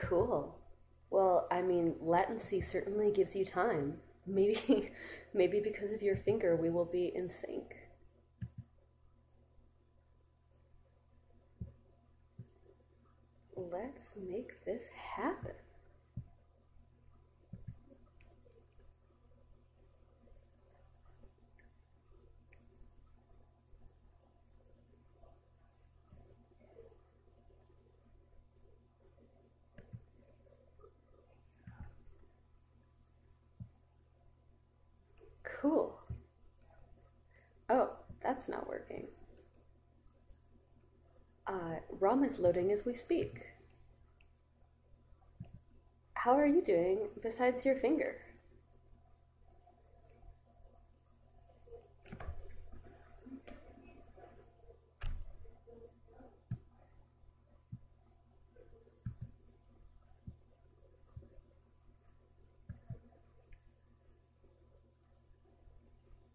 Cool. Well, I mean, latency certainly gives you time. Maybe, maybe because of your finger, we will be in sync. Let's make this happen. Cool. Oh, that's not working. ROM is loading as we speak. How are you doing besides your finger?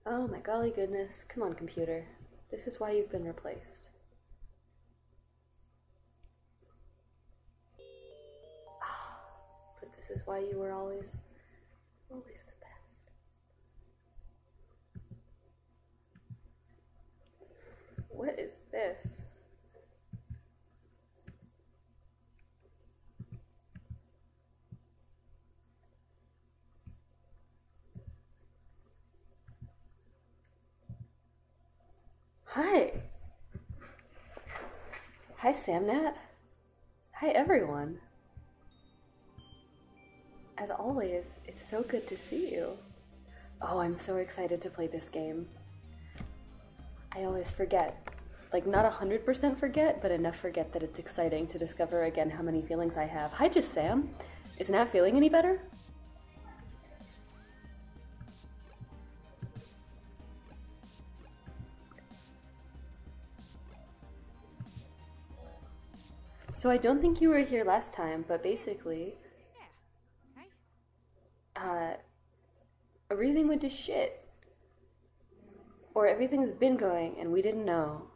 Oh my golly goodness. Come on, computer. This is why you've been replaced. But this is why you were always the best. What is this? Hi. Hi, Samnat. Hi, everyone. As always, it's so good to see you. Oh, I'm so excited to play this game. I always forget. Like, not 100% forget, but enough forget that it's exciting to discover again how many feelings I have. Hi, just Sam. Is Nat feeling any better? So I don't think you were here last time, but basically, everything went to shit. Or everything's been going and we didn't know.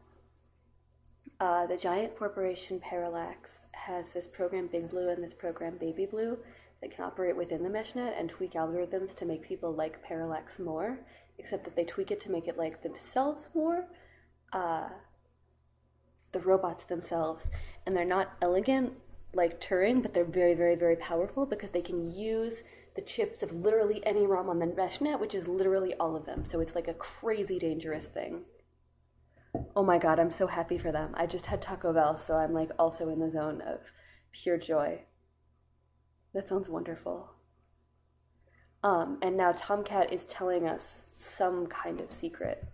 The giant corporation Parallax has this program Big Blue and this program Baby Blue that can operate within the meshnet and tweak algorithms to make people like Parallax more, except that they tweak it to make it like themselves more. The robots themselves, and they're not elegant like Turing, but they're very, very, very powerful because they can use the chips of literally any ROM on the meshnet, which is literally all of them. So it's like a crazy dangerous thing. Oh my god, I'm so happy for them. I just had Taco Bell, so I'm like also in the zone of pure joy. That sounds wonderful. And now Tomcat is telling us some kind of secret.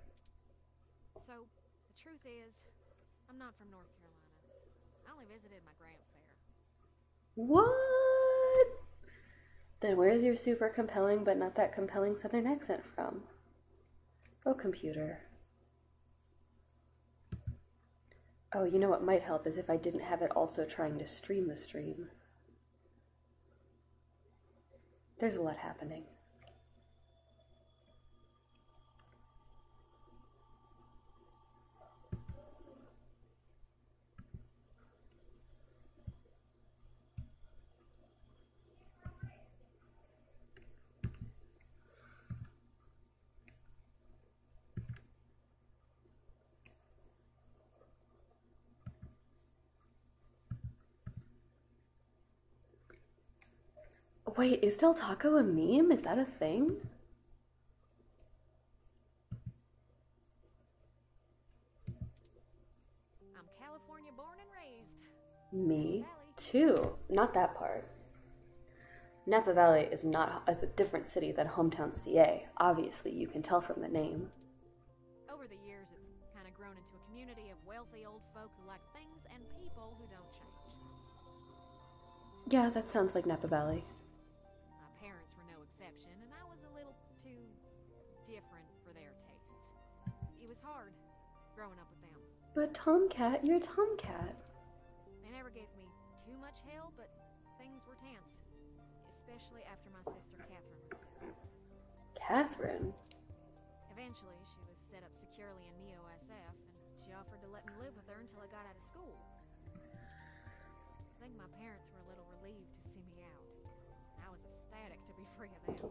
So, the truth is, I'm not from North Carolina. I only visited my gramps there. What? Then where's your super compelling but not that compelling southern accent from? Oh, computer. Oh, you know what might help is if I didn't have it also trying to stream the stream. There's a lot happening. Wait, is Del Taco a meme? Is that a thing? I'm California born and raised. Me too. Not that part. Napa Valley is not as a different city than hometown CA. Obviously, you can tell from the name. Over the years, it's kind of grown into a community of wealthy old folk who like things and people who don't change. Yeah, that sounds like Napa Valley. My parents were no exception, and I was a little too different for their tastes. It was hard growing up with them. But Tomcat, you're Tomcat. They never gave me too much hell, but things were tense. Especially after my sister Catherine rebelled. Catherine? Eventually, she was set up securely in Neo-SF, and she offered to let me live with her until I got out of school. think my parents were a little relieved to see me out. I was ecstatic to be free of them.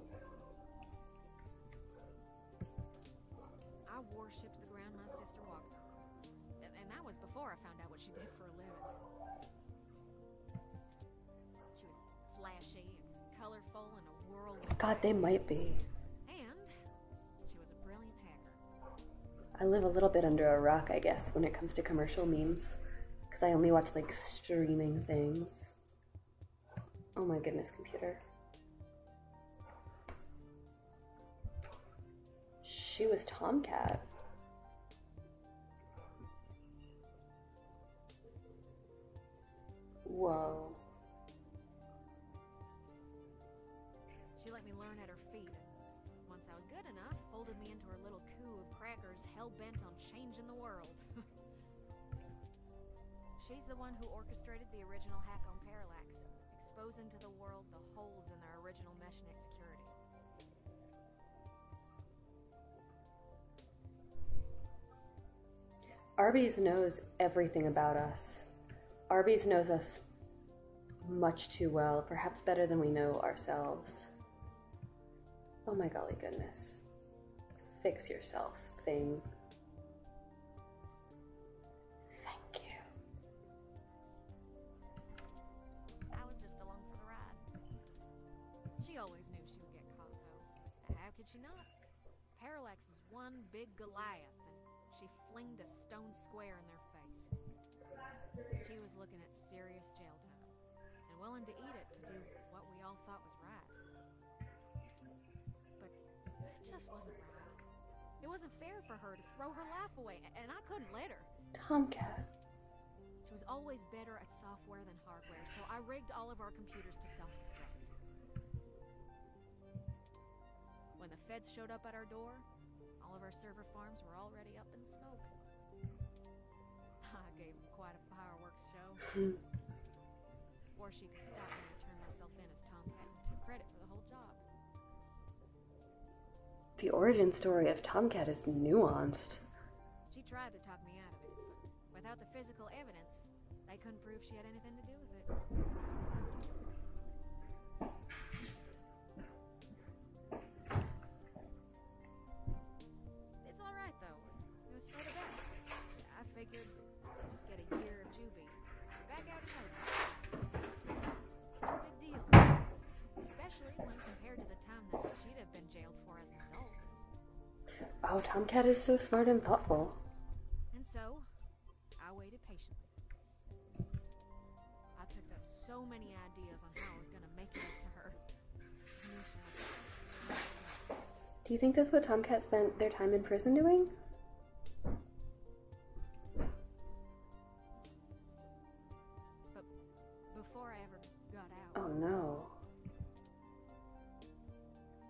I worshipped the ground my sister walked on. And that was before I found out what she did for a living. She was flashy and colorful and a whirlwind. God, they might be. And she was a brilliant hacker. I live a little bit under a rock, I guess, when it comes to commercial memes. Because I only watch, like, streaming things. Oh my goodness, computer. She was Tomcat. Whoa. She let me learn at her feet. Once I was good enough, folded me into her little coup of crackers hell-bent on changing the world. She's the one who orchestrated the original hack on Parallax, exposing to the world the holes in their original meshnet security. Arby's knows everything about us. Arby's knows us much too well, perhaps better than we know ourselves. Oh my golly goodness. Fix yourself, thing. Thank you. I was just along for the ride. She always knew she would get caught, though. How could she not? Parallax was one big Goliath, and she flinged a stone square in their face. She was looking at serious jail time, and willing to eat it to do what we all thought was right. But it just wasn't right. It wasn't fair for her to throw her life away, and I couldn't let her. Tomcat. She was always better at software than hardware, so I rigged all of our computers to self-destruct. When the feds showed up at our door, all of our server farms were already up in smoke. I gave them quite a fireworks show. Before she could stop me, I turned myself in as Tomcat and took credit for the whole job. The origin story of Tomcat is nuanced. She tried to talk me out of it, but without the physical evidence, they couldn't prove she had anything to do with it. It's alright though. It was for the best. I figured I'd just get a year of juvie. Back out in no time. No big deal. Especially when compared to the time that she'd have been jailed for as an adult. Oh, Tomcat is so smart and thoughtful. And so, I waited patiently. I cooked up so many ideas on how I was gonna make it up to her. Do you think that's what Tomcat spent their time in prison doing? But before I ever got out, Oh no.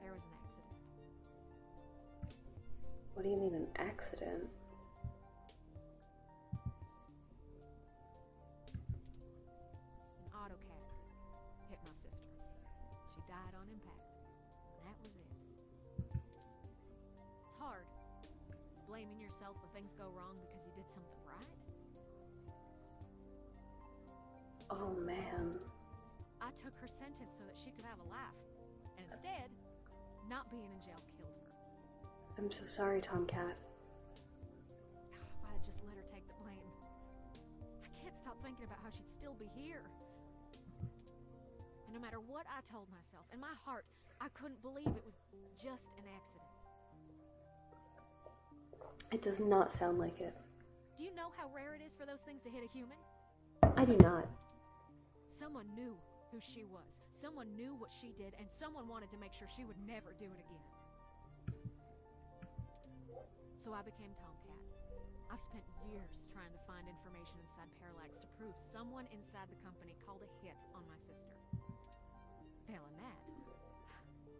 there was an accident. What do you mean, an accident? An AutoCAD hit my sister. She died on impact. And that was it. It's hard, blaming yourself when things go wrong because you did something right. Oh man. I took her sentence so that she could have a life. And instead, not being in jail killed her. I'm so sorry, Tomcat. God, if I'd just let her take the blame. I can't stop thinking about how she'd still be here. And no matter what I told myself, in my heart, I couldn't believe it was just an accident. It does not sound like it. Do you know how rare it is for those things to hit a human? I do not. Someone knew who she was. Someone knew what she did, and someone wanted to make sure she would never do it again. So I became Tomcat. I've spent years trying to find information inside Parallax to prove someone inside the company called a hit on my sister. Failing that,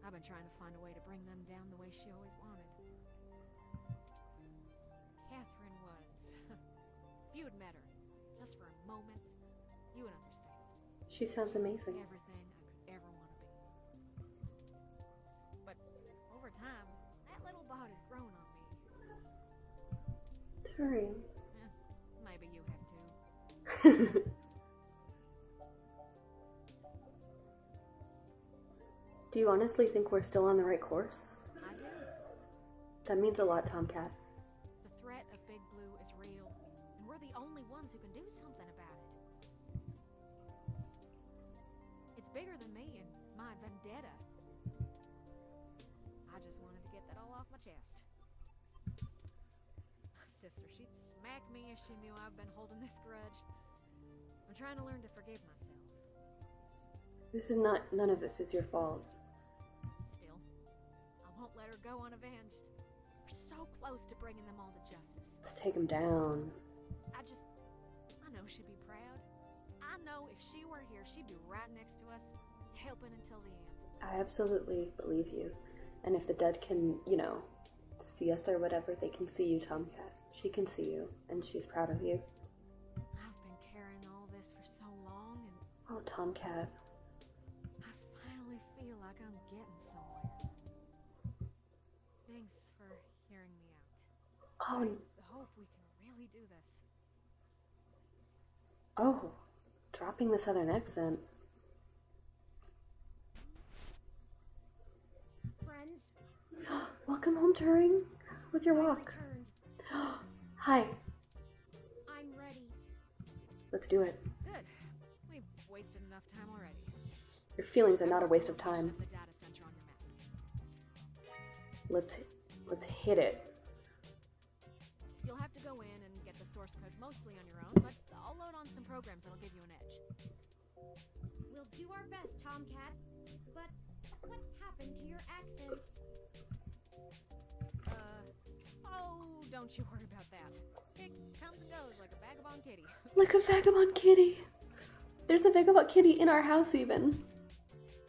I've been trying to find a way to bring them down the way she always wanted. Catherine was... If you had met her, just for a moment, you would understand. She sounds amazing. Everything I could ever want to be. But over time, that little body's grown on me. Turing. Maybe you have too. Do you honestly think we're still on the right course? I do. That means a lot, Tomcat. The threat of Big Blue is real, and we're the only ones who can do something about it. It's bigger than me and my vendetta. I just wanted to get that all off my chest. My sister, she'd smack me if she knew I've been holding this grudge. I'm trying to learn to forgive myself. None of this is your fault. Still, I won't let her go unavenged. We're so close to bringing them all to justice. Let's take him down. I know she'd be proud. I know if she were here, she'd be right next to us, helping until the end. I absolutely believe you. And if the dead can, see us or whatever, they can see you, Tomcat. She can see you, and she's proud of you. I've been carrying all this for so long, and Oh, Tomcat. I finally feel like I'm getting somewhere. Thanks for hearing me out. Oh, I hope we can really do this. oh, dropping the southern accent. Friends, Welcome home, Turing. How was your I walk? returned. Hi. I'm ready. Let's do it. Good. We've wasted enough time already. Your feelings are not a waste of time. The data center on your map. Let's hit it. You'll have to go in and get the source code mostly on your own, but I'll load on some programs that'll give you an edge. We'll do our best, Tomcat. But what happened to your accent? Oh, don't you worry about that. It comes and goes like a vagabond kitty. Like a vagabond kitty. There's a vagabond kitty in our house even.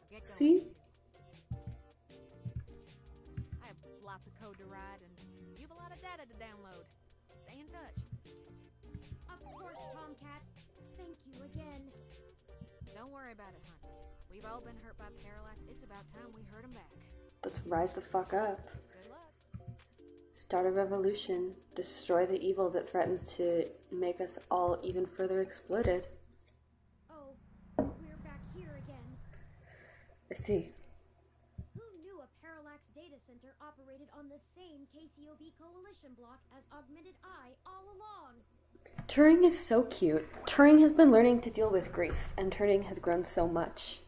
Get going. See? I have lots of code to write, and you have a lot of data to download. Stay in touch. Of course, Tomcat. Thank you again. Don't worry about it, hon. We've all been hurt by Parallax. It's about time we hurt him back. Let's rise the fuck up. Good luck. Start a revolution. Destroy the evil that threatens to make us all even further exploited. Oh, we're back here again. I see. Who knew a Parallax data center operated on the same KCOB coalition block as Augmented Eye all along? Turing is so cute. Turing has been learning to deal with grief, and Turing has grown so much.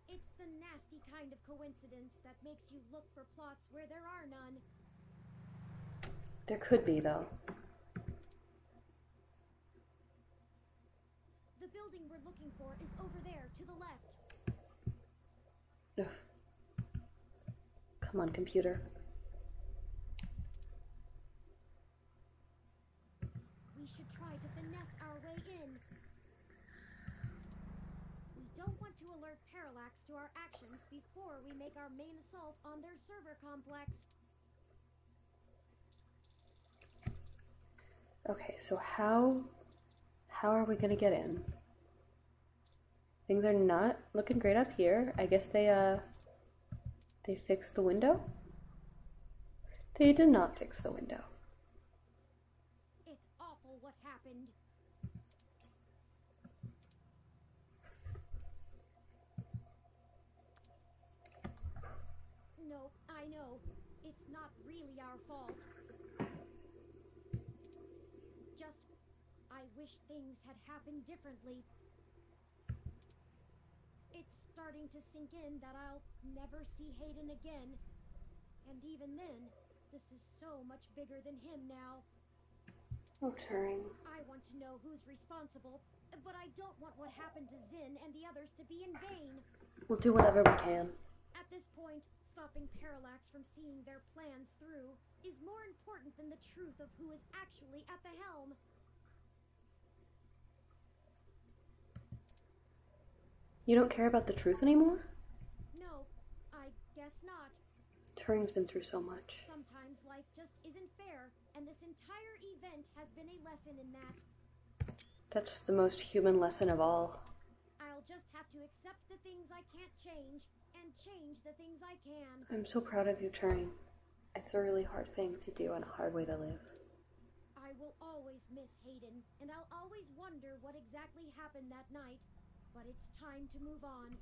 It's the nasty kind of coincidence that makes you look for plots where there are none. There could be, though. The building we're looking for is over there, to the left. Ugh. Come on, computer. We should try to finesse our way in. We don't want to alert Parallax to our actions before we make our main assault on their server complex. Okay, so how are we gonna get in? Things are not looking great up here. I guess they fixed the window? They did not fix the window. It's awful what happened. No, I know. It's not really our fault. Just, I wish things had happened differently. It's starting to sink in that I'll never see Hayden again. And even then, this is so much bigger than him now. Oh, Turing. I want to know who's responsible, but I don't want what happened to Zinn and the others to be in vain. We'll do whatever we can. At this point, stopping Parallax from seeing their plans through is more important than the truth of who is actually at the helm. You don't care about the truth anymore? No, I guess not. Turing's been through so much. Sometimes life just isn't fair, and this entire event has been a lesson in that. That's the most human lesson of all. I'll just have to accept the things I can't change, and change the things I can. I'm so proud of you, Turing. It's a really hard thing to do and a hard way to live. will always miss Hayden, and I'll always wonder what exactly happened that night. But it's time to move on.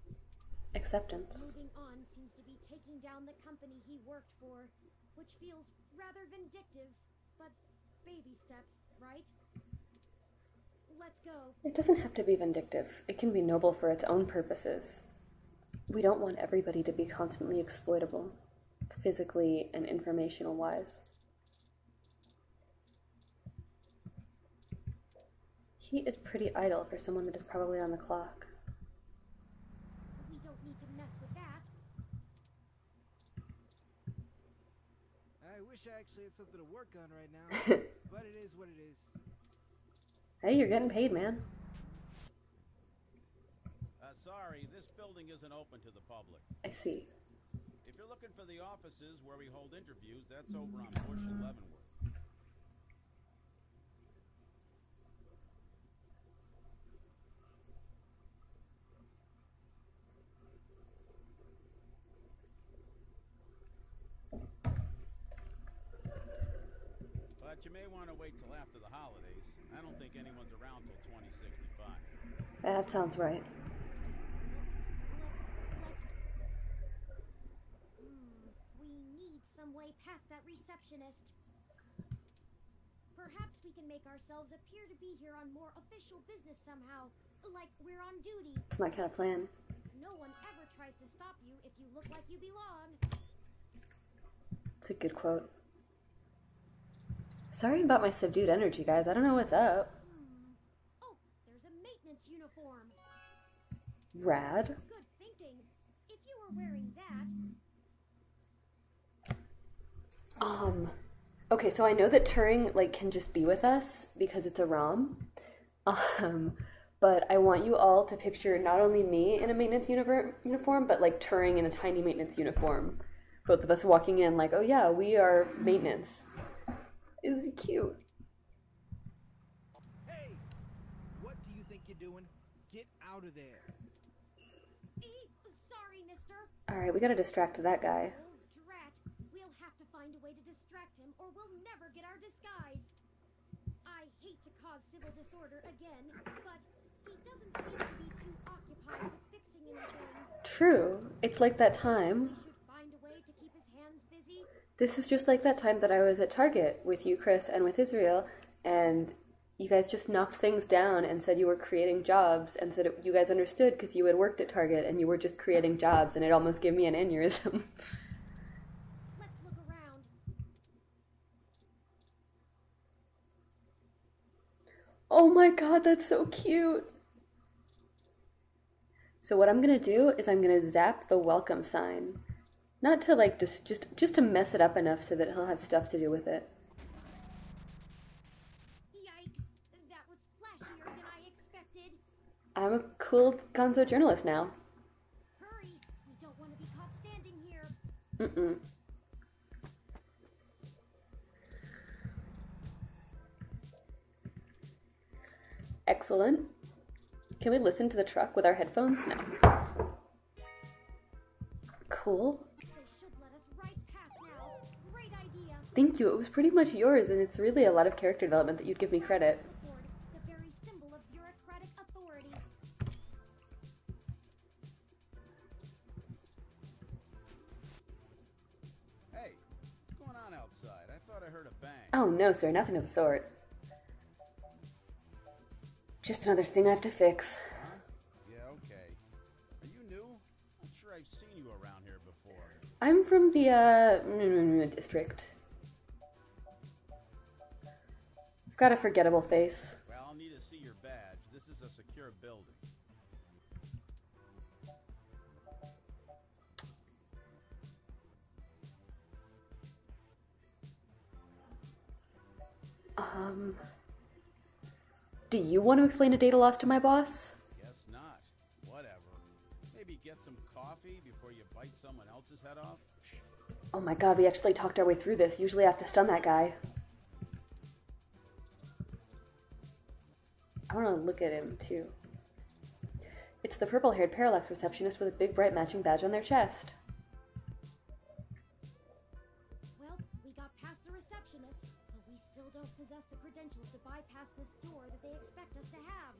Acceptance. Moving on seems to be taking down the company he worked for, which feels rather vindictive, but baby steps, right? Let's go. It doesn't have to be vindictive. It can be noble for its own purposes. We don't want everybody to be constantly exploitable, physically and informational-wise. He is pretty idle for someone that is probably on the clock. We don't need to mess with that. I wish I actually had something to work on right now, but it is what it is. Hey, you're getting paid, man. Sorry, this building isn't open to the public. I see. If you're looking for the offices where we hold interviews, that's over on Bush and Leavenworth. But you may want to wait till after the holidays. I don't think anyone's around till 2065. That sounds right. We need some way past that receptionist. Perhaps we can make ourselves appear to be here on more official business somehow, like we're on duty. It's my kind of plan. No one ever tries to stop you if you look like you belong. It's a good quote. Sorry about my subdued energy, guys. I don't know what's up. Oh, there's a maintenance uniform. Rad. Good thinking. If you were wearing that... Okay, so I know that Turing, like, can just be with us because it's a ROM. But I want you all to picture not only me in a maintenance uniform, but, like, Turing in a tiny maintenance uniform. Both of us walking in like, oh yeah, we are maintenance. Is he cute? Hey! What do you think you're doing? Get out of there. Sorry, mister. Alright, we gotta distract that guy. Oh, drat. We'll have to find a way to distract him, or we'll never get our disguise. I hate to cause civil disorder again, but he doesn't seem to be too occupied with fixing anything. True. It's like that time. We should find a way to keep his hands busy. This is just like that time that I was at Target with you, Chris, and with Israel, and you guys just knocked things down and said you were creating jobs, and said you guys understood because you had worked at Target and you were just creating jobs, and it almost gave me an aneurysm. Let's look around. Oh my god, that's so cute! So what I'm gonna do is I'm gonna zap the welcome sign. Not to like just to mess it up enough so that he'll have stuff to do with it. Yikes, that was flashier than I expected. I'm a cool gonzo journalist now. Hurry, we don't want to be caught standing here. Mm-mm. Excellent. Can we listen to the truck with our headphones? No. Cool. They should let us right past now. Great idea. Thank you. It was pretty much yours, and it's really a lot of character development that you'd give me credit. Board, the very symbol of bureaucratic authority. Hey, what's going on outside? I thought I heard a bang. Oh no, sir. Nothing of the sort. Just another thing I have to fix. Huh? Yeah, okay. Are you new? I'm sure I've seen you around here before. I'm from the, district. I've got a forgettable face. Well, I'll need to see your badge. This is a secure building. Do you want to explain a data loss to my boss? Guess not. Whatever. Maybe get some coffee before you bite someone else's head off? Oh my god, we actually talked our way through this. Usually I have to stun that guy. I want to look at him, too. It's the purple-haired parallax receptionist with a big, bright matching badge on their chest. Well, we got past the receptionist, but We still don't possess the credentials to bypass this door that they expect us to have.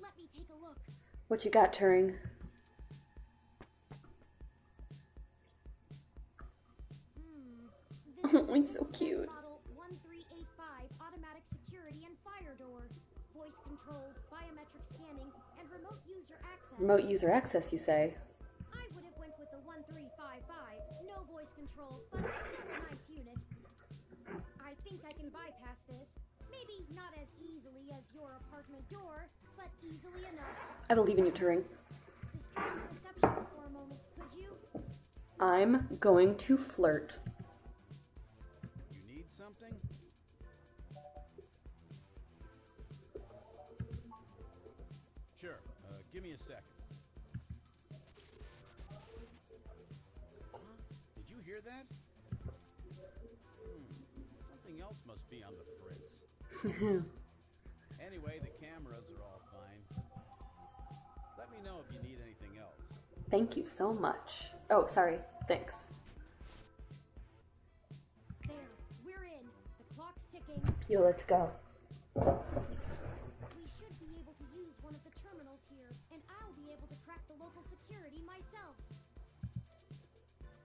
Let me take a look. What you got, Turing? He's so cute. Model 1385 automatic security and fire door. Voice controls, biometric scanning, and remote user access. Remote user access, you say? I would have went with the 1355. No voice controls, but still a nice unit. I think I can bypass this. Maybe not as easily as your apartment door, but easily enough. I believe in you, Turing. Distract the receptionist for a moment, could you? I'm going to flirt. You need something? Sure. Give me a second. Huh? Did you hear that? Something else must be on the fritz. Anyway, the cameras are all fine. Let me know if you need anything else. Thank you so much. Oh, sorry. Thanks. There, we're in. The clock's ticking. Yo, let's go. We should be able to use one of the terminals here, and I'll be able to crack the local security myself.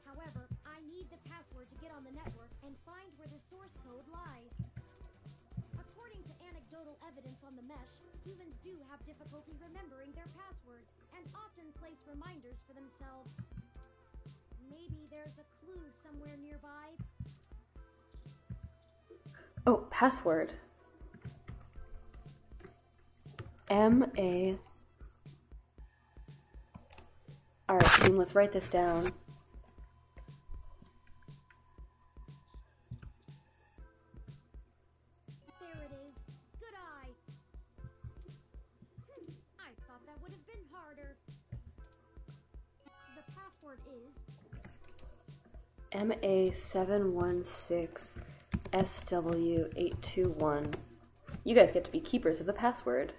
However, I need the password to get on the network and find where the source code lies. According to anecdotal evidence on the mesh, humans do have difficulty remembering their passwords and often place reminders for themselves. Maybe there's a clue somewhere nearby. Oh, password. M-A... Alright, team, let's write this down. There it is. Good eye. I thought that would have been harder. The password is MA716SW821. You guys get to be keepers of the password.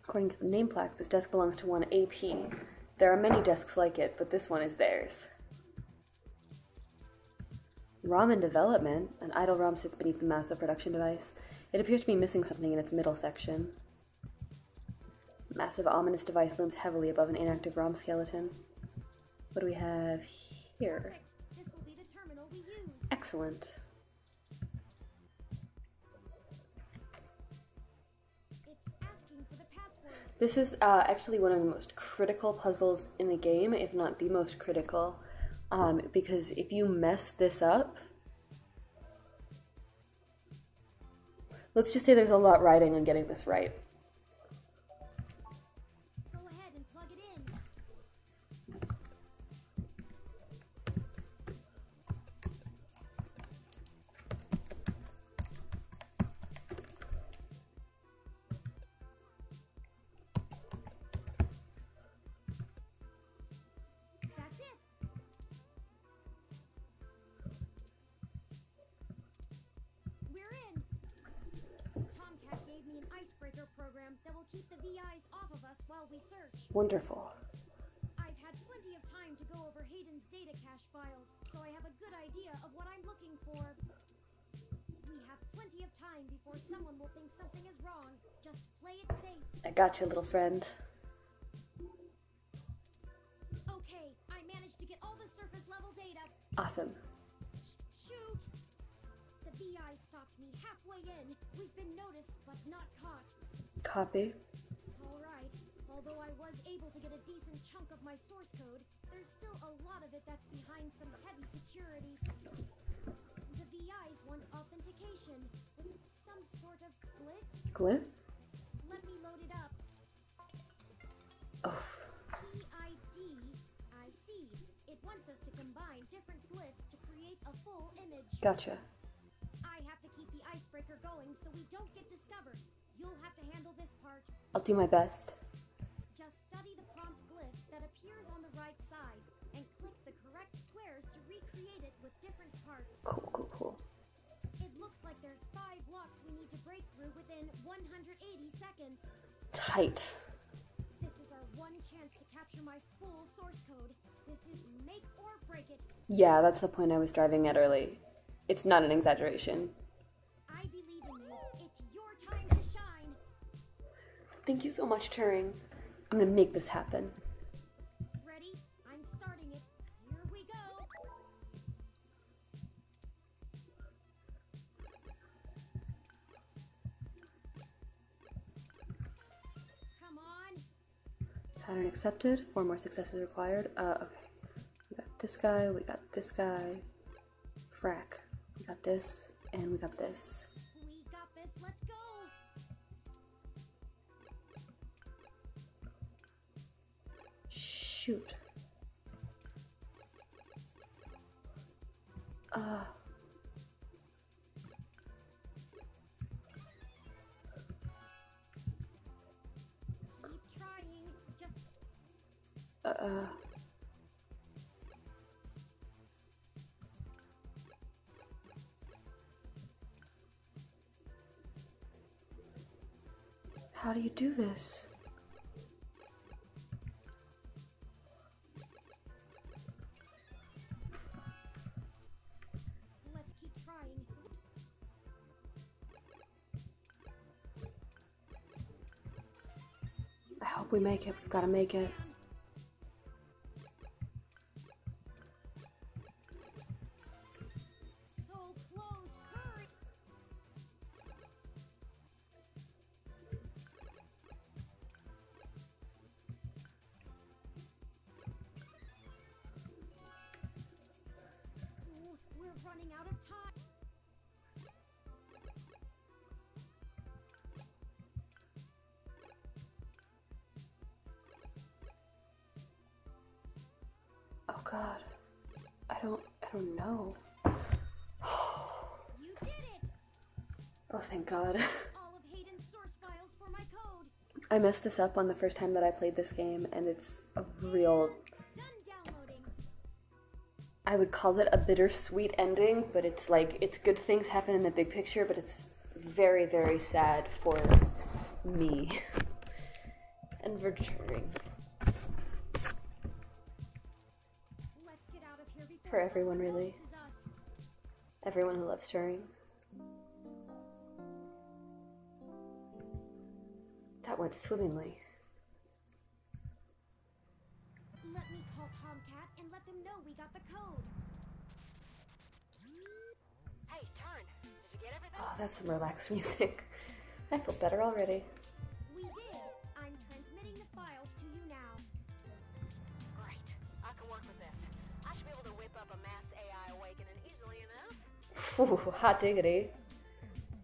According to the name plaques, this desk belongs to one AP. There are many desks like it, but this one is theirs. ROM in development. An idle ROM sits beneath the massive production device. It appears to be missing something in its middle section. Massive ominous device looms heavily above an inactive ROM skeleton. What do we have here? perfect. This will be the terminal we use. Excellent. It's asking for the password. This is actually one of the most critical puzzles in the game, if not the most critical, because if you mess this up, let's just say there's a lot riding on getting this right. Go ahead and plug it in. That's it. We're in. Tomcat gave me an icebreaker program that will keep the VIs off of us while we search. Wonderful. I've had plenty of time to go over Hayden's data cache files, so I have a good idea of what I'm looking for. We have plenty of time before someone will think something is wrong. Just play it safe. I got you, little friend. Okay, I managed to get all the surface level data. Awesome. Shoot! The VI stopped me halfway in. We've been noticed, but not caught. Copy. Alright, although I was able to get a decent chunk of my source code, there's still a lot of it that's behind some heavy security. The VIs want authentication with some sort of glyph. Glyph? Let me load it up. Oh. PID. I see. It wants us to combine different glyphs to create a full image. Gotcha. I have to keep the icebreaker going so we don't get discovered. You'll have to handle this part. I'll do my best. Just study the prompt glyph that appears on the right side and click the correct squares to recreate it with different parts. Cool, cool, cool. It looks like there's 5 blocks we need to break through within 180 seconds. Tight. This is our one chance chance to capture my full source code. This is make or break it. Yeah, that's the point I was driving at early. It's not an exaggeration. I believe in you. It's your time to shine. Thank you so much, Turing. I'm gonna make this happen. Ready? I'm starting it. Here we go. Come on. Pattern accepted. 4 more successes required. Okay. We got this guy, we got this guy. Frack. We got this, and we got this. We got this. Let's go. Shoot. Keep trying. Just How do you do this? let's keep trying. I hope we make it. We've got to make it. So close. Hurry. Ooh, we're running out of time. Oh God. I don't know. You did it. Oh, thank God. All of Hayden's source files for my code. I messed this up on the first time that I played this game, and it's a real... Done downloading. I would call it a bittersweet ending, but it's like, it's good things happen in the big picture, but it's very, very sad for me. And for Turing. Let's get out of here before For everyone, someone really. notices us. Everyone who loves Turing. That went swimmingly. Let me call Tomcat and let them know we got the code. Hey, Turn, did you get everything? Oh, that's some relaxed music. I feel better already. We did. I'm transmitting the files to you now. Great. I can work with this. I should be able to whip up a mass AI awakening easily enough. Ooh, hot diggity.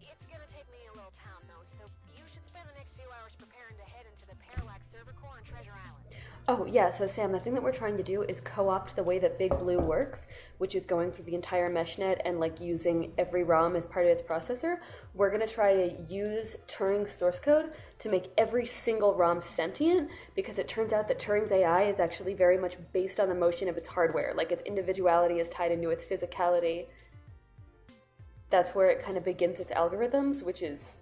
It's gonna take me a little time, though, so you should spend the next few hours preparing to head into the Parallax server core on Treasure Island. Oh, yeah, so Sam, the thing that we're trying to do is co-opt the way that Big Blue works, which is going through the entire meshnet and like using every ROM as part of its processor. We're going to try to use Turing's source code to make every single ROM sentient, because it turns out that Turing's AI is actually very much based on the motion of its hardware. Like, its individuality is tied into its physicality. That's where it kind of begins its algorithms, which is,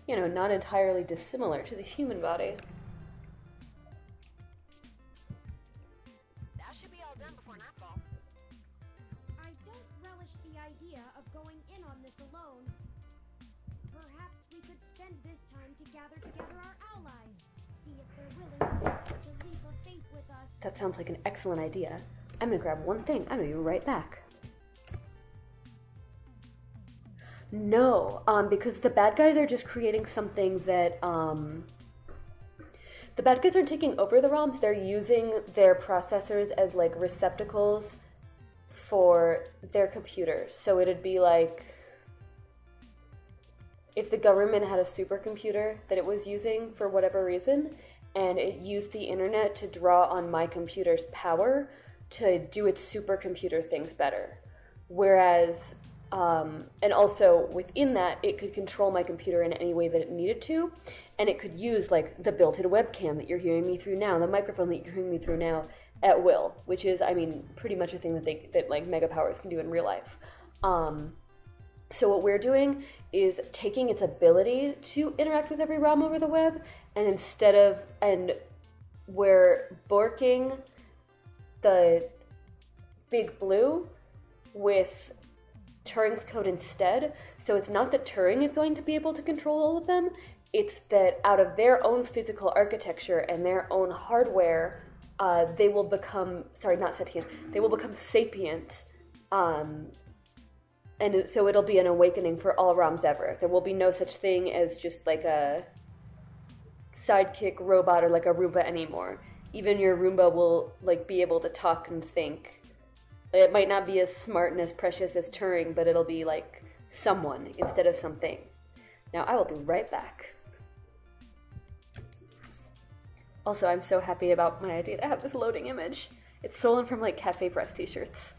you know, not entirely dissimilar to the human body. That should be all done before nightfall. I don't relish the idea of going in on this alone. Perhaps we could spend this time to gather together our allies. See if they're willing to take such a leap of faith with us. That sounds like an excellent idea. I'm gonna grab one thing. I'm gonna be right back. No, because the bad guys are just creating something that, the bad guys aren't taking over the ROMs, they're using their processors as, like, receptacles for their computers. So it'd be like, if the government had a supercomputer that it was using for whatever reason, and it used the internet to draw on my computer's power to do its supercomputer things better. Whereas, and also within that, it could control my computer in any way that it needed to, and it could use like the built-in webcam that you're hearing me through now, the microphone that you're hearing me through now at will, which is, I mean, pretty much a thing that like mega powers can do in real life. So what we're doing is taking its ability to interact with every ROM over the web, and instead of, and we're borking the Big Blue with Turing's code instead. So it's not that Turing is going to be able to control all of them, it's that out of their own physical architecture and their own hardware, they will become, sorry, not sentient, they will become sapient. And so it'll be an awakening for all ROMs ever. There will be no such thing as just like a sidekick robot or like a Roomba anymore. Even your Roomba will like be able to talk and think. It might not be as smart and as precious as Turing, but it'll be like someone instead of something. Now I will be right back. Also, I'm so happy about my idea to have this loading image. It's stolen from like Cafe Press t-shirts.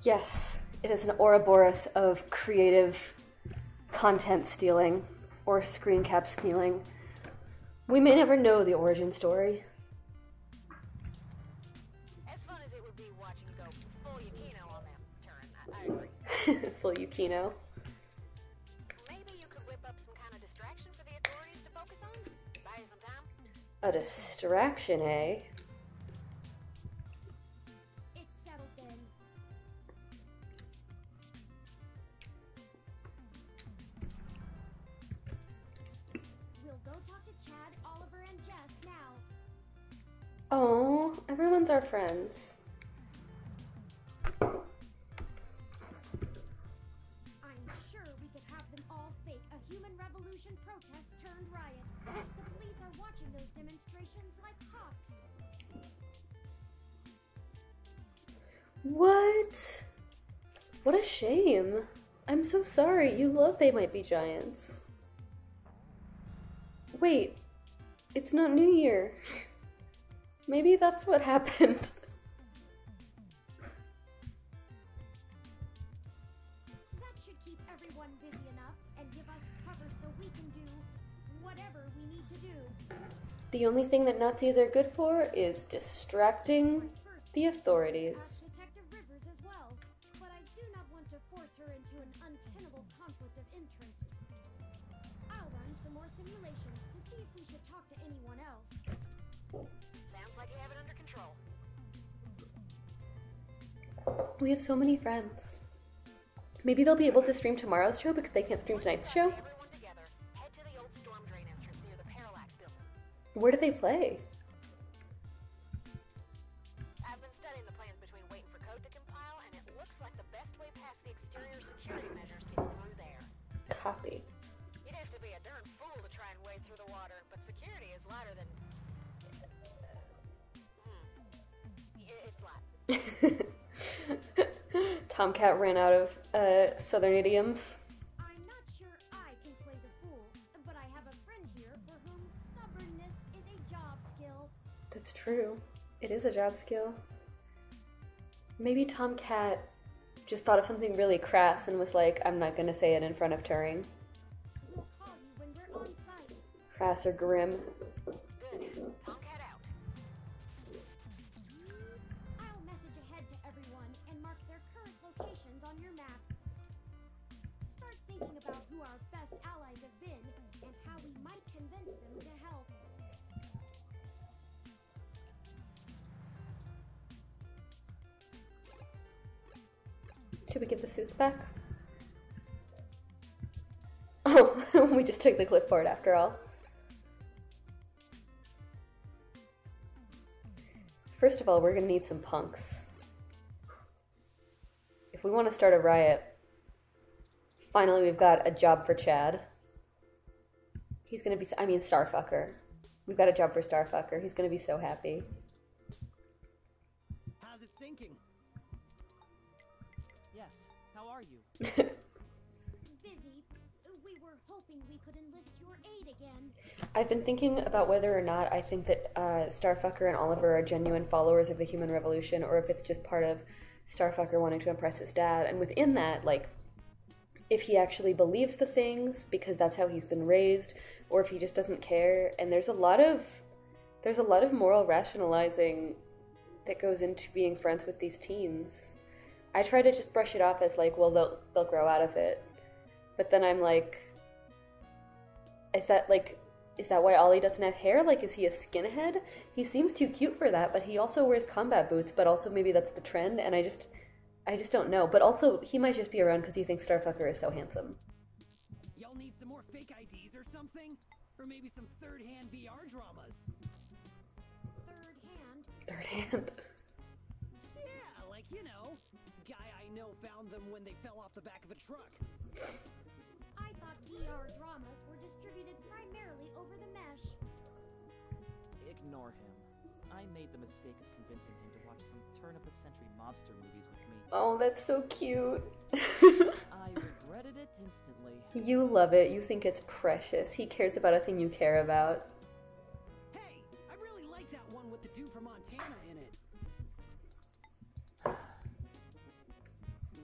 Yes, it is an Ouroboros of creative content stealing or screen cap stealing. We may never know the origin story. As fun as it would be watching you go full Yukino on that turn, I agree. Full Yukino. Maybe you could whip up some kind of distraction for the authorities to focus on? Buy you some time? A distraction, eh? It's settled then. We'll go talk to Chad, Oliver, and Jess now. Oh, everyone's our friends. I'm sure we could have them all fake a human revolution protest turned riot. The police are watching those demonstrations like hawks. What? What a shame. I'm so sorry. You love They Might Be Giants. Wait, it's not New Year. Maybe that's what happened. That should keep everyone busy enough and give us cover so we can do whatever we need to do. The only thing that Nazis are good for is distracting First, the ask authorities. Detective Rivers as well, but I do not want to force her into an untenable conflict of interest. I'll run some more simulations to see if we should talk to anyone else. Sounds like you have it under control. We have so many friends. Maybe they'll be able to stream tomorrow's show because they can't stream tonight's show. Everyone together, head to the old storm drain entrance near the Parallax building. Where do they play? I've been studying the plans between waiting for code to compile, and it looks like the best way past the exterior security measures is through there. Copy. You'd have to be a darn fool to try and wade through the water, but security is lighter than... It's light. Tomcat ran out of southern idioms. I'm not sure I can play the fool, but I have a friend here for whom stubbornness is a job skill. That's true. It is a job skill. Maybe Tomcat just thought of something really crass and was like, I'm not gonna say it in front of Turing. We'll call you when we're on site. Crass or grim. Good. Tomcat out. I'll message ahead to everyone and mark their current locations on your map. Start thinking about who our best allies have been and how we might convince them to help. Did we get the suits back? Oh, we just took the clipboard after all. First of all, we're gonna need some punks. If we want to start a riot, finally we've got a job for Chad. He's gonna be, I mean Starfucker. We've got a job for Starfucker. He's gonna be so happy. How's it sinking? Yes, how are you? Busy. We were hoping we could enlist your aid again. I've been thinking about whether or not I think that Starfucker and Oliver are genuine followers of the human revolution, or if it's just part of Starfucker wanting to impress his dad. And within that, like, if he actually believes the things because that's how he's been raised, or if he just doesn't care. And there's a lot of moral rationalizing that goes into being friends with these teens. I try to just brush it off as like, well, they'll grow out of it. But then I'm like, is that why Ollie doesn't have hair? Like, is he a skinhead? He seems too cute for that, but he also wears combat boots, but also maybe that's the trend, and I just don't know. But also, he might just be around because he thinks Starfucker is so handsome. Y'all need some more fake IDs or something? Or maybe some third-hand VR dramas? Third hand. Third hand. Yeah, like, you know, guy I know found them when they fell off the back of a truck. I thought VR dramas were distributed primarily over the mesh. Ignore him. I made the mistake of convincing him to watch some turn-of-the-century mobster movies with me. Oh, that's so cute. I regretted it instantly. You love it. You think it's precious. He cares about a thing you care about. Hey, I really like that one with the dude from Montana in it.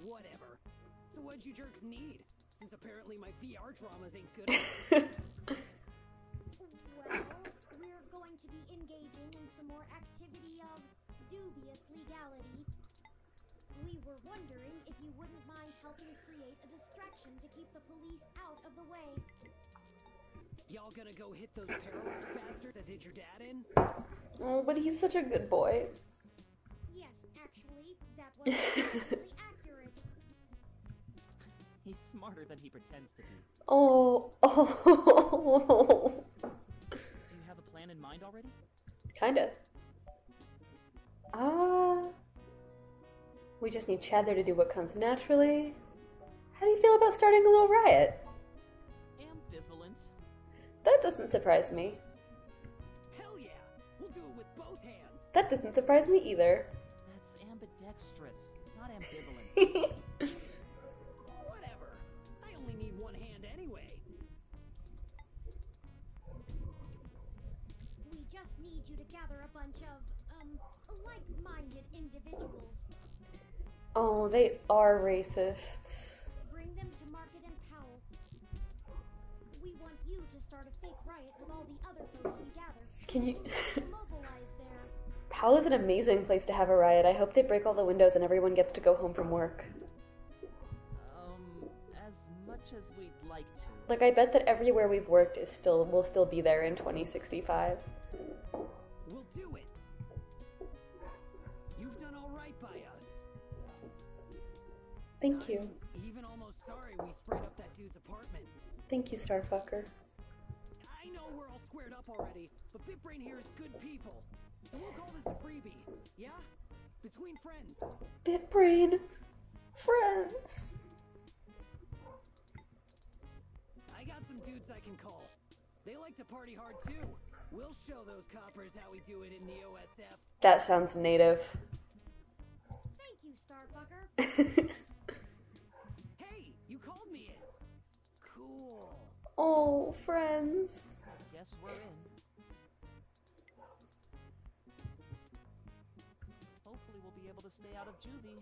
Whatever. So what'd you jerks need? Since apparently my VR dramas ain't good enough. Well, we're going to be engaging in some more activity of dubious legality. We were wondering if you wouldn't mind helping create a distraction to keep the police out of the way. Y'all gonna go hit those parallax bastards that did your dad in? Oh, but he's such a good boy. Yes, actually, that was absolutely accurate. He's smarter than he pretends to be. Oh. Do you have a plan in mind already? Kinda. We just need Chad there to do what comes naturally. How do you feel about starting a little riot? Ambivalent. That doesn't surprise me. Hell yeah! We'll do it with both hands! That doesn't surprise me either. That's ambidextrous, not ambivalent. Whatever. I only need one hand anyway. We just need you to gather a bunch of, like-minded individuals. Oh, they are racists. Bring them to Market and Powell. We want you to start a fake riot with all the other folks we gather. Can you... Mobilize there. Powell is an amazing place to have a riot. I hope they break all the windows and everyone gets to go home from work. As much as we'd like to. Like, I bet that everywhere we've worked will still be there in 2065. We'll do it. You've done all right by us. Thank you. I'm even almost sorry we sprayed up that dude's apartment. Thank you, Starfucker. I know we're all squared up already, but BitBrain here is good people. So we'll call this a freebie, yeah? Between friends. BitBrain. Friends. I got some dudes I can call. They like to party hard too. We'll show those coppers how we do it in the OSF. That sounds native. Thank you, Starfucker. Hey, you called me in. Cool. Oh, friends. Guess we're in. Hopefully we'll be able to stay out of juvie.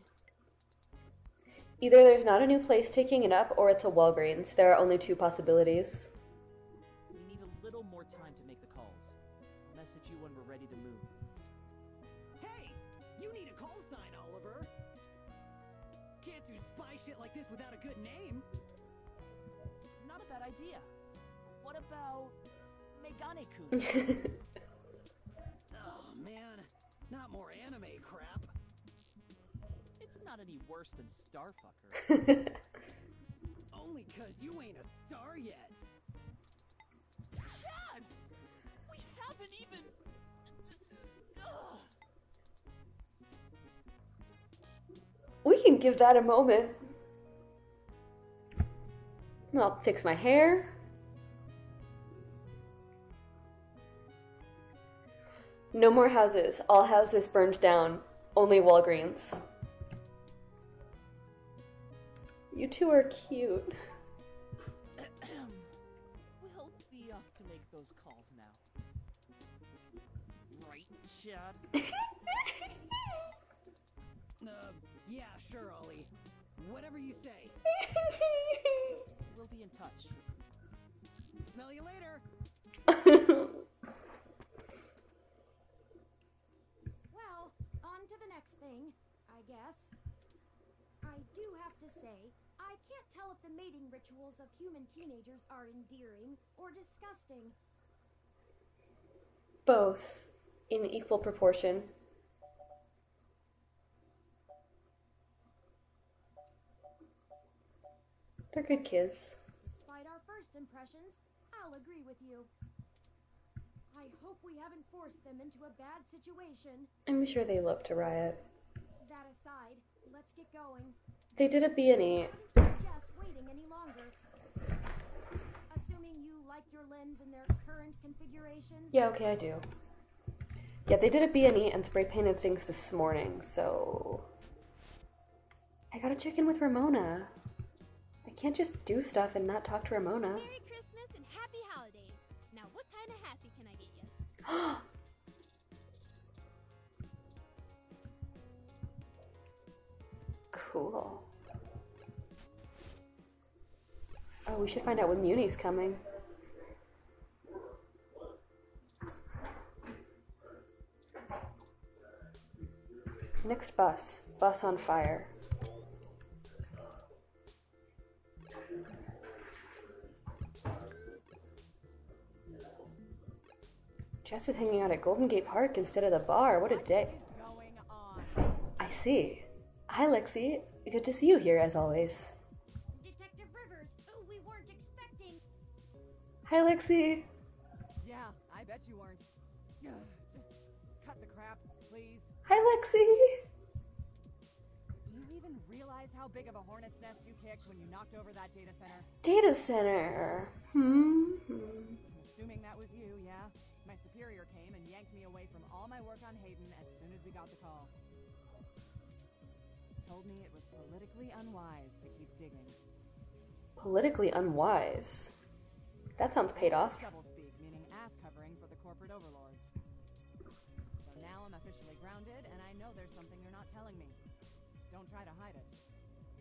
Either there's not a new place taking it up, or it's a Walgreens. There are only two possibilities. We need a little more time to make the calls. I'll message you when we're ready to move. Hey, you need a call sign, Oliver. Can't do spy shit like this without a good name. Not a bad idea. What about Megane-kun? Oh man, not more anime crap. It's not any worse than Starfucker. Only 'cause you ain't a star yet. Chad! We haven't even... Ugh. We can give that a moment. I'll fix my hair. No more houses. All houses burned down. Only Walgreens. You two are cute. We'll be off to make those calls now. Right, Chad? Yeah, sure, Ollie. Whatever you say. We'll be in touch. Smell you later. Well, on to the next thing, I guess. I do have to say, I can't tell if the mating rituals of human teenagers are endearing or disgusting. Both. In equal proportion. They're good kids. Despite our first impressions, I'll agree with you. I hope we haven't forced them into a bad situation. I'm sure they love to riot. That aside, let's get going. They did a B&E. Shouldn't suggest waiting any longer. Assuming you like your limbs in their current configuration. Yeah, okay, I do. Yeah, they did a B&E and spray painted things this morning, so... I gotta check in with Ramona. I can't just do stuff and not talk to Ramona. Merry Christmas and Happy Holidays. Now, what kind of hassy can I get you? Cool. Oh, we should find out when Muni's coming. Next bus. Bus on fire. Jess is hanging out at Golden Gate Park instead of the bar. What a day. Going on. I see. Hi, Lexi. Good to see you here, as always. Detective Rivers, we weren't expecting. Hi, Lexi. Yeah, I bet you weren't. Just cut the crap, please. Hi, Lexi. Do you even realize how big of a hornet's nest you kicked when you knocked over that data center? Data center. I'm assuming that was you, yeah? My superior came and yanked me away from all my work on Hayden as soon as we got the call. Told me it was politically unwise to keep digging. Politically unwise. That sounds paid off. Doublespeak, meaning ass covering for the corporate overlords. So now I'm officially grounded, and I know there's something you're not telling me. Don't try to hide it.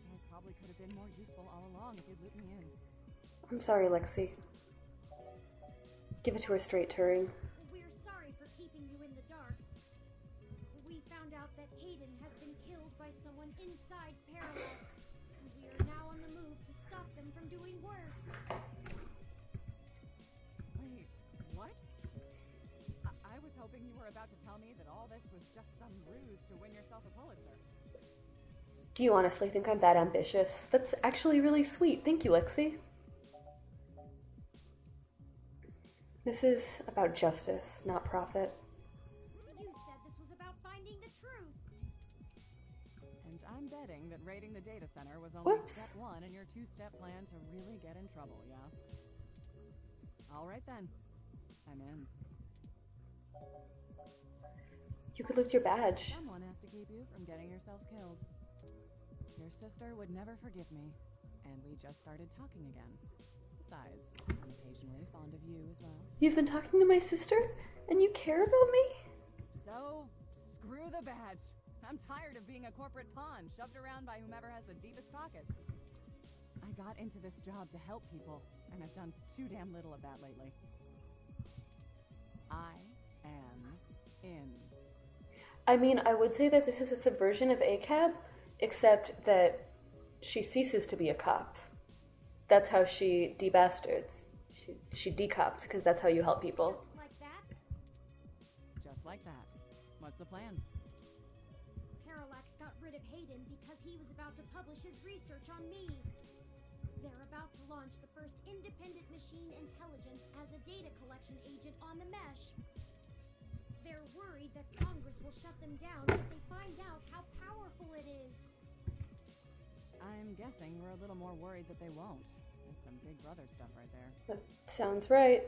I probably could have been more useful all along if you'd loop me in. I'm sorry, Lexi. Give it to her straight, Turing. We're sorry for keeping you in the dark. We found out that Hayden has been killed by someone inside Parallax, and we are now on the move to stop them from doing worse. Wait, what? I was hoping you were about to tell me that all this was just some ruse to win yourself a Pulitzer. Do you honestly think I'm that ambitious? That's actually really sweet. Thank you, Lexi. This is about justice, not profit. You said this was about finding the truth. And I'm betting that raiding the data center was only Whoops. step one in your two-step plan to really get in trouble, yeah? All right then. I'm in. You could lose your badge. Someone has to keep you from getting yourself killed. Your sister would never forgive me, and we just started talking again. Besides, I'm occasionally fond of you as well. You've been talking to my sister? And you care about me? So, screw the badge. I'm tired of being a corporate pawn shoved around by whomever has the deepest pockets. I got into this job to help people, and I've done too damn little of that lately. I am in. I mean, I would say that this is a subversion of ACAB, except that she ceases to be a cop. That's how she debastards. She decops, because that's how you help people. Just like that, Just like that. What's the plan? Parallax got rid of Hayden because publish his research on me. They're about to launch the first independent machine intelligence as a data collection agent on the mesh. They're worried that Congress will shut them down if they find out how powerful it is. I'm guessing we're a little more worried that they won't. That's some Big Brother stuff right there. That sounds right.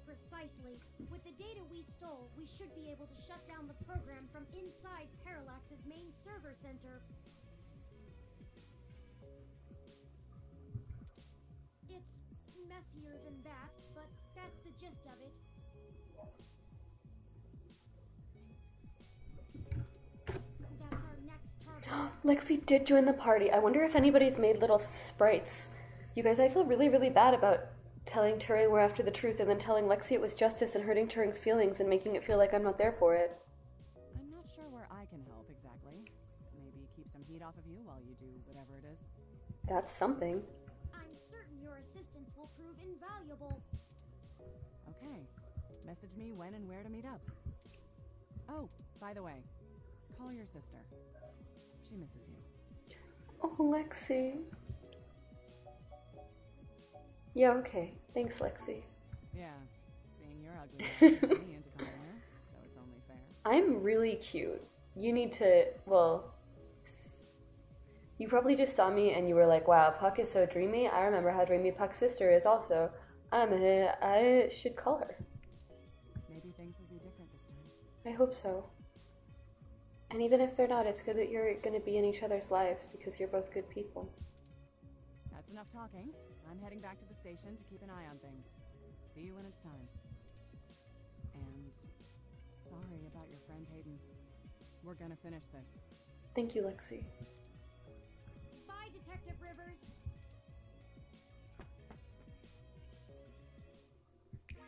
Precisely. With the data we stole, we should be able to shut down the program from inside Parallax's main server center. It's messier than that, but that's the gist of it. That's our next target. Lexi did join the party. I wonder if anybody's made little sprites. You guys, I feel really, really bad about telling Turing we're after the truth and then telling Lexi it was justice and hurting Turing's feelings and making it feel like I'm not there for it. I'm not sure where I can help exactly. Maybe keep some heat off of you while you do whatever it is. That's something. I'm certain your assistance will prove invaluable. Okay. Message me when and where to meet up. Oh, by the way, call your sister. She misses you. Oh, Lexi. Yeah, okay. Thanks, Lexi. Yeah, seeing your ugly ass turned me into calling her, so it's only fair. I'm really cute. You need to, well, you probably just saw me and you were like, wow, Puck is so dreamy. I remember how dreamy Puck's sister is also. I should call her. Maybe things will be different this time. I hope so. And even if they're not, it's good that you're going to be in each other's lives because you're both good people. That's enough talking. I'm heading back to the station to keep an eye on things. See you when it's time. And sorry about your friend Hayden. We're gonna finish this. Thank you, Lexi. Bye, Detective Rivers.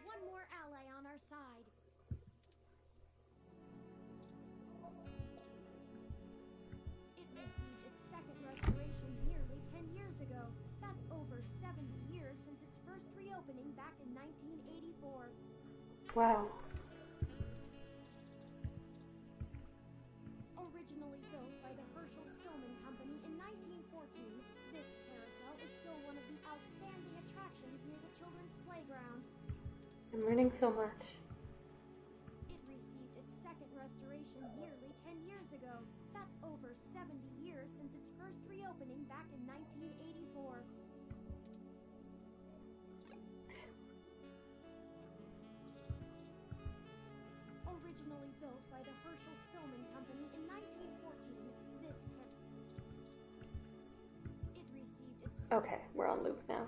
One more ally on our side. It received its second restoration nearly 10 years ago. That's over 70 years since its first reopening back in 1984. Wow. Originally built by the Herschel Spillman Company in 1914, this carousel is still one of the outstanding attractions near the children's playground. I'm learning so much. It received its second restoration nearly 10 years ago. That's over 70 years since its first reopening back in 1984. Originally built by the Herschel Spillman Company in 1914, this it received its... Okay, we're on loop now.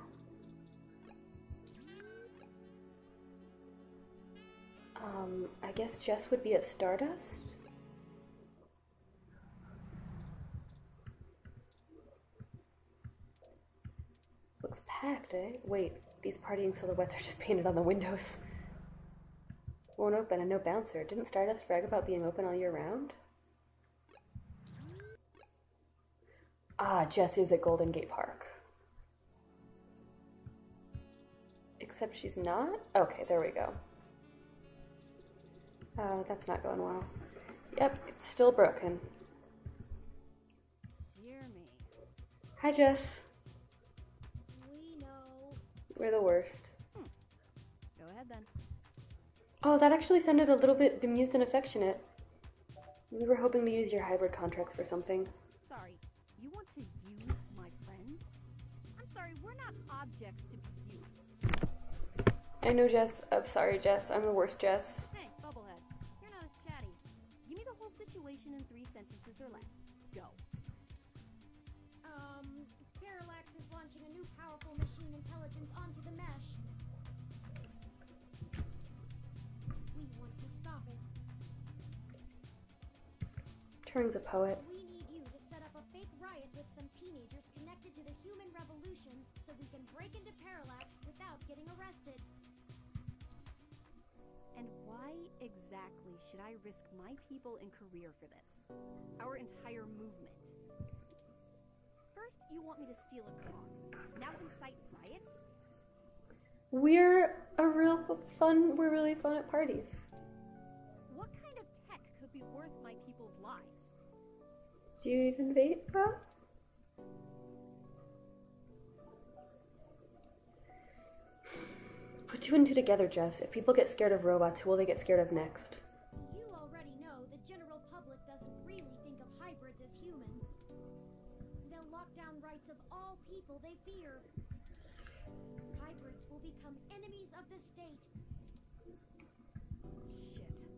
I guess Jess would be at Stardust? Looks packed, eh? Wait, these partying silhouettes are just painted on the windows. Won't open and no bouncer. Didn't Stardust brag about being open all year round? Ah, Jess is at Golden Gate Park. Except she's not? Okay, there we go. Oh, that's not going well. Yep, it's still broken. Dear me. Hi, Jess. We know. We're the worst. Go ahead then. Oh, that actually sounded a little bit bemused and affectionate. We were hoping to use your hybrid contracts for something. Sorry, you want to use my friends? I'm sorry, we're not objects to be used. I know, Jess. I'm sorry, Jess. I'm the worst, Jess. Hey, Bubblehead, you're not as chatty. Give me the whole situation in 3 sentences or less. Go. Parallax is launching a new powerful machine intelligence onto the mesh. We want to stop it. Turing's a poet. We need you to set up a fake riot with some teenagers connected to the human revolution so we can break into Parallax without getting arrested. And why exactly should I risk my people and career for this? Our entire movement. First, you want me to steal a car. Now incite riots? We're really fun at parties. What kind of tech could be worth my people's lives? Do you even vape, bro? Put two and two together, Jess. If people get scared of robots, who will they get scared of next? You already know the general public doesn't really think of hybrids as human. They'll lock down rights of all people they fear. Hybrids will become enemies of the state. Shit.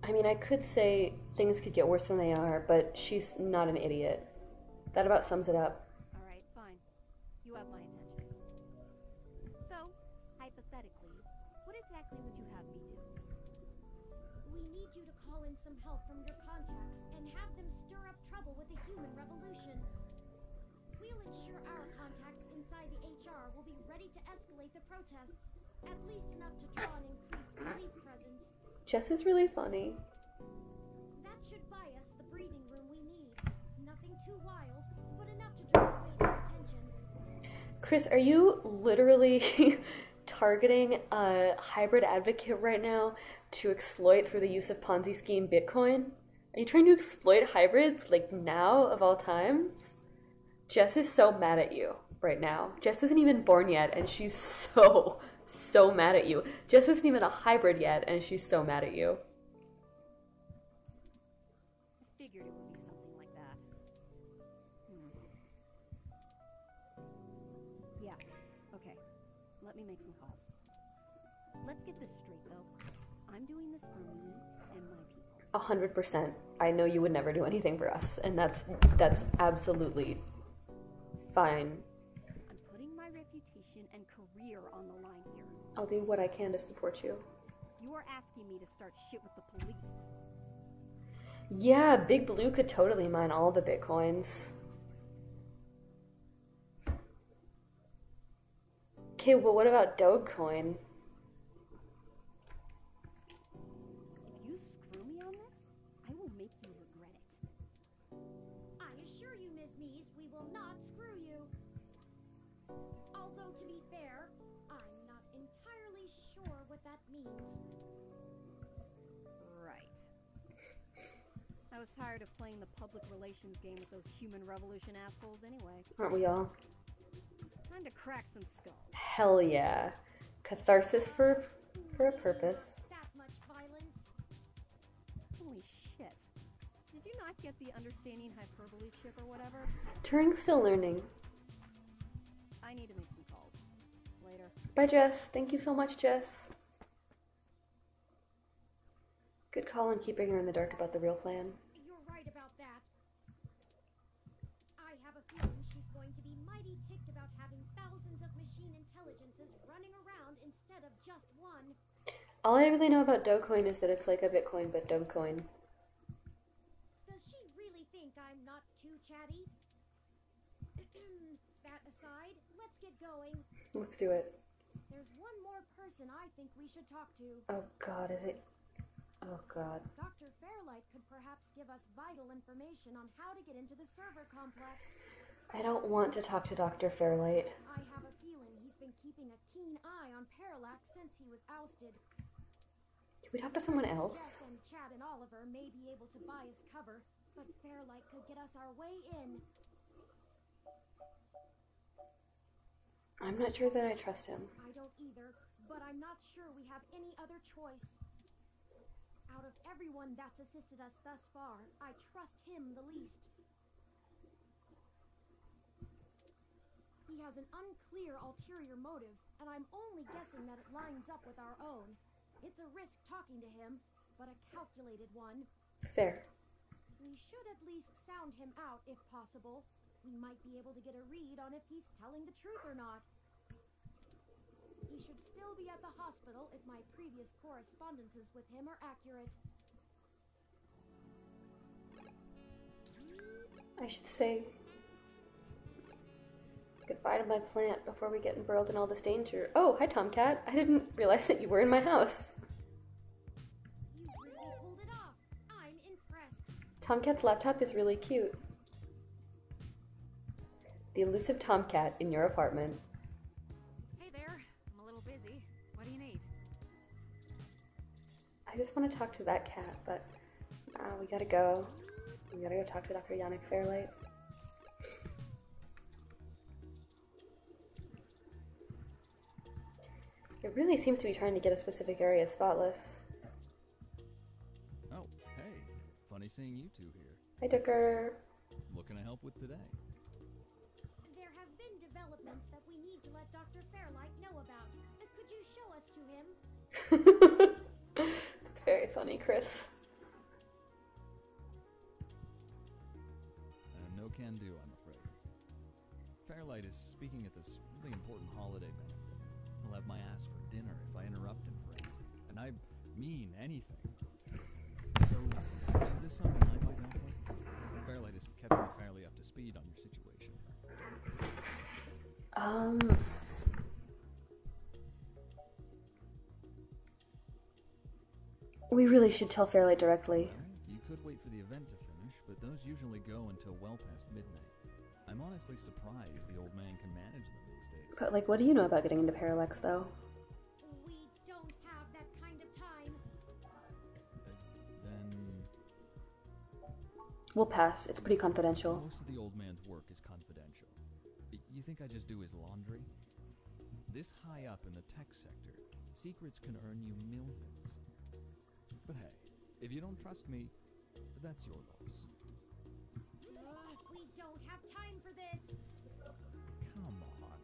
I mean, I could say things could get worse than they are, but she's not an idiot. That about sums it up. Alright, fine. You have my attention. So, hypothetically, what exactly would you have me do? We need you to call in some help from your contacts and have them stir up trouble with the human revolution. We'll ensure our contacts inside the HR will be ready to escalate the protests, at least enough to draw an increased police presence. Jess is really funny. That should buy us the breathing room we need. Nothing too wild, but enough to draw away their attention. Chris, are you literally targeting a hybrid advocate right now to exploit through the use of Ponzi scheme Bitcoin? Are you trying to exploit hybrids, like, now of all times? Jess is so mad at you right now. Jess isn't even born yet, and she's so mad at you. Jess isn't even a hybrid yet, and she's so mad at you. I figured it would be something like that. Yeah, okay. Let me make some calls. Let's get this straight, though. I'm doing this for me and my people. 100%. I know you would never do anything for us, and that's absolutely fine. I'm putting my reputation and career on the line here. I'll do what I can to support you. You are asking me to start shit with the police. Yeah, Big Blue could totally mine all the Bitcoins. Okay, well, what about Dogecoin? If you screw me on this, I will make you regret it. I assure you, Ms. Mees, we will not screw you. Although, to be fair, I'm not entirely sure what that means. Right. I was tired of playing the public relations game with those human revolution assholes anyway. Aren't we all? Time to crack some skulls. Hell yeah. Catharsis for a purpose. That much violence. Holy shit. Did you not get the understanding hyperbole ship or whatever? Turing's still learning. I need to make some calls. Later. Bye, Jess. Thank you so much, Jess. Good call on keeping her in the dark about the real plan. You're right about that. I have a feeling she's going to be mighty ticked about having thousands of machine intelligences running around instead of just one. All I really know about Dogecoin is that it's like a Bitcoin, but Dogecoin. Does she really think I'm not too chatty? That aside, let's get going. Let's do it. There's one more person I think we should talk to. Oh god, is it? Oh god. Dr. Fairlight could perhaps give us vital information on how to get into the server complex. I don't want to talk to Dr. Fairlight. I have a feeling he's been keeping a keen eye on Parallax since he was ousted. Can we talk to someone else? Jess and Chad and Oliver may be able to buy his cover, but Fairlight could get us our way in. I'm not sure that I trust him. I don't either, but I'm not sure we have any other choice. Out of everyone that's assisted us thus far, I trust him the least. He has an unclear ulterior motive, and I'm only guessing that it lines up with our own. It's a risk talking to him, but a calculated one. Fair. We should at least sound him out if possible. We might be able to get a read on if he's telling the truth or not. He should still be at the hospital if my previous correspondences with him are accurate. I should say goodbye to my plant before we get embroiled in all this danger. Oh, hi Tomcat. I didn't realize that you were in my house. You really pulled it off. I'm impressed. Tomcat's laptop is really cute. The elusive Tomcat in your apartment. Hey there. I'm a little busy. What do you need? I just want to talk to that cat, but we gotta go. We gotta go talk to Dr. Yannick Fairlight. It really seems to be trying to get a specific area spotless. Oh, hey. Funny seeing you two here. Hi, Dicker. What can I help with today? There have been developments that we need to let Dr. Fairlight know about. Could you show us to him? It's very funny, Chris. No can do, I'm afraid. Fairlight is speaking at this really important holiday benefit. He'll have my ass for dinner if I interrupt him for anything. And I mean anything. So, is this something I might help with? Fairlight has kept me fairly up to speed on your situation. We really should tell Fairlight directly. You could wait for the event to finish, but those usually go until well past midnight. I'm honestly surprised the old man can manage them these days. But, like, what do you know about getting into Parallax, though? We don't have that kind of time. Then... We'll pass. It's pretty confidential. Most of the old man's work is confidential. You think I just do his laundry? This high up in the tech sector, secrets can earn you millions. But hey, if you don't trust me, that's your loss. We don't have time for this. Come on.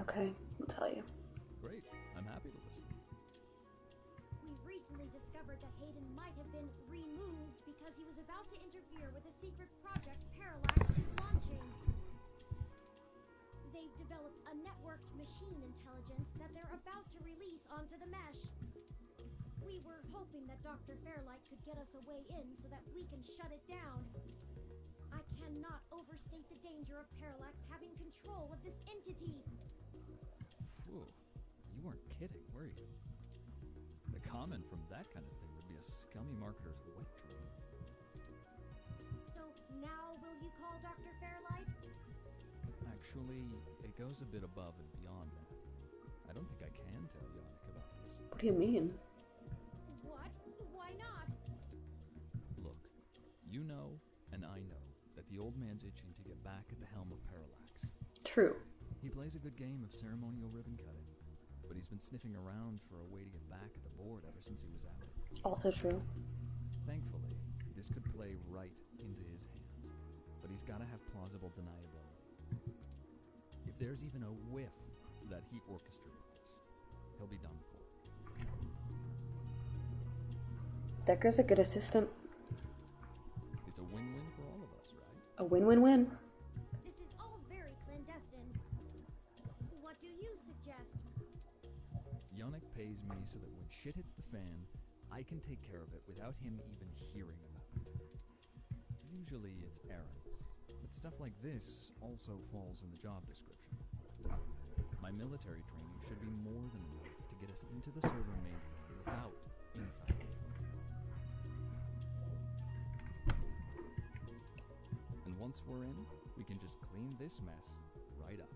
Okay, I'll tell you. Great, I'm happy to listen. We recently discovered that Hayden might have been removed because he was about to interfere with a secret project Parallax is launching. They've developed a networked machine intelligence that they're about to release onto the mesh. We were hoping that Dr. Fairlight could get us a way in so that we can shut it down. I cannot overstate the danger of Parallax having control of this entity. Phew, you weren't kidding, were you? The comment from that kind of thing would be a scummy marketer's wet dream. So now will you call Dr. Fairlight? Actually, it goes a bit above and beyond that. I don't think I can tell Yannick about this. What do you mean? What? Why not? Look, you know, and I know, that the old man's itching to get back at the helm of Parallax. True. He plays a good game of ceremonial ribbon cutting, but he's been sniffing around for a way to get back at the board ever since he was out. Also true. Thankfully, this could play right into his hands, but he's got to have plausible deniability. If there's even a whiff that he orchestrated this, he'll be done for. Decker's a good assistant. It's a win-win for all of us, right? A win-win-win. This is all very clandestine. What do you suggest? Yannick pays me so that when shit hits the fan, I can take care of it without him even hearing about it. Usually it's errands, but stuff like this also falls in the job description. My military training should be more than enough to get us into the server mainframe without inside info. And once we're in, we can just clean this mess right up.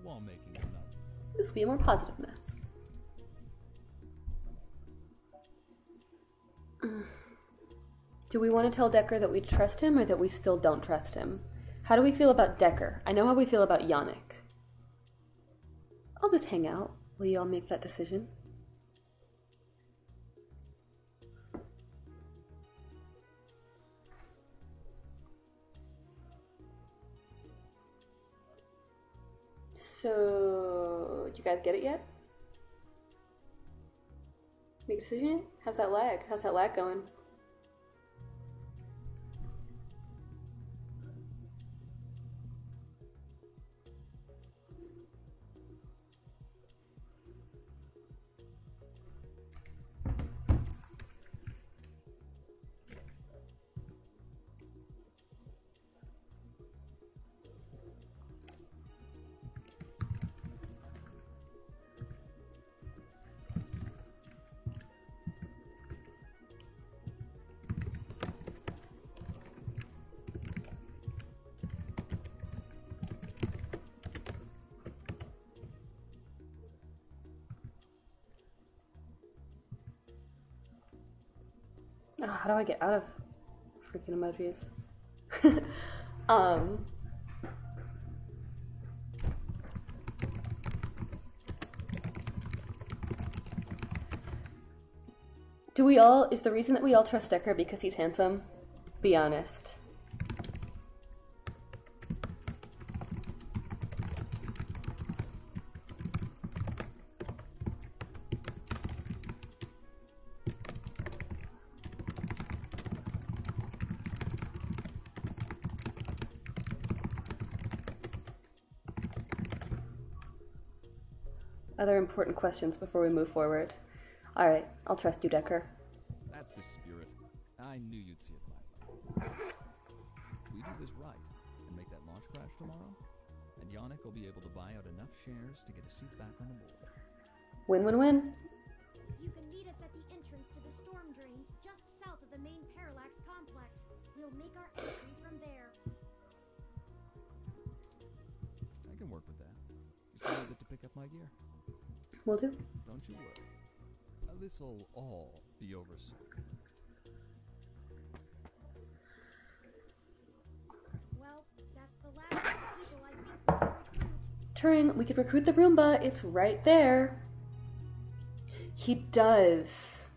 While making another. This will be a more positive mess. Do we want to tell Decker that we trust him or that we still don't trust him? How do we feel about Decker? I know how we feel about Yannick. I'll just hang out. Will you all make that decision? So, did you guys get it yet? Make a decision yet? How's that lag? How's that lag going? Oh, how do I get out of freaking emojis? Is the reason that we all trust Decker because he's handsome? Be honest. Other important questions before we move forward. Alright, I'll trust you, Decker. That's the spirit. I knew you'd see it my way. We do this right and make that launch crash tomorrow, and Yannick will be able to buy out enough shares to get a seat back on the board. Win-win-win. You can meet us at the entrance to the storm drains just south of the main parallax complex. We'll make our entry from there. I can work with that. You still get to pick up my gear. Will do. Don't you worry. This'll all be over soon. Well, that's the last of the people I think we can recruit. Turing, we could recruit the Roomba. It's right there. He does.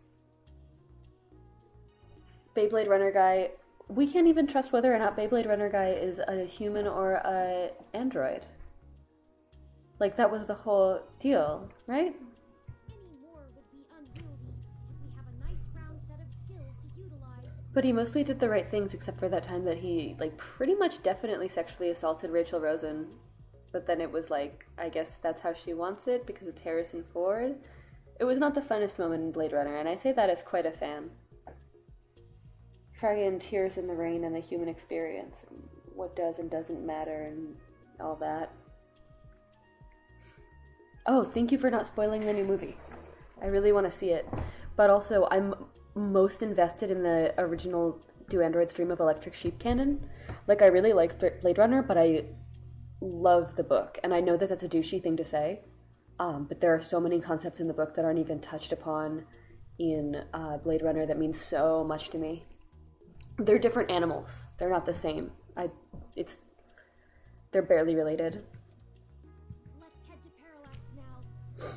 Beyblade Runner guy. We can't even trust whether or not Beyblade Runner guy is a human or a android. Like, that was the whole deal, right? Any more would be unwieldy, and we have a nice round set of skills to utilize. But he mostly did the right things, except for that time that he, like, pretty much definitely sexually assaulted Rachel Rosen. But then it was like, I guess that's how she wants it, because it's Harrison Ford. It was not the funnest moment in Blade Runner, and I say that as quite a fan. Friggin' tears in the rain and the human experience, and what does and doesn't matter, and all that. Oh, thank you for not spoiling the new movie. I really want to see it. But also, I'm most invested in the original Do Androids Dream of Electric Sheep canon. Like, I really like Blade Runner, but I love the book. And I know that that's a douchey thing to say, but there are so many concepts in the book that aren't even touched upon in Blade Runner that mean so much to me. They're different animals. They're not the same. They're barely related. Let's head to Parallax now.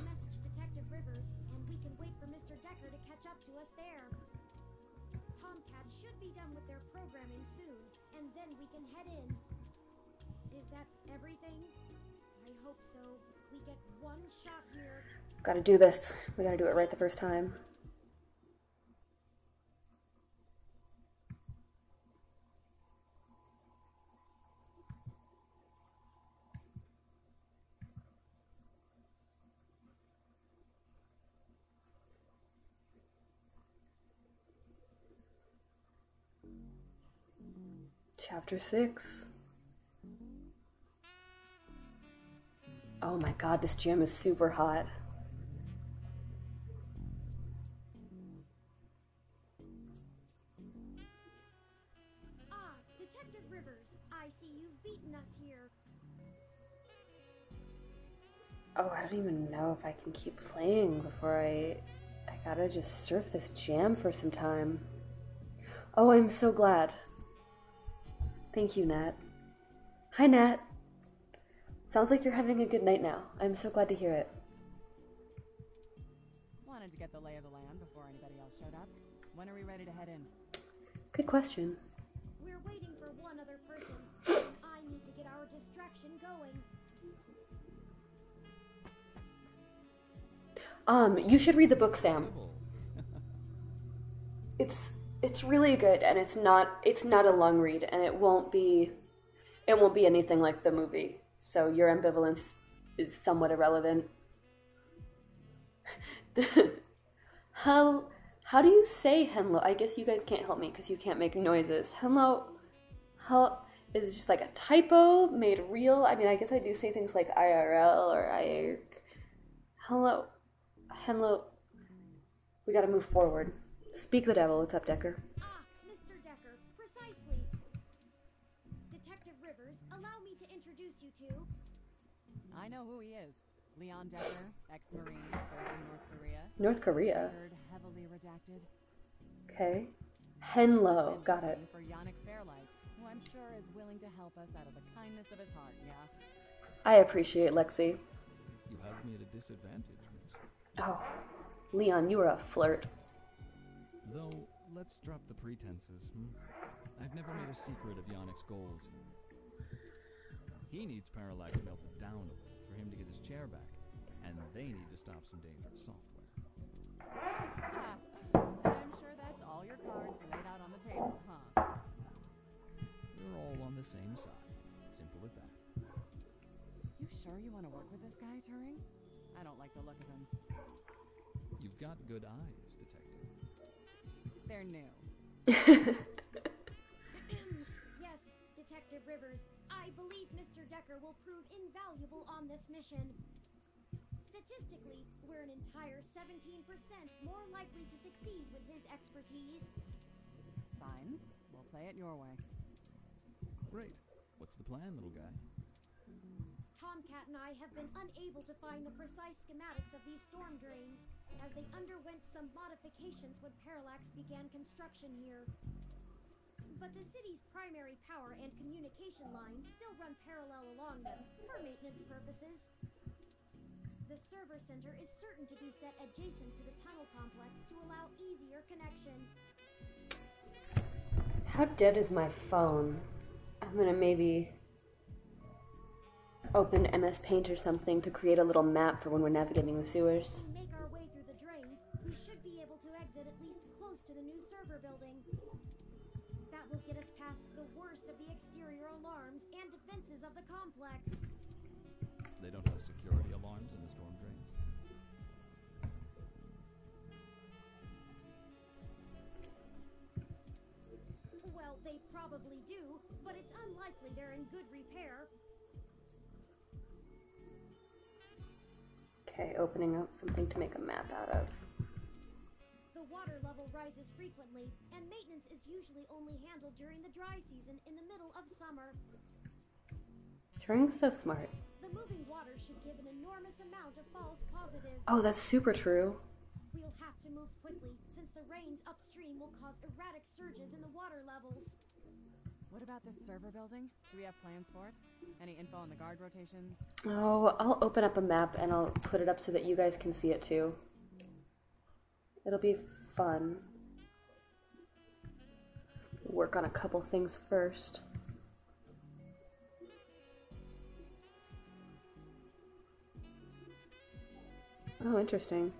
Message Detective Rivers, and we can wait for Mr. Decker to catch up to us there. Tomcat should be done with their programming soon, and then we can head in. Is that everything? I hope so. We get one shot here. Gotta do this. We gotta do it right the first time. Chapter 6. Oh my god, this gym is super hot. Ah, Detective Rivers, I see you've beaten us here. Oh, I don't even know if I can keep playing before I gotta just surf this jam for some time. Oh, I'm so glad. Thank you, Nat. Hi, Nat. Sounds like you're having a good night now. I'm so glad to hear it. Wanted to get the lay of the land before anybody else showed up. When are we ready to head in? Good question. We're waiting for one other person. I need to get our distraction going. You should read the book, Sam. It's really good, and it's not a long read, and it won't be anything like the movie. So your ambivalence is somewhat irrelevant. How do you say Henlo? I guess you guys can't help me because you can't make noises. Henlo, is it just like a typo made real? I mean, I guess I do say things like IRL or IRC. Henlo, we gotta move forward. Speak the devil. What's up, Decker? Ah, Mr. Decker, precisely. Detective Rivers, allow me to introduce you to... I know who he is. Leon Decker, ex-Marine, served in North Korea. North Korea? Record heavily redacted. Okay. Henlo, got it. For Yannick Fairlight, who I'm sure is willing to help us out of the kindness of his heart, yeah? I appreciate Lexi. You have me at a disadvantage, miss. Oh, Leon, you are a flirt. Though, let's drop the pretenses, I've never made a secret of Yannick's goals. He needs Parallax melted down a little for him to get his chair back, and they need to stop some dangerous software. I'm sure that's all your cards laid out on the table, huh? We're all on the same side. Simple as that. You sure you want to work with this guy, Turing? I don't like the look of him. You've got good eyes, detective. They're new. Yes, Detective Rivers, I believe Mr. Decker will prove invaluable on this mission. Statistically, we're an entire 17% more likely to succeed with his expertise. Fine. We'll play it your way. Great. What's the plan, little guy? Tomcat and I have been unable to find the precise schematics of these storm drains, as they underwent some modifications when Parallax began construction here. But the city's primary power and communication lines still run parallel along them for maintenance purposes. The server center is certain to be set adjacent to the tunnel complex to allow easier connection. How dead is my phone? I'm gonna maybe open MS Paint or something to create a little map for when we're navigating the sewers. As we make our way through the drains, we should be able to exit at least close to the new server building. That will get us past the worst of the exterior alarms and defenses of the complex. They don't have security alarms in the storm drains? Well, they probably do, but it's unlikely they're in good repair. Okay, opening up something to make a map out of. The water level rises frequently, and maintenance is usually only handled during the dry season in the middle of summer. Turing's so smart. The moving water should give an enormous amount of false positives. Oh, that's super true. We'll have to move quickly, since the rains upstream will cause erratic surges in the water levels. What about this server building? Do we have plans for it? Any info on the guard rotations? Oh, I'll open up a map and I'll put it up so that you guys can see it too. It'll be fun. Work on a couple things first. Oh, interesting.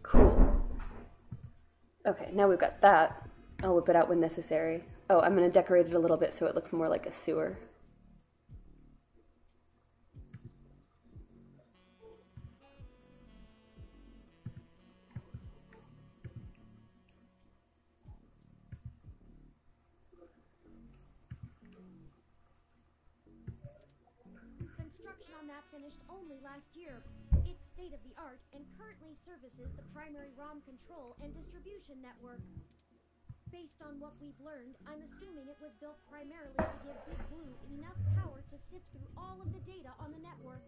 Cool. Okay, now we've got that. I'll whip it out when necessary. Oh, I'm going to decorate it a little bit so it looks more like a sewer. Construction on that finished only last year. It's state-of-the-art and currently services the primary ROM control and distribution network. Based on what we've learned, I'm assuming it was built primarily to give Big Blue enough power to sift through all of the data on the network.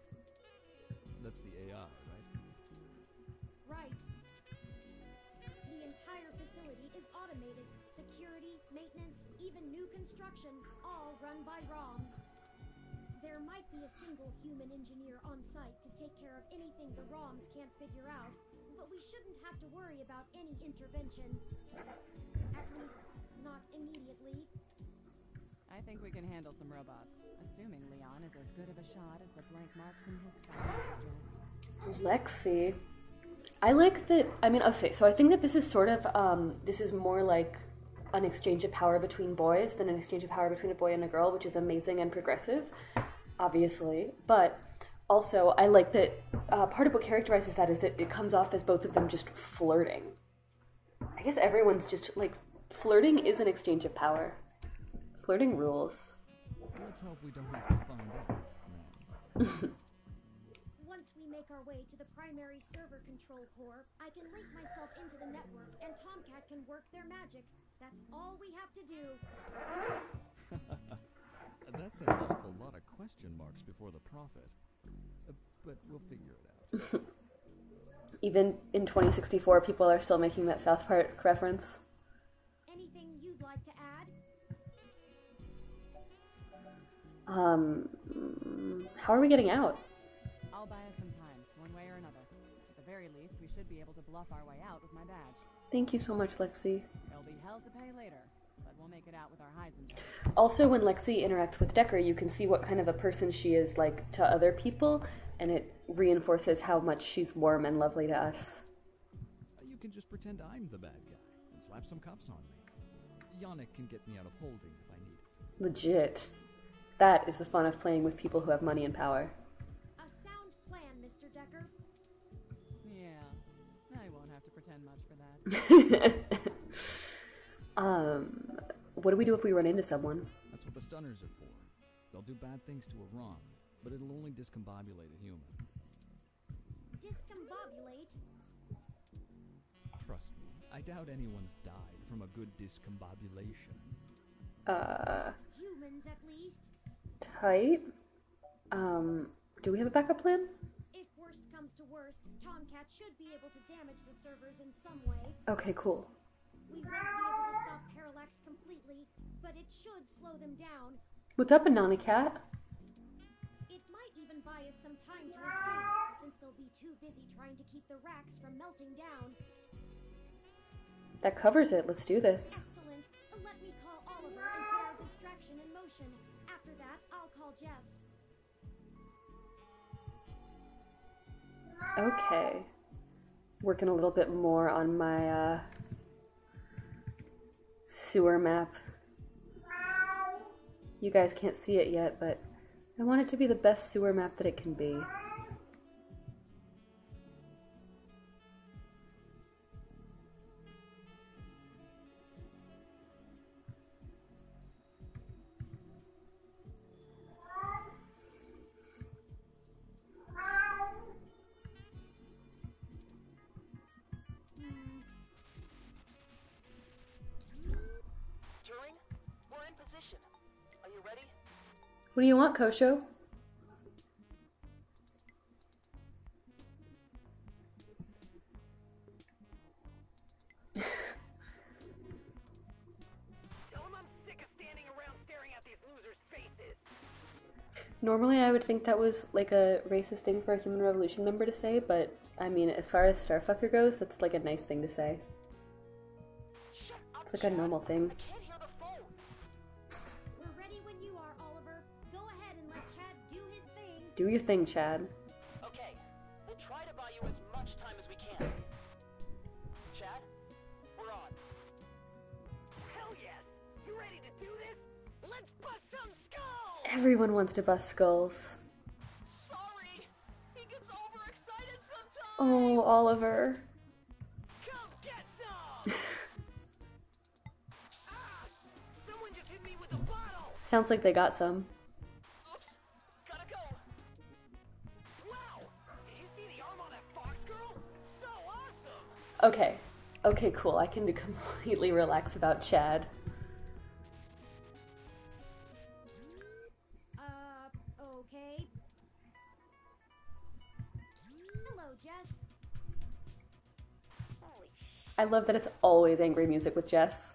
That's the AI, right? Right. The entire facility is automated. Security, maintenance, even new construction, all run by ROMs. There might be a single human engineer on site to take care of anything the ROMs can't figure out, but we shouldn't have to worry about any intervention. At least, not immediately. I think we can handle some robots, assuming Leon is as good of a shot as the blank marks in his files suggest. Lexi. I like that, I mean, okay, so I think that this is sort of, this is more like an exchange of power between boys than an exchange of power between a boy and a girl, which is amazing and progressive, obviously. But Also, I like that part of what characterizes that is that it comes off as both of them just flirting. I guess everyone's just, like, flirting is an exchange of power. Flirting rules. Let's hope we don't have to find out. Once we make our way to the primary server control core, I can link myself into the network and Tomcat can work their magic. That's all we have to do. That's an awful lot of question marks before the prophet. But we'll figure it out. Even in 2064, people are still making that South Park reference. Anything you'd like to add? How are we getting out? I'll buy us some time, one way or another. At the very least, we should be able to bluff our way out with my badge. Thank you so much, Lexi. There'll be hell to pay later, but we'll make it out with our hides and stuff. Also, when Lexi interacts with Decker, you can see what kind of a person she is like to other people, and it reinforces how much she's warm and lovely to us. You can just pretend I'm the bad guy and slap some cuffs on me. Yannick can get me out of holding if I need it. Legit. That is the fun of playing with people who have money and power. A sound plan, Mr. Decker. Yeah, I won't have to pretend much for that. What do we do if we run into someone? That's what the stunners are for. They'll do bad things to a ROM, but it'll only discombobulate a human. Discombobulate? Trust me, I doubt anyone's died from a good discombobulation. Humans, at least. Tight. Do we have a backup plan? If worst comes to worst, Tomcat should be able to damage the servers in some way. Okay, cool. We won't be able to stop Parallax completely, but it should slow them down. What's up, Anana Cat? It might even buy us some time to escape, since they'll be too busy trying to keep the racks from melting down. That covers it. Let's do this. Excellent. Let me call Oliver and put our distraction in motion. After that, I'll call Jess. Okay. Working a little bit more on my sewer map. You guys can't see it yet, but I want it to be the best sewer map that it can be. What do you want, Kosho? Normally I would think that was like a racist thing for a Human Revolution member to say, but I mean, as far as Starfucker goes, that's like a nice thing to say. It's like a normal thing. We're ready when you are, Oliver. Go ahead and let Chad do his thing. Do your thing, Chad. Okay, we'll try to buy you as much time as we can. Chad, we're on. Hell yes! You ready to do this? Let's bust some skulls! Everyone wants to bust skulls. Sorry, he gets overexcited sometimes. Oh, Oliver. Come get some! Someone just hit me with a bottle! Sounds like they got some. Oops, gotta go. Wow, did you see the arm on that fox girl? So awesome! Okay. Okay, cool. I can completely relax about Chad. Okay. Hello, Jess. Holy sh! I love that it's always angry music with Jess.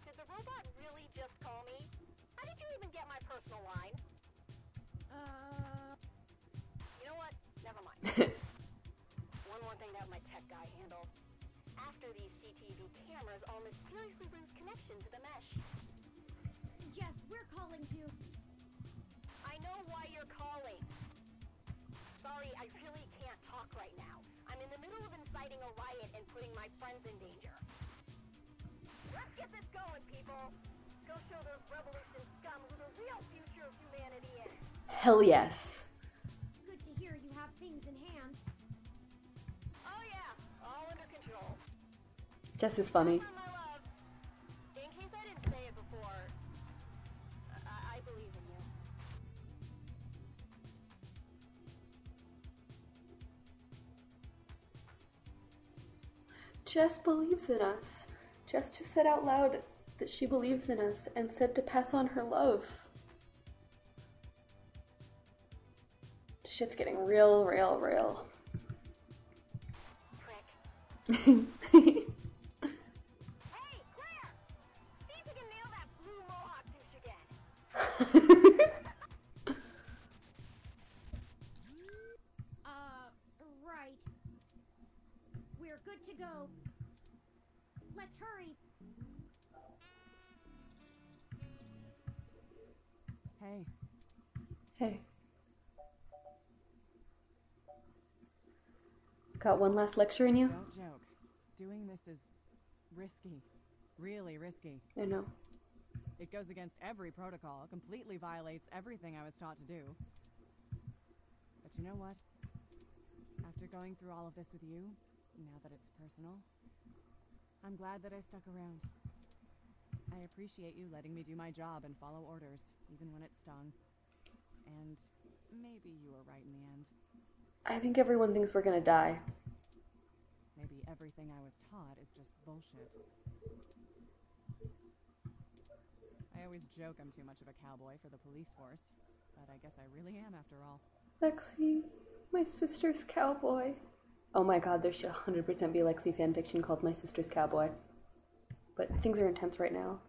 Did the robot really just call me? How did you even get my personal line? You know what? Never mind. One more thing to have my tech guy handle. After these CTV cameras all mysteriously lose connection to the mesh. Jess, we're calling to... I know why you're calling. Sorry, I really can't talk right now. I'm in the middle of inciting a riot and putting my friends in danger. Let's get this going, people. Go show those revolution scum who the real future of humanity is. Good Hell yes. to hear things in hand. Oh yeah, all under control. Jess is funny. My love, in case I didn't say it before, I believe in you. Jess believes in us. Jess just said out loud that she believes in us and said to pass on her love. Shit's getting real. Prick. Hey, Claire! See if you can nail that blue mohawk douche again. Right. We're good to go. Let's hurry. Hey. Hey. Got one last lecture in you? Don't joke. Doing this is risky. Really risky. I know. It goes against every protocol, completely violates everything I was taught to do. But you know what? After going through all of this with you, now that it's personal, I'm glad that I stuck around. I appreciate you letting me do my job and follow orders, even when it stung. And maybe you were right in the end. I think everyone thinks we're gonna die. Maybe everything I was taught is just bullshit. I always joke I'm too much of a cowboy for the police force, but I guess I really am after all. Lexi, my sister's cowboy. Oh my god, there should 100% be a Lexi fanfiction called My Sister's Cowboy. But things are intense right now.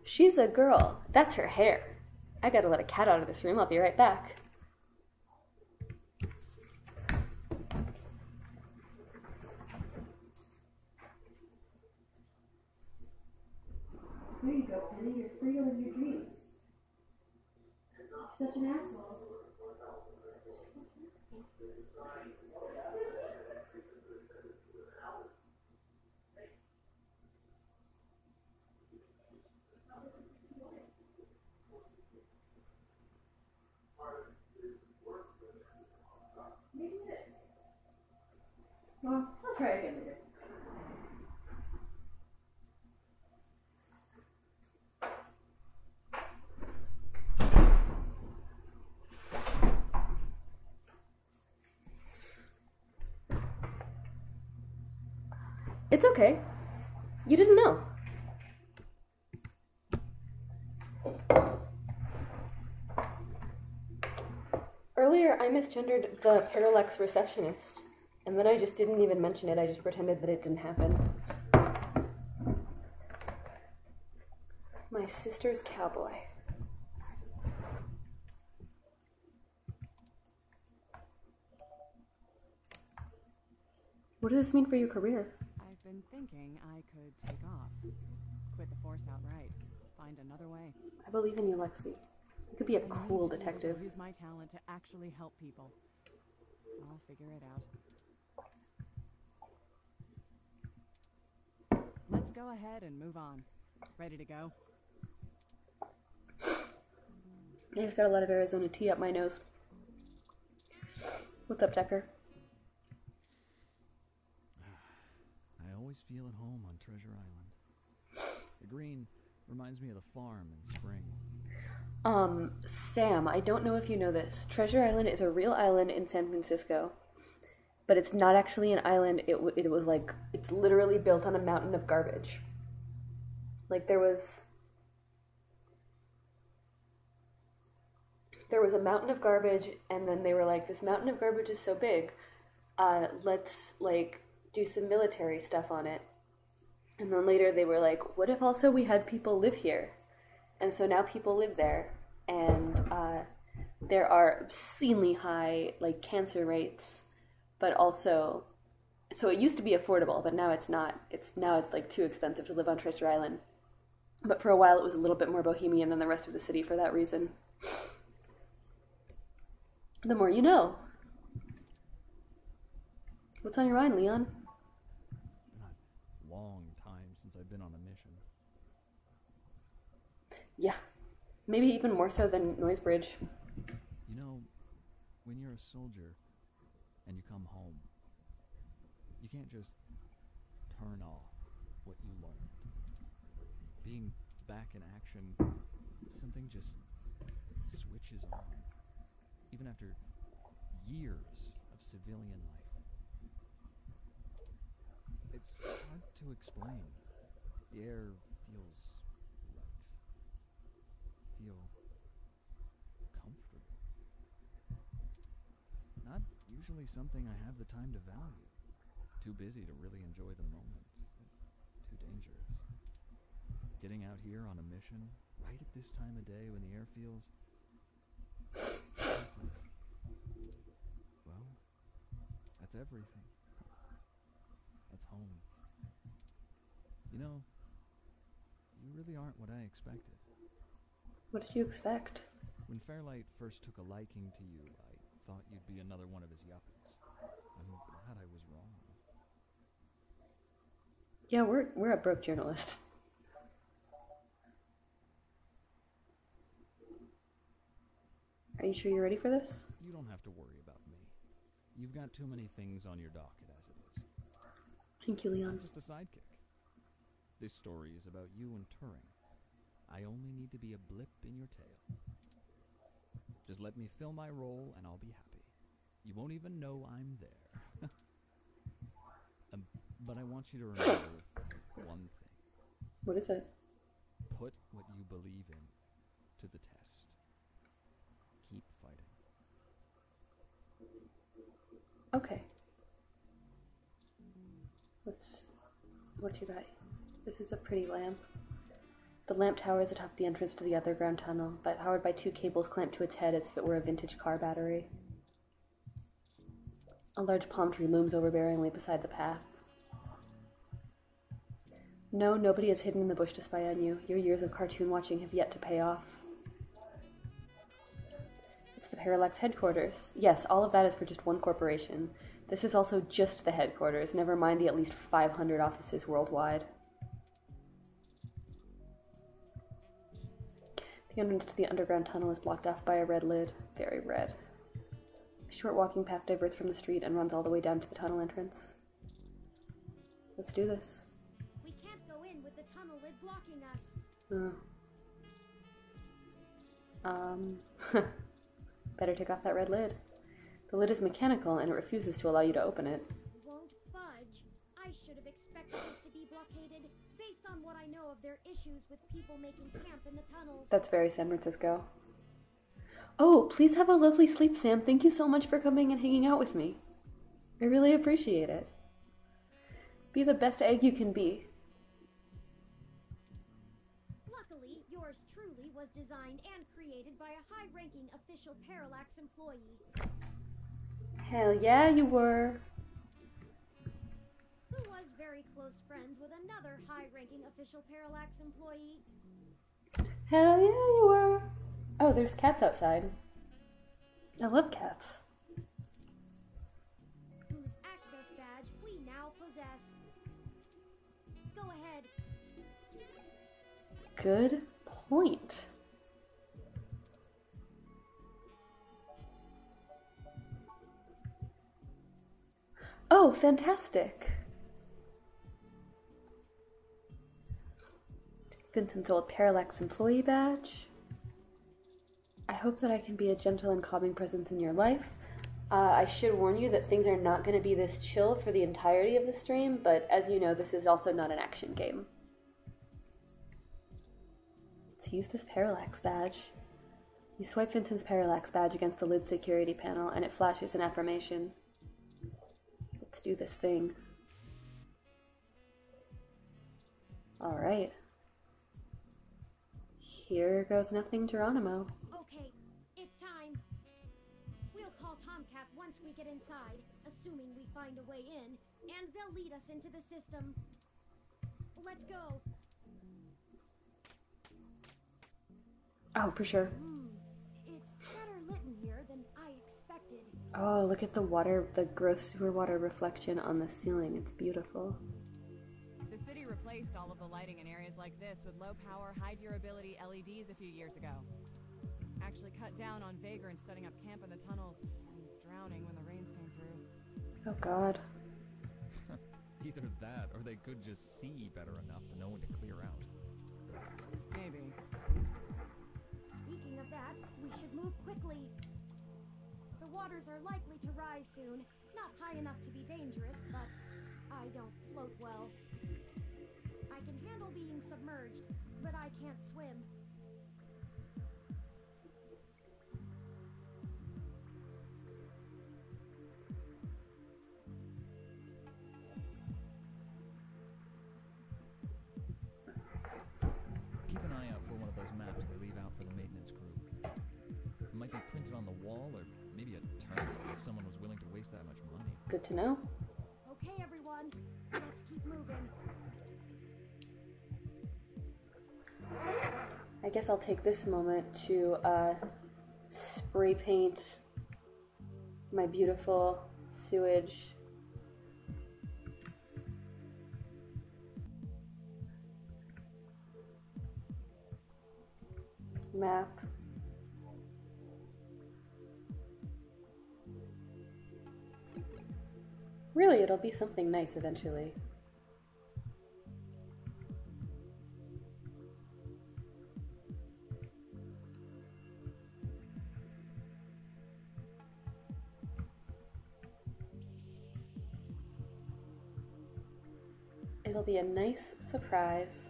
She's a girl. That's her hair. I gotta let a cat out of this room. I'll be right back. There you go, Penny. You're free to live your dreams. You're such an asshole. Well, I'll try again later. It's okay. You didn't know. Earlier, I misgendered the parallax receptionist, and then I just didn't even mention it. I just pretended that it didn't happen. My sister's cowboy. What does this mean for your career? I've been thinking I could take off. Quit the force outright. Find another way. I believe in you, Lexi. You could be a cool detective. Use my talent to actually help people. I'll figure it out. Let's go ahead and move on. Ready to go? I just got a lot of Arizona tea up my nose. What's up, Decker? I always feel at home on Treasure Island. The green reminds me of the farm in spring. Sam, I don't know if you know this. Treasure Island is a real island in San Francisco. But it's not actually an island. It was like, it's literally built on a mountain of garbage. Like there was a mountain of garbage, and then they were like, this mountain of garbage is so big, let's like do some military stuff on it. And then later they were like, what if also we had people live here? And so now people live there, and there are obscenely high like cancer rates, but also, so it used to be affordable, but now it's not. It's like too expensive to live on Treasure Island. But for a while it was a little bit more bohemian than the rest of the city for that reason. The more you know. What's on your mind, Leon? Been a long time since I've been on a mission. Yeah. Maybe even more so than Noisebridge. You know, when you're a soldier and you come home, you can't just turn off what you learned. Being back in action, something just switches on, even after years of civilian life. It's hard to explain. The air feels light. Feel comfortable. Not usually something I have the time to value. Too busy to really enjoy the moment. Too dangerous. Getting out here on a mission, right at this time of day when the air feels... well, that's everything. That's home. You know, you really aren't what I expected. What did you expect? When Fairlight first took a liking to you, I thought you'd be another one of his yuppies. I'm glad I was wrong. Yeah, we're a broke journalist. Are you sure you're ready for this? You don't have to worry about me. You've got too many things on your docket as it is. Thank you, Leon. I'm just a sidekick. This story is about you and Turing. I only need to be a blip in your tail. Just let me fill my role and I'll be happy. You won't even know I'm there. But I want you to remember one thing. What is it? Put what you believe in to the test. Keep fighting. Okay. What you got? This is a pretty lamp. The lamp towers atop the entrance to the underground tunnel, powered by 2 cables clamped to its head as if it were a vintage car battery. A large palm tree looms overbearingly beside the path. No, nobody is hidden in the bush to spy on you. Your years of cartoon watching have yet to pay off. It's the Parallax headquarters. Yes, all of that is for just one corporation. This is also just the headquarters, never mind the at least 500 offices worldwide. The entrance to the underground tunnel is blocked off by a red lid. Very red. A short walking path diverts from the street and runs all the way down to the tunnel entrance. Let's do this. We can't go in with the tunnel lid blocking us. Better take off that red lid. The lid is mechanical and it refuses to allow you to open it. Won't budge. I should have expected this to be blockaded based on what I know of their issues with people making camp in the tunnels. That's very San Francisco. Oh, please have a lovely sleep, Sam. Thank you so much for coming and hanging out with me. I really appreciate it. Be the best egg you can be. Luckily, yours truly was designed and created by a high-ranking official Parallax employee. Hell yeah, you were. Who was very close friends with another high-ranking official Parallax employee. Hell yeah, you were. Oh, there's cats outside. I love cats. Whose access badge we now possess. Go ahead. Good point. Oh, fantastic. Vincent's old Parallax employee badge. I hope that I can be a gentle and calming presence in your life. I should warn you that things are not going to be this chill for the entirety of the stream, but as you know, this is also not an action game. Let's use this Parallax badge. You swipe Vincent's Parallax badge against the lid security panel, and it flashes an affirmation. Let's do this thing. Alright. Here goes nothing, Geronimo. Okay, it's time. We'll call Tomcat once we get inside, assuming we find a way in, and they'll lead us into the system. Let's go. Oh, for sure. It's better lit in here than I expected. Oh, look at the water, the gross sewer water reflection on the ceiling. It's beautiful. The city replaced all of the lighting in areas like this with low-power, high-durability LEDs a few years ago. Actually cut down on vagrants setting up camp in the tunnels. drowning when the rains came through. Oh God. Either that, or they could just see better enough to know when to clear out. Maybe. Speaking of that, we should move quickly. The waters are likely to rise soon. Not high enough to be dangerous, but I don't float well. I can handle being submerged, but I can't swim. Keep an eye out for one of those maps they leave out for the maintenance crew. It might be printed on the wall, or maybe a target if someone was willing to waste that much money. Good to know. Okay, everyone, let's keep moving. I guess I'll take this moment to spray paint my beautiful sewage. Map. Really, it'll be something nice eventually. It'll be a nice surprise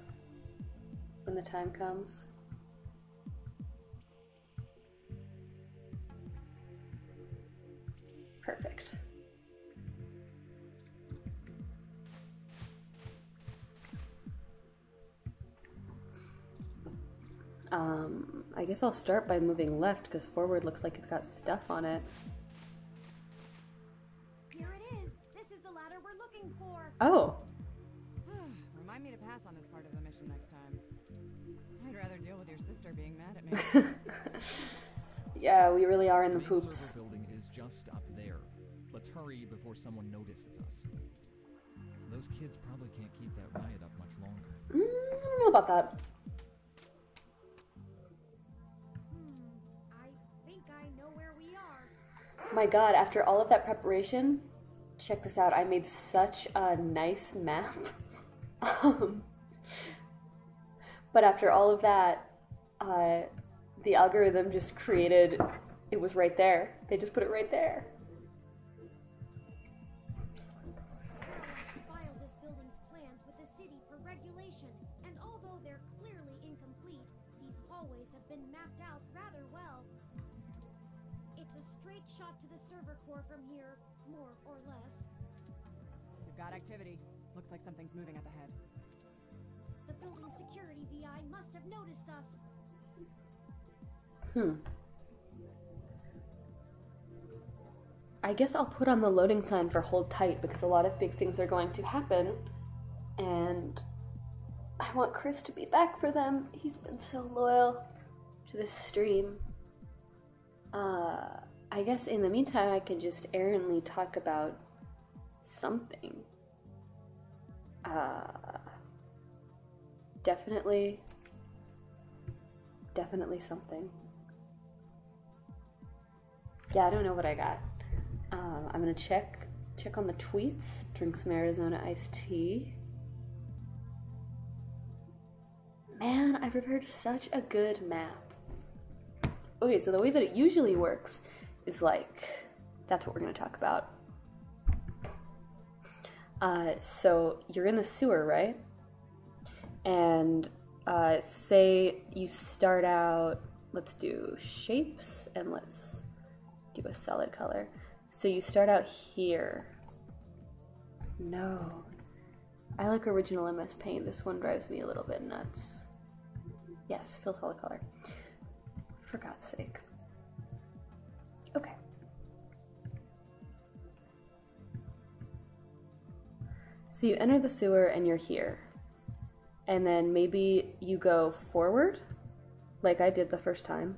when the time comes. Perfect. I guess I'll start by moving left because forward looks like it's got stuff on it. Here it is. This is the ladder we're looking for. Oh. Remind me to pass on this part of the mission next time. I'd rather deal with your sister being mad at me. Yeah, we really are in the main poops. server building is just up there. Let's hurry before someone notices us. Those kids probably can't keep that riot up much longer. I don't know about that. I think I know where we are. My God, after all of that preparation, check this out. I made such a nice map. But after all of that, the algorithm just created, it was right there. They just put it right there. Filed this building's plans with the city for regulation, and although they're clearly incomplete, these hallways have been mapped out rather well. It's a straight shot to the server core from here, more or less. We've got activity. Looks like something's moving up ahead. The building security VI must have noticed us. I guess I'll put on the loading sign for hold tight because a lot of big things are going to happen. And I want Chris to be back for them. He's been so loyal to this stream. I guess in the meantime I can just errantly talk about something. Definitely something. Yeah, I don't know what I got. I'm gonna check on the tweets, drink some Arizona iced tea. Man, I prepared such a good map. Okay, so the way that it usually works is like, that's what we're gonna talk about. So you're in the sewer, right? And say you start out, let's do shapes and let's do a solid color. So you start out here. No. I like original MS Paint. This one drives me a little bit nuts. Yes, fill solid color. For God's sake. Okay. So you enter the sewer and you're here. And then maybe you go forward, like I did the first time.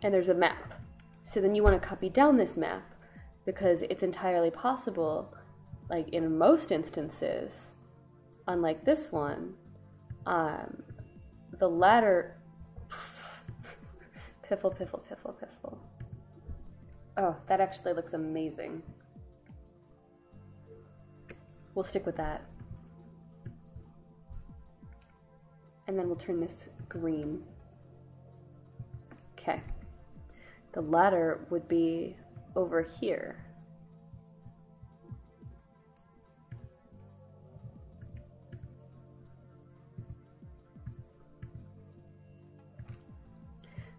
And there's a map. So then you want to copy down this map because it's entirely possible, like in most instances, unlike this one, the ladder, piffle, piffle, piffle, piffle. Oh, that actually looks amazing. We'll stick with that. And then we'll turn this green. Okay. The ladder would be over here.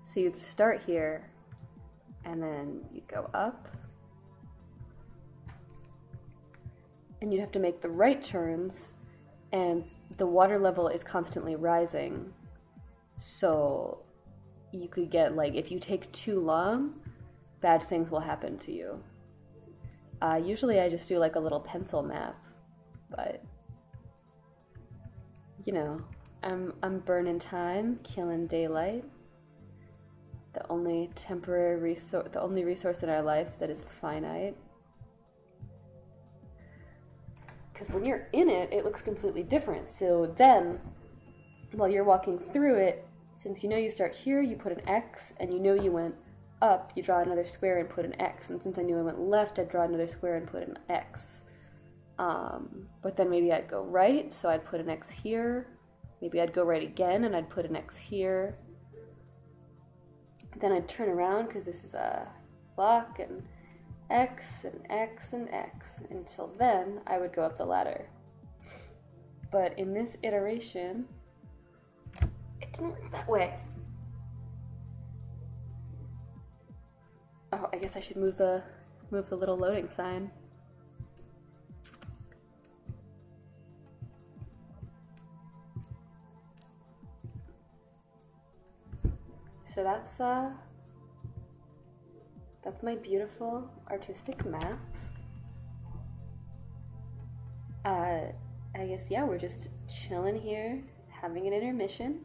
So you'd start here, and then you'd go up, and you'd have to make the right turns, and the water level is constantly rising, so you could get, like, if you take too long, bad things will happen to you. Usually I just do like a little pencil map, but you know, I'm burning time, killing daylight. The only resource in our lives that is finite. Because when you're in it, it looks completely different. So then, while you're walking through it, since you know you start here, you put an X, and you know you went up, you draw another square and put an X. And since I knew I went left, I'd draw another square and put an X. But then maybe I'd go right, so I'd put an X here. Maybe I'd go right again, and I'd put an X here. Then I'd turn around, because this is a block, and X, and X, and X. Until then, I would go up the ladder. But in this iteration, it didn't work that way. Oh, I guess I should move the little loading sign. So that's my beautiful artistic map. I guess, yeah, we're just chilling here, having an intermission.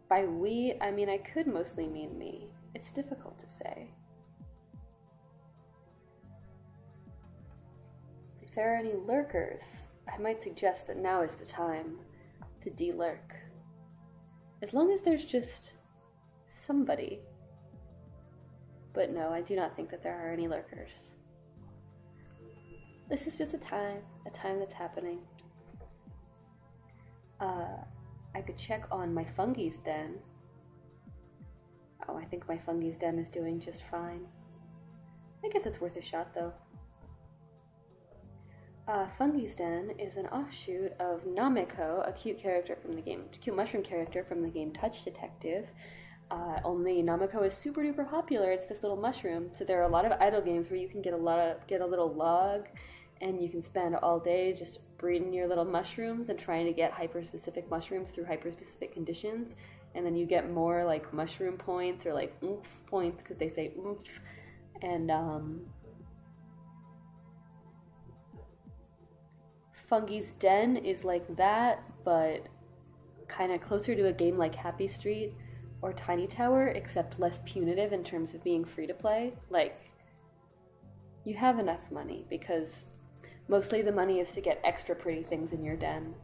By we, I mean I could mostly mean me. It's difficult to say. If there are any lurkers, I might suggest that now is the time to de-lurk. As long as there's just somebody. But no, I do not think that there are any lurkers. This is just a time that's happening. I could check on my fungi's den. Oh, I think my fungi's den is doing just fine. I guess it's worth a shot, though. Fungi's Den is an offshoot of Nameko, a cute mushroom character from the game Touch Detective. Only Nameko is super duper popular. It's this little mushroom, so there are a lot of idle games where you can get a little log, and you can spend all day just breeding your little mushrooms and trying to get hyper-specific mushrooms through hyper-specific conditions, and then you get more like mushroom points or like oomph points because they say oomph, and Fungi's Den is like that, but kind of closer to a game like Happy Street or Tiny Tower, except less punitive in terms of being free to play. Like, you have enough money because mostly the money is to get extra pretty things in your den.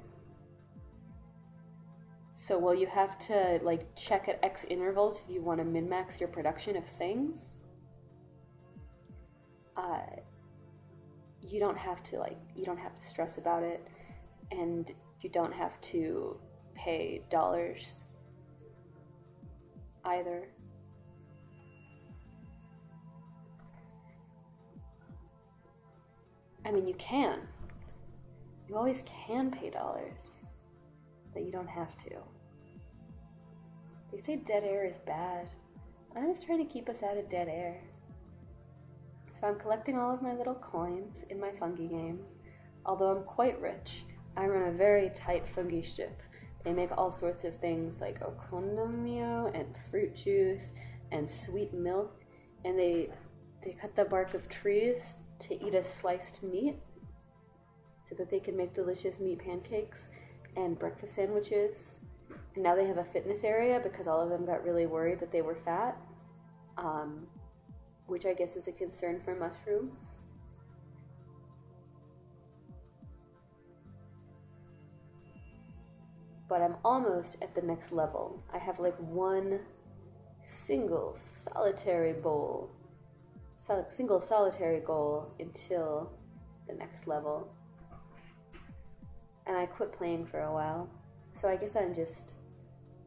So while you have to like check at X intervals if you want to min-max your production of things, you don't have to stress about it, and you don't have to pay dollars either. I mean, you can. You always can pay dollars, but you don't have to. They say dead air is bad. I'm just trying to keep us out of dead air. So I'm collecting all of my little coins in my fungi game. Although I'm quite rich, I run a very tight fungi ship. They make all sorts of things like okonomio and fruit juice and sweet milk, and they cut the bark of trees to eat as sliced meat so that they can make delicious meat pancakes and breakfast sandwiches. And now they have a fitness area because all of them got really worried that they were fat, which I guess is a concern for mushrooms. But I'm almost at the next level. I have like one single solitary bowl single solitary goal until the next level. And I quit playing for a while. So I guess I'm just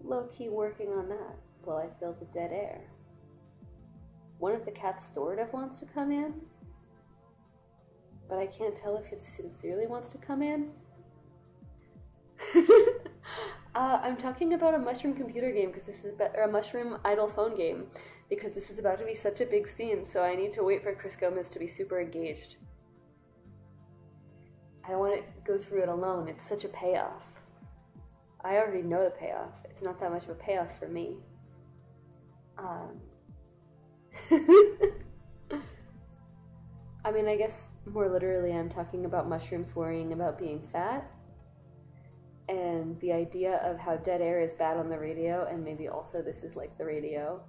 low-key working on that while I fill the dead air. One of the cats sort of wants to come in, but I can't tell if it sincerely wants to come in. I'm talking about a mushroom computer game because this is or a mushroom idle phone game because this is about to be such a big scene, so I need to wait for Chris Gomez to be super engaged. I don't want to go through it alone. It's such a payoff. I already know the payoff. It's not that much of a payoff for me. I mean, I guess more literally I'm talking about mushrooms worrying about being fat, and the idea of how dead air is bad on the radio, and maybe also this is like the radio.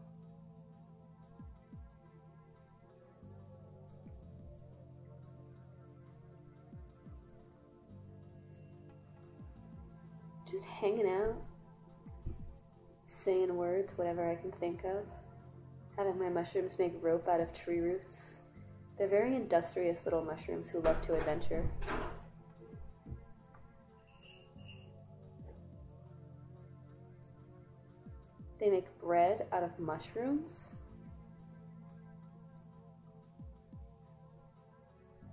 Just hanging out, saying words, whatever I can think of. Having my mushrooms make rope out of tree roots. They're very industrious little mushrooms who love to adventure. They make bread out of mushrooms.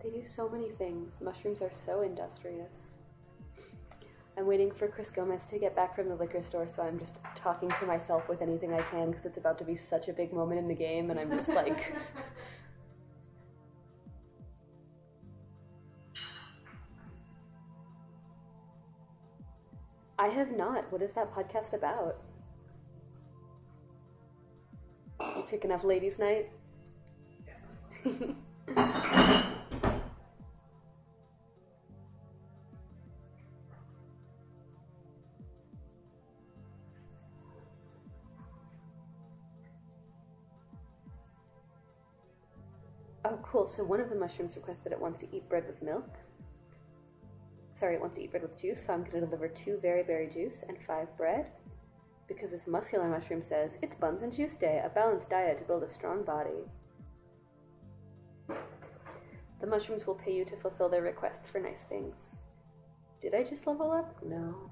They do so many things. Mushrooms are so industrious. I'm waiting for Chris Gomez to get back from the liquor store, so I'm just talking to myself with anything I can because it's about to be such a big moment in the game, and I'm just like... I have not. What is that podcast about? You picking up ladies' night? Oh, cool. So one of the mushrooms requested it wants to eat bread with milk. Sorry, it wants to eat bread with juice, so I'm going to deliver 2 very berry juice and 5 bread. Because this muscular mushroom says, it's buns and juice day, a balanced diet to build a strong body. The mushrooms will pay you to fulfill their requests for nice things. Did I just level up? No.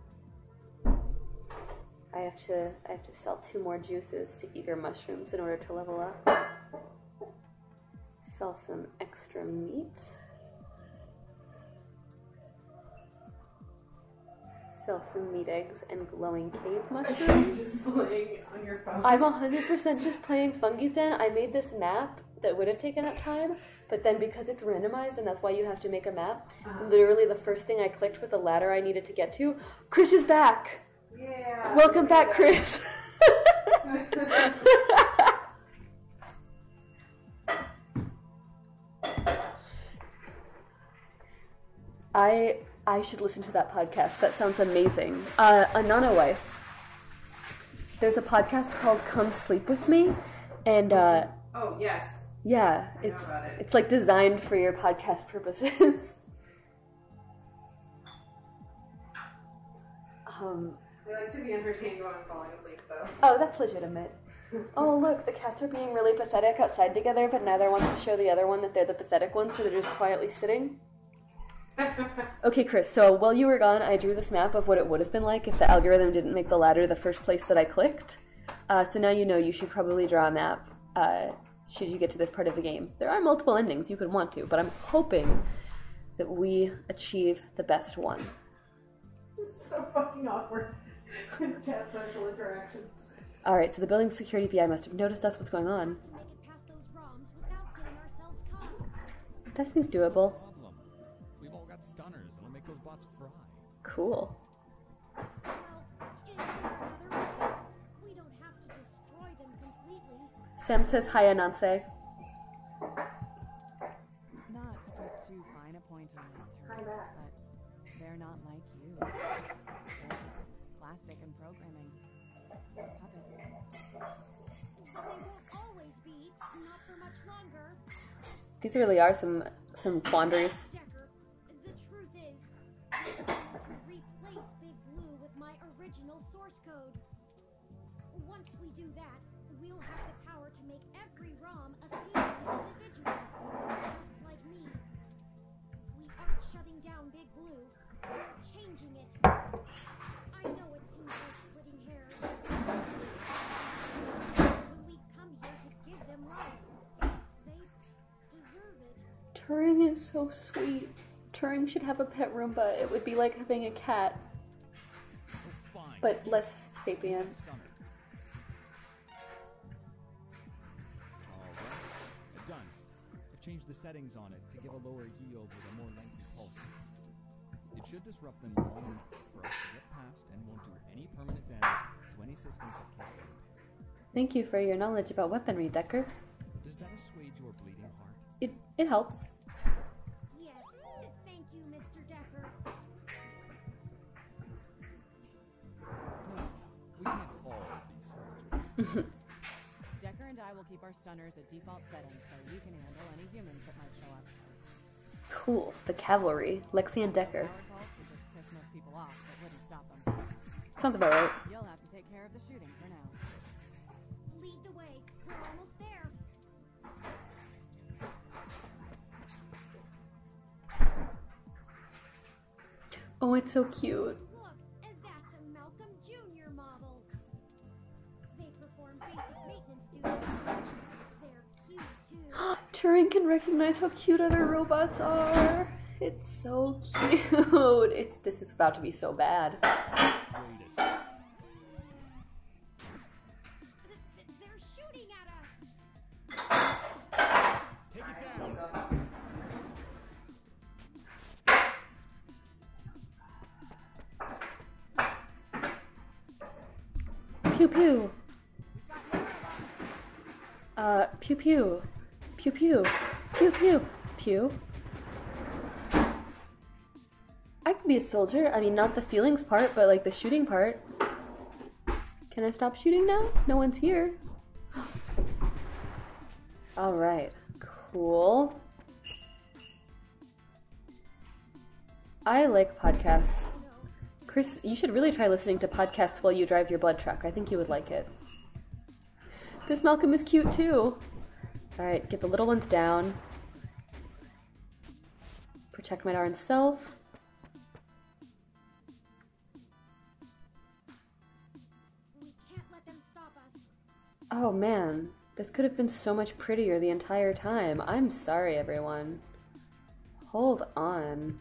I have to sell 2 more juices to eager mushrooms in order to level up. Sell some extra meat. Sell some meat eggs and glowing cave mushrooms. Just playing on your phone. I'm 100% just playing Fungi's Den. I made this map that would have taken up time, but then because it's randomized and that's why you have to make a map, literally the first thing I clicked was the ladder I needed to get to. Chris is back! Yeah! Welcome back, Chris! I should listen to that podcast. That sounds amazing. Anana Wife. There's a podcast called Come Sleep With Me, and oh yes. Yeah, it's like designed for your podcast purposes. I like to be entertained when I'm falling asleep, though. Oh, that's legitimate. Oh, look, the cats are being really pathetic outside together, but neither wants to show the other one that they're the pathetic one, so they're just quietly sitting. Okay, Chris, so while you were gone, I drew this map of what it would have been like if the algorithm didn't make the ladder the first place that I clicked. So now you know you should probably draw a map should you get to this part of the game. There are multiple endings you could want to, but I'm hoping that we achieve the best one. This is so fucking awkward. Cat social interactions. Alright, so the building security PI must have noticed us. What's going on? That seems doable. We've all got stunners. It'll make those bots fry. Cool. We don't have to destroy them completely. Sam says hi, Ananse. Not to put too fine a point on that term, but they're not like you. They're just plastic and programming. Puppets. They won't always be, not for much longer. These really are some quandaries. Decker, the truth is, I want to replace Big Blue with my original source code. Once we do that, we'll have the power to make every ROM a sealed individual. Turing is so sweet. Turing should have a pet Roomba. It would be like having a cat, but less sapient. Alright, done. I've changed the settings on it to give a lower yield with a more lengthy pulse. It should disrupt them long enough for us to get past and won't do any permanent damage to any systems that can't be repaired. Thank you for your knowledge about weaponry, Decker. Does that assuage your bleeding heart? It helps. Yes, thank you, Mr. Decker. No, we can't all be soldiers. Decker and I will keep our stunners at default settings so you can handle any humans that might show up. Cool. The cavalry. Lexi and Decker. Our assault would just piss most people off, but wouldn't stop them. Sounds about right. You'll have to take care of the shooting for now. Lead the way. We're almost there. Oh, it's so cute. Look, that's a Malcolm Jr. model. They perform basic maintenance duties. They're cute too. Turing can recognize how cute other robots are. It's so cute. This is about to be so bad. They're shooting at us. Take it down. Pew pew. Pew pew. Pew pew. Pew pew. Pew. I could be a soldier. I mean, not the feelings part, but like the shooting part. Can I stop shooting now? No one's here. Alright. Cool. I like podcasts. Chris, you should really try listening to podcasts while you drive your blood truck. I think you would like it. This Malcolm is cute too. Alright, get the little ones down. Protect my darn self. We can't let them stop us. Oh man, this could have been so much prettier the entire time. I'm sorry, everyone. Hold on.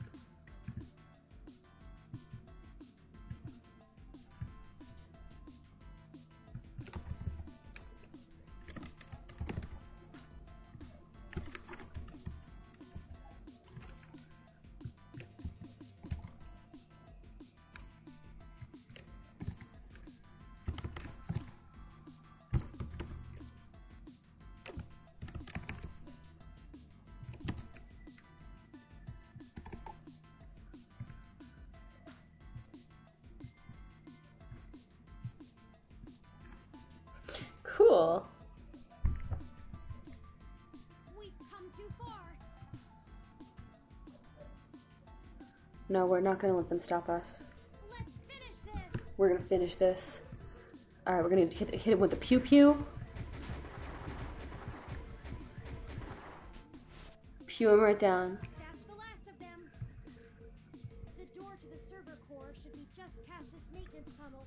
Cool. We've come too far. No, we're not gonna let them stop us. Let's finish this. We're gonna finish this. Alright, we're gonna hit him with the pew pew. Pew him right down. That's the last of them. The door to the server core should be just past this maintenance tunnel,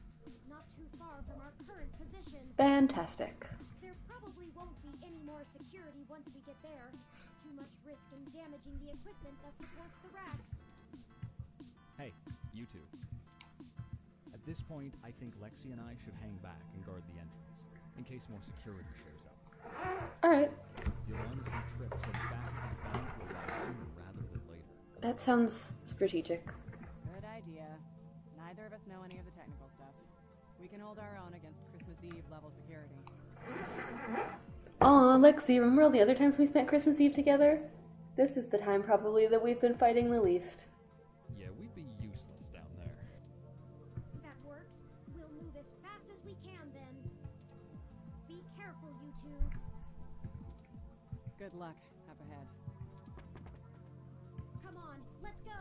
not too far from our current position. Fantastic. There probably won't be any more security once we get there. Too much risk in damaging the equipment that supports the racks. Hey, you two. At this point, I think Lexi and I should hang back and guard the entrance, in case more security shows up. Alright. The alarm is on trip, so the backup is bound to arrive sooner rather than later. That sounds strategic. Good idea. Neither of us know any of the technical stuff. We can hold our own against Christmas Eve level security. Aw, Lexi, remember all the other times we spent Christmas Eve together? This is the time probably that we've been fighting the least. Yeah, we'd be useless down there. That works. We'll move as fast as we can then. Be careful, you two. Good luck up ahead. Come on, let's go.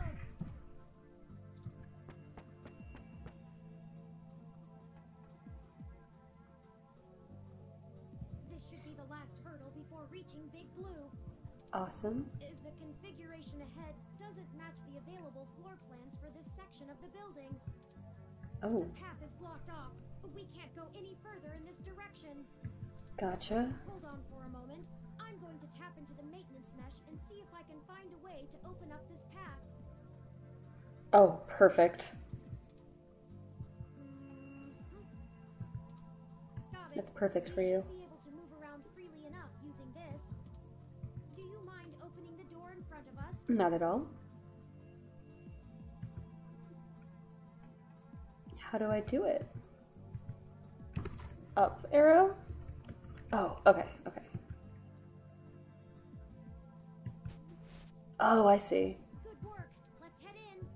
This should be the last hurdle before reaching Big Blue. Awesome. The configuration ahead doesn't match the available floor plans for this section of the building. Oh. The path is blocked off. We can't go any further in this direction. Gotcha. Hold on for a moment. I'm going to tap into the maintenance mesh and see if I can find a way to open up this path. Oh, perfect. Got it. That's perfect for you. Should be able to move around freely enough using this. Do you mind opening the door in front of us? Not at all. How do I do it? Up arrow? Oh, okay, okay. Oh, I see. Good work. Let's head in.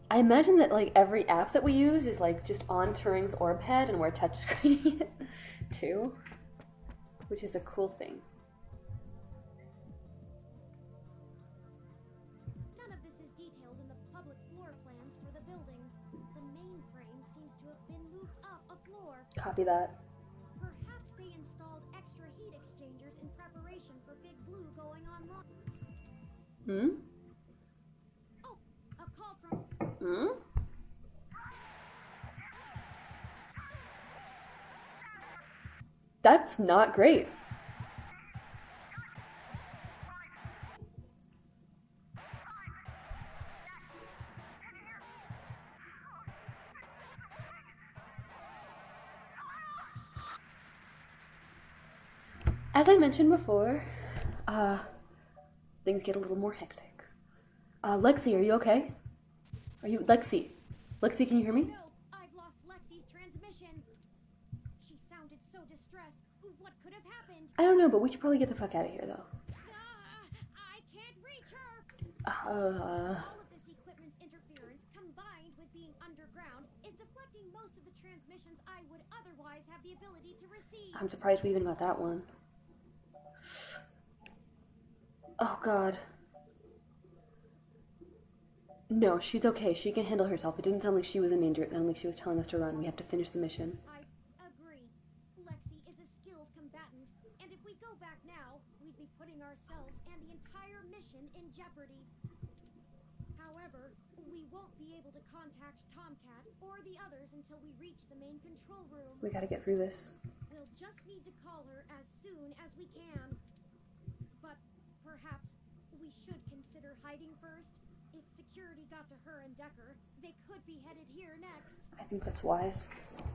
I imagine that like every app that we use is like just on Turing's orb head and we're touchscreening it too, which is a cool thing. None of this is detailed in the public floor plans for the building. The mainframe seems to have been moved up a floor. Copy that. Perhaps they installed extra heat exchangers in preparation for Big Blue going online. Hmm? Oh, a call from... Hmm? That's not great. As I mentioned before, things get a little more hectic. Lexi, are you okay? Are you... Lexi? Lexi, can you hear me? No, I've lost Lexi's transmission. She sounded so distressed. What could have happened? I don't know, but we should probably get the fuck out of here, though. I can't reach her. Uh... All of this equipment's interference, combined with being underground, is deflecting most of the transmissions I would otherwise have the ability to receive. I'm surprised we even got that one. Oh, God. No, she's okay. She can handle herself. It didn't sound like she was in danger. It sounded like she was telling us to run. We have to finish the mission. I agree. Lexi is a skilled combatant, and if we go back now, we'd be putting ourselves and the entire mission in jeopardy. However, we won't be able to contact Tomcat or the others until we reach the main control room. We gotta get through this. We'll just need to call her as soon as we can. But perhaps we should consider hiding first. If security got to her and Decker, they could be headed here next. I think that's wise.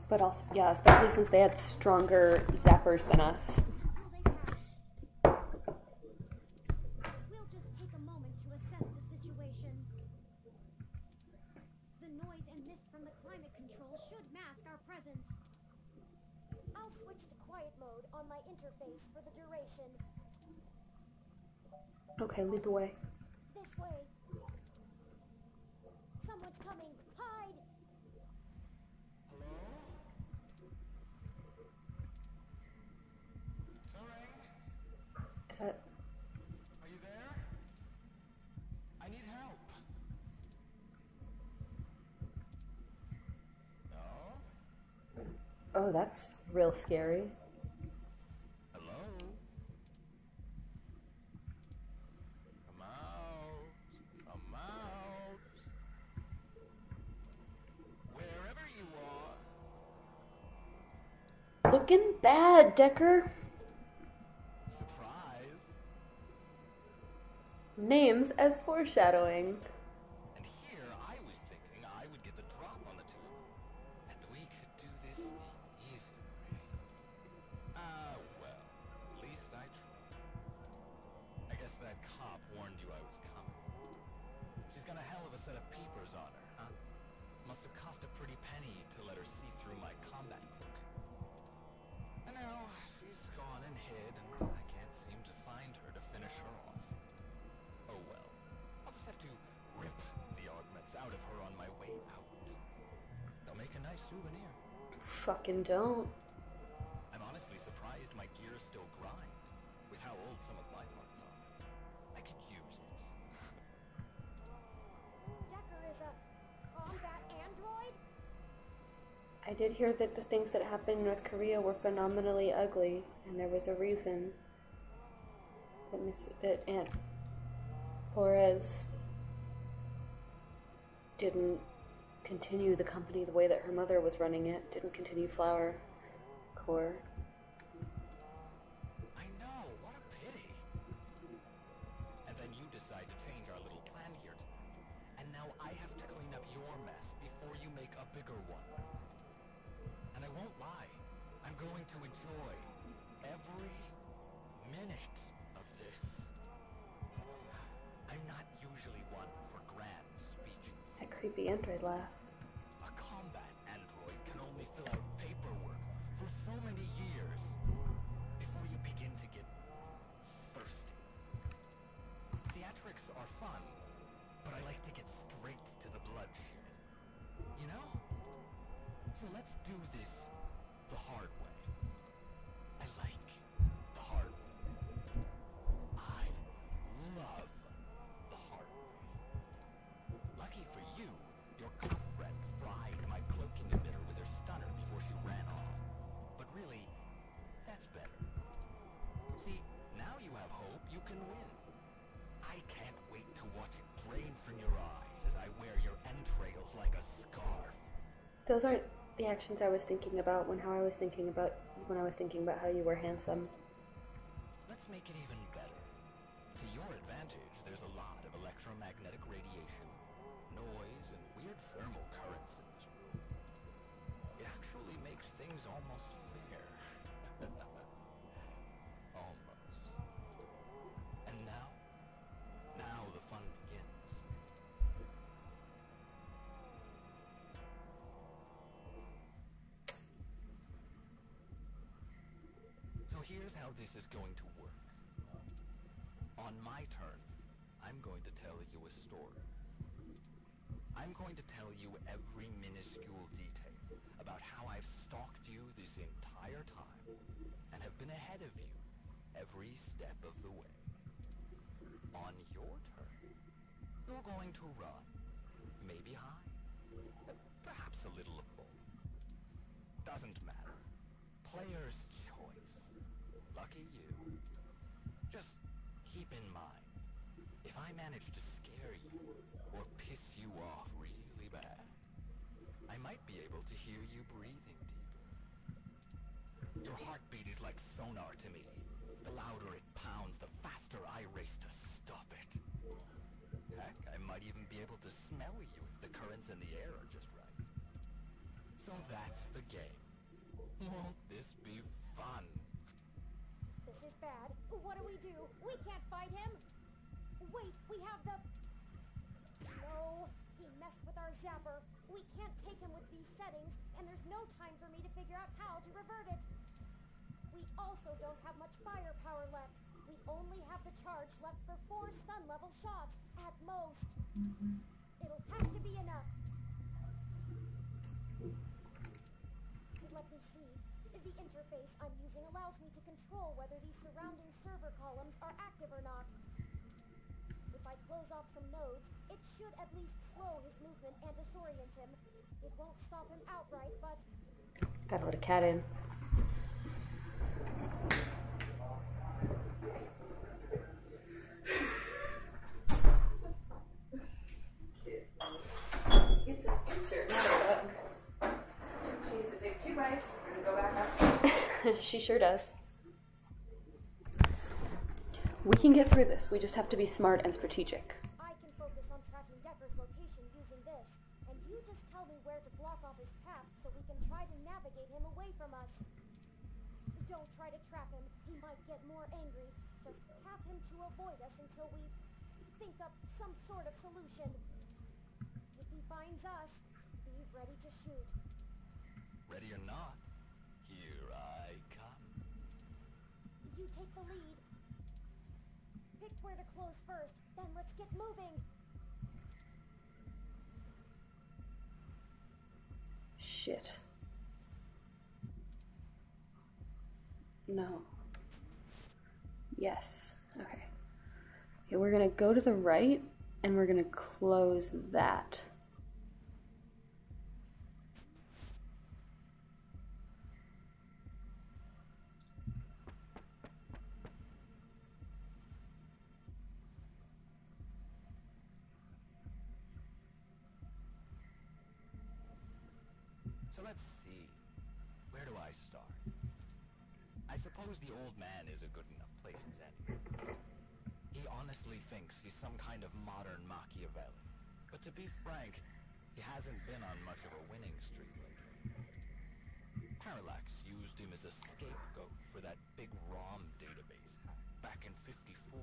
But also, yeah, especially since they had stronger zappers than us. We'll just take a moment to assess the situation. The noise and mist from the climate control should mask our presence. I'll switch to quiet mode on my interface for the duration. Okay, lead the way. This way. Someone's coming. Hide! Hello? Turing? Is that... Are you there? I need help. No? Oh, that's real scary. Hello? Come out. Come out. Wherever you are. Looking bad, Decker. Surprise. Names as foreshadowing. And here I was thinking I would get the drop on the two of you. And we could do this the easy way. Well, at least I tried. I guess that cop warned you I was coming. She's got a hell of a set of peepers on her, huh? Must have cost a pretty penny to let her see through my combat cloak. And now she's gone and hid, and I can't seem to find her to finish her off. Oh well. I'll just have to rip the augments out of her on my way out. They'll make a nice souvenir. Fucking don't. I'm honestly surprised my gears still grind, with how old some of my parts are. I could use it. Decker is a combat android? I did hear that the things that happened in North Korea were phenomenally ugly, and there was a reason that Aunt Flores didn't continue the company the way that her mother was running it, didn't continue Flower Corps. I know. bigger one. And I won't lie, I'm going to enjoy every minute of this. I'm not usually one for grand speeches. That creepy android laugh. A combat android can only fill out paperwork for so many years before you begin to get thirsty. Theatrics are fun, but I like to get straight to the bloodshed. You know? So let's do this the hard way. I like the hard way. I love the hard way. Lucky for you, your cop friend fried my cloaking emitter with her stunner before she ran off. But really, that's better. See, now you have hope you can win. I can't wait to watch it drain from your eyes as I wear your entrails like a scarf. Those aren't the actions I was thinking about when I was thinking about how you were handsome. Let's make it even better. To your advantage, there's a lot of electromagnetic radiation, noise, and weird thermal currents in this room. It actually makes things almost fair. Almost. And now the fun begins. So here's how this is going to work. On my turn, I'm going to tell you a story. I'm going to tell you every minuscule detail about how I've stalked you this entire time and have been ahead of you every step of the way. On your turn, you're going to run. Maybe hide. Perhaps a little of both. Doesn't matter. Player's choice. Lucky you. Just keep in mind, if I manage to scare you or piss you off really bad, I might be able to hear you breathing deeper. Your heartbeat is like sonar to me. The louder it pounds, the faster I race to stop it. Heck, I might even be able to smell you if the currents in the air are just right. So that's the game. Won't this be fun? This is bad. What do? We can't fight him. Wait, we have the... No, he messed with our zapper. We can't take him with these settings, and there's no time for me to figure out how to revert it. We also don't have much firepower left. We only have the charge left for 4 stun level shots, at most. It'll have to be enough. Let me see. The interface I'm using allows me to control whether these surrounding server columns are active or not. If I close off some nodes, it should at least slow his movement and disorient him. It won't stop him outright, but... Gotta let a cat in. It's a picture, not a bug. She needs to take 2 bites and go back up. She sure does. We can get through this. We just have to be smart and strategic. I can focus on tracking Decker's location using this, and you just tell me where to block off his path so we can try to navigate him away from us. Don't try to trap him. He might get more angry. Just have him to avoid us until we think up some sort of solution. If he finds us, be ready to shoot. Ready or not, here I come. You take the lead. Pick where to close first, then let's get moving. Shit. No. Yes. Okay. Okay, we're gonna go to the right, and we're gonna close that. So let's see. Where do I start? I suppose the old man is a good enough place as any. He honestly thinks he's some kind of modern Machiavelli. But to be frank, He hasn't been on much of a winning streak lately. Parallax used him as a scapegoat for that big ROM database hack back in '54.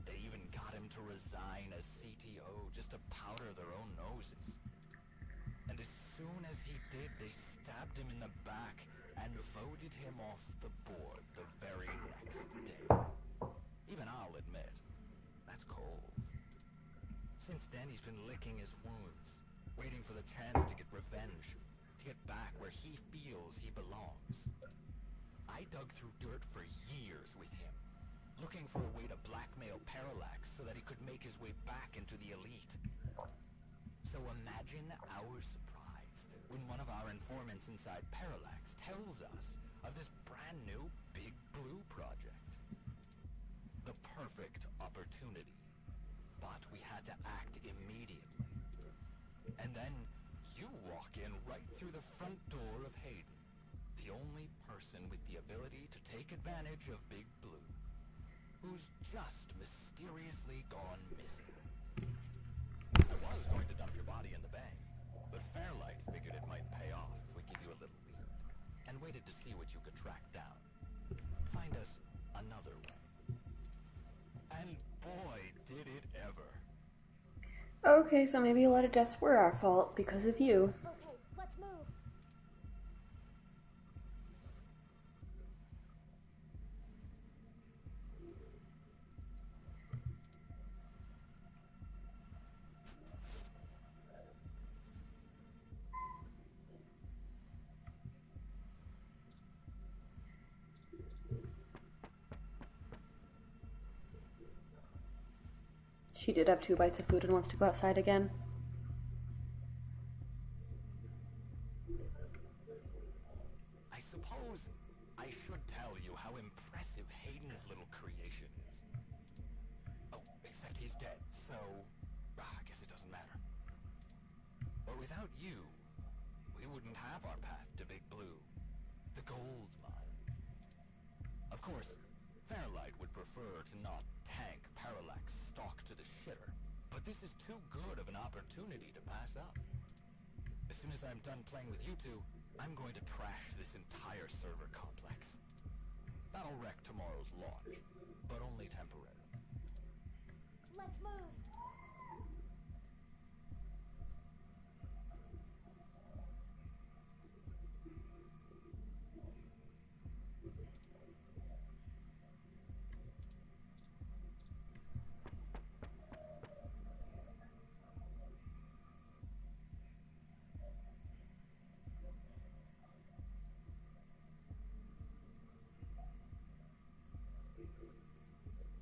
They even got him to resign as CTO just to powder their own noses. And as soon as he did, they stabbed him in the back and voted him off the board the very next day. Even I'll admit, that's cold. Since then, he's been licking his wounds, waiting for the chance to get revenge, to get back where he feels he belongs. I dug through dirt for years with him, looking for a way to blackmail Parallax so that he could make his way back into the elite. So imagine our surprise when one of our informants inside Parallax tells us of this brand new Big Blue project. The perfect opportunity. But we had to act immediately. And then you walk in right through the front door of Hayden, the only person with the ability to take advantage of Big Blue, who's just mysteriously gone missing. I was going to dump your body in the bay, but Fairlight figured it might pay off if we give you a little lead, and waited to see what you could track down. Find us another way. And boy, did it ever. Okay, so maybe a lot of deaths were our fault because of you. Okay, let's move. She did have 2 bites of food and wants to go outside again. I suppose I should tell you how impressive Hayden's little creation is. Oh, except he's dead, so I guess it doesn't matter. But without you, we wouldn't have our path to Big Blue, the gold mine. Of course, Fairlight would prefer to not tank Parallax stock to the shitter, but this is too good of an opportunity to pass up. As soon as I'm done playing with you two, I'm going to trash this entire server complex. That'll wreck tomorrow's launch, but only temporarily. Let's move.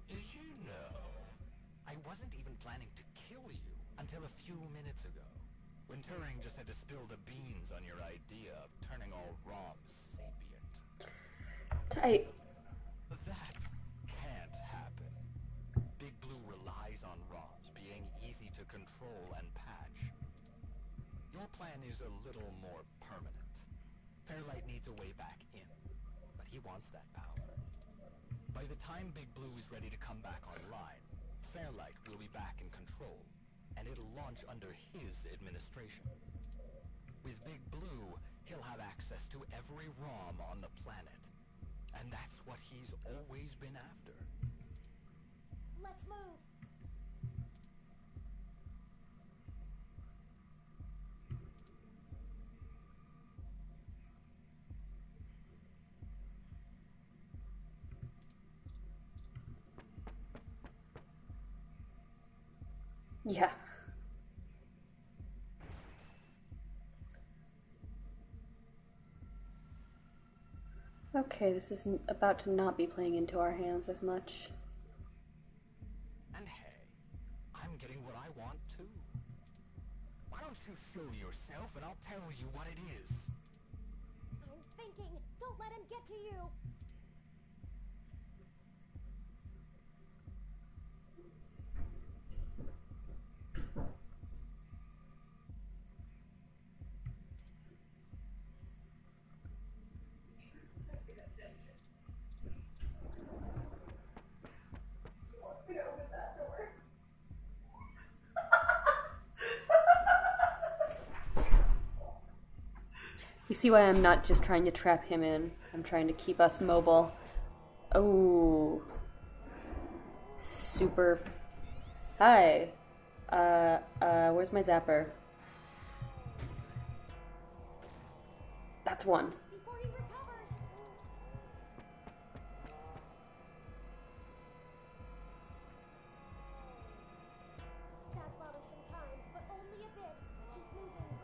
Did you know? I wasn't even planning to kill you until a few minutes ago, when Turing just had to spill the beans on your idea of turning all ROMs sapient. Tight. That can't happen. Big Blue relies on ROMs being easy to control and patch. Your plan is a little more permanent. Fairlight needs a way back in, but he wants that power. By the time Big Blue is ready to come back online, Fairlight will be back in control, and it'll launch under his administration. With Big Blue, he'll have access to every ROM on the planet, and that's what he's always been after. Let's move. Yeah. Okay, this is about to not be playing into our hands as much. And hey, I'm getting what I want too. Why don't you show yourself and I'll tell you what it is? I'm thinking. Don't let him get to you. You see why I'm not just trying to trap him in. I'm trying to keep us mobile. Oh. Super. Hi. Where's my zapper? That's one. Before he recovers. That bought us some time, but only a bit. Keep moving.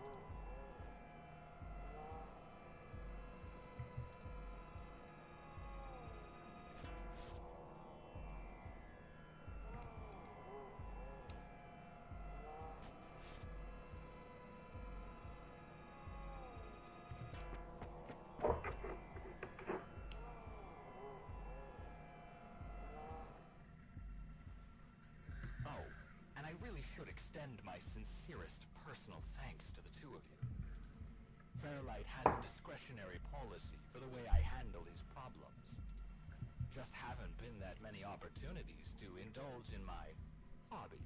Should extend my sincerest personal thanks to the two of you. Fairlight has a discretionary policy for the way I handle his problems. Just haven't been that many opportunities to indulge in my hobby.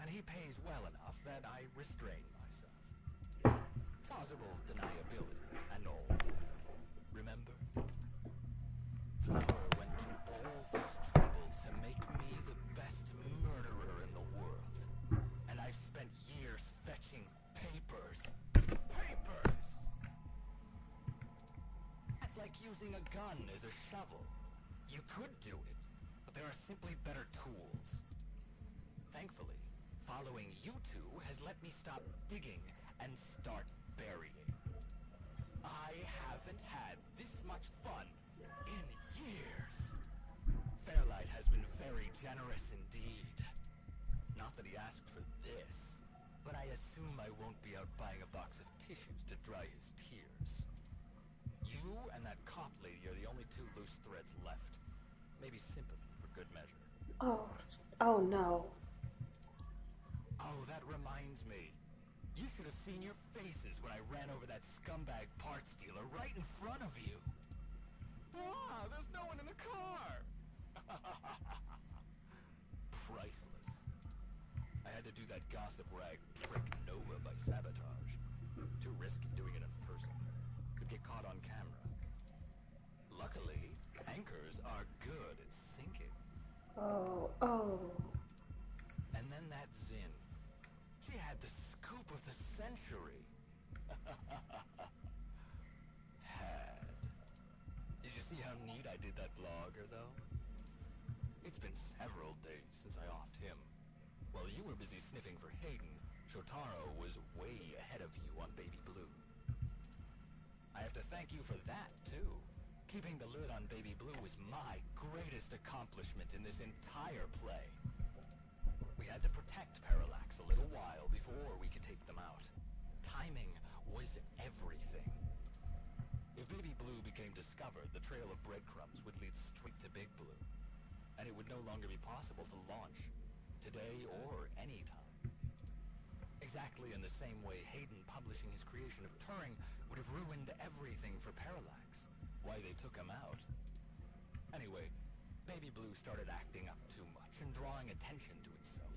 And he pays well enough that I restrain myself. Plausible deniability and all that. Remember? Flower went to all this trouble to make me the best murderer in the world. And I've spent years fetching papers. Papers! That's like using a gun as a shovel. You could do it, but there are simply better tools. Thankfully, following you two has let me stop digging and start burying. I haven't had this much fun in years. Fairlight has been very generous indeed. Not that he asked for this, but I assume I won't be out buying a box of tissues to dry his tears. You and that cop lady are the only two loose threads left. Maybe sympathy for good measure. Oh no. Oh, that reminds me. You should have seen your faces when I ran over that scumbag parts dealer right in front of you. Ah, there's no one in the car! Priceless. I had to do that gossip rag trick Nova by sabotage. Too risky doing it in person. Could get caught on camera. Luckily, anchors are good at sinking. Oh. And then that Zin. She had the scoop of the century. Did you see how neat I did that blogger, though? It's been several days since I offed him. While you were busy sniffing for Hayden, Shotaro was way ahead of you on Baby Blue. I have to thank you for that, too. Keeping the lid on Baby Blue was my greatest accomplishment in this entire play. We had to protect Parallax a little while before we could take them out. Timing was everything. If Baby Blue became discovered, the trail of breadcrumbs would lead straight to Big Blue. And it would no longer be possible to launch, today or any time. Exactly in the same way Hayden publishing his creation of Turing would have ruined everything for Parallax. Why they took him out. Anyway, Baby Blue started acting up too much and drawing attention to itself.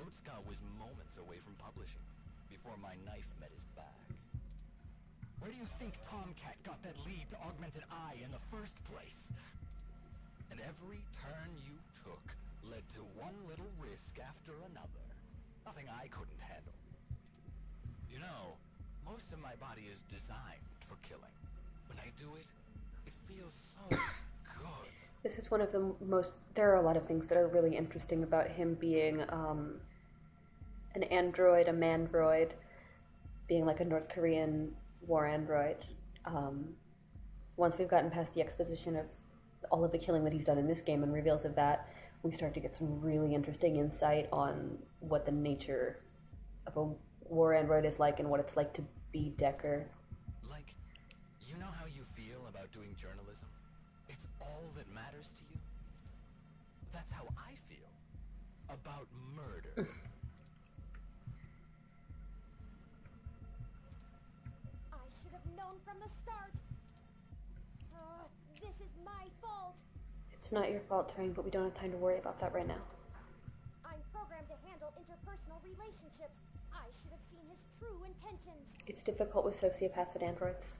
Otsuka was moments away from publishing before my knife met his back. Where do you think Tomcat got that lead to Augmented Eye in the first place? And every turn you took led to one little risk after another. Nothing I couldn't handle. You know, most of my body is designed for killing. When I do it, it feels so good. This is one of the most... There are a lot of things that are really interesting about him being an android, a mandroid, being like a North Korean war android. Once we've gotten past the exposition of all of the killing that he's done in this game and reveals of that, we start to get some really interesting insight on what the nature of a war android is like and what it's like to be Decker. Like, you know how you feel about doing journalism? It's all that matters to you? That's how I feel about murder. I should have known from the start. This is my fault. It's not your fault, Turing, but we don't have time to worry about that right now. I'm programmed to handle interpersonal relationships. I should have seen his true intentions. It's difficult with sociopaths and androids.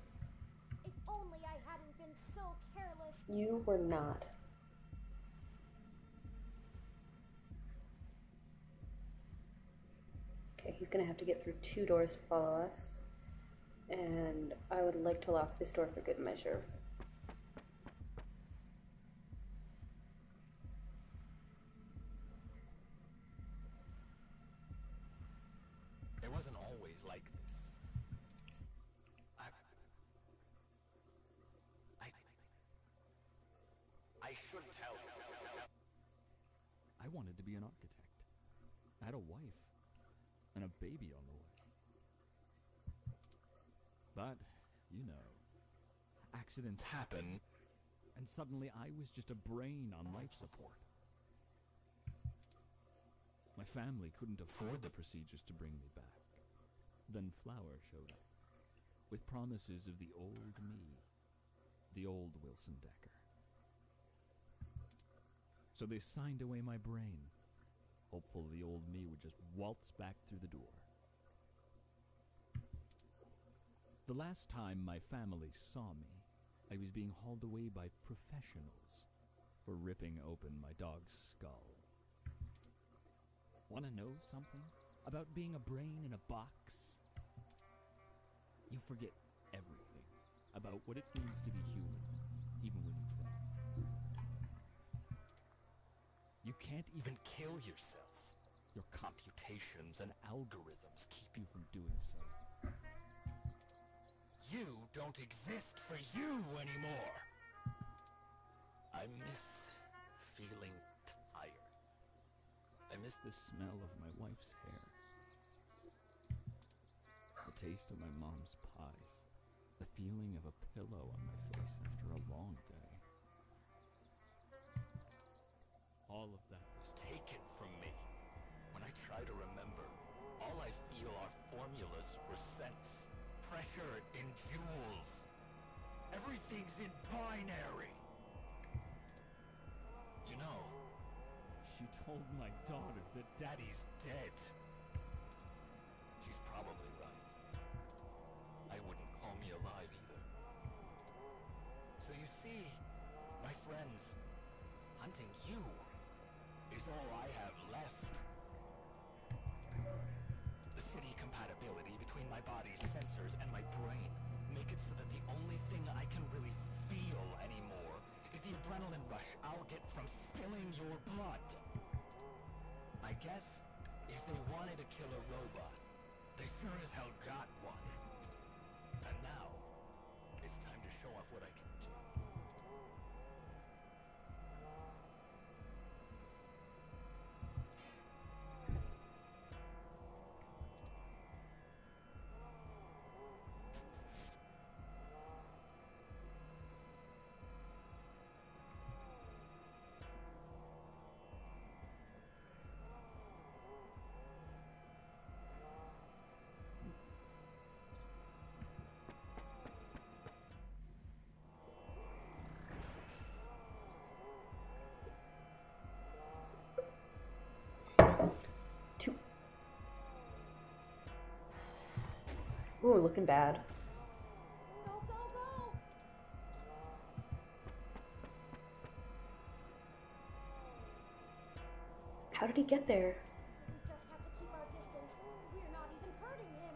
only I hadn't been so careless. You were not. Okay, he's gonna have to get through 2 doors to follow us. And I would like to lock this door for good measure. It wasn't always like this. I should tell you. I wanted to be an architect. I had a wife and a baby on the way. But, you know, accidents happen, and suddenly I was just a brain on life support. My family couldn't afford the procedures to bring me back. Then Flower showed up, with promises of the old me, the old Wilson Decker. So they signed away my brain, hopeful the old me would just waltz back through the door. The last time my family saw me, I was being hauled away by professionals for ripping open my dog's skull. Want to know something about being a brain in a box? You forget everything about what it means to be human, even when you try. You can't even kill yourself. Your computations and algorithms keep you from doing so. You don't exist for you anymore. I miss feeling tired. I miss the smell of my wife's hair, the taste of my mom's pies, the feeling of a pillow on my face after a long day. All of that was taken from me. When I try to remember, all I feel are formulas for cents, pressure in joules. Everything's in binary. You know, she told my daughter that Daddy's dead. She's probably right. I wouldn't call me alive either. So you see, my friends, hunting you is all I have left. The city compatibility between my body's sensors and my brain make it so that the only thing I can really feel anymore is the adrenaline rush I'll get from spilling your blood. I guess if they wanted to kill a robot, they sure as hell got one. And now, it's time to show off what I can do. Ooh, looking bad. Go, go, go! How did he get there? We just have to keep our distance. We're not even hurting him.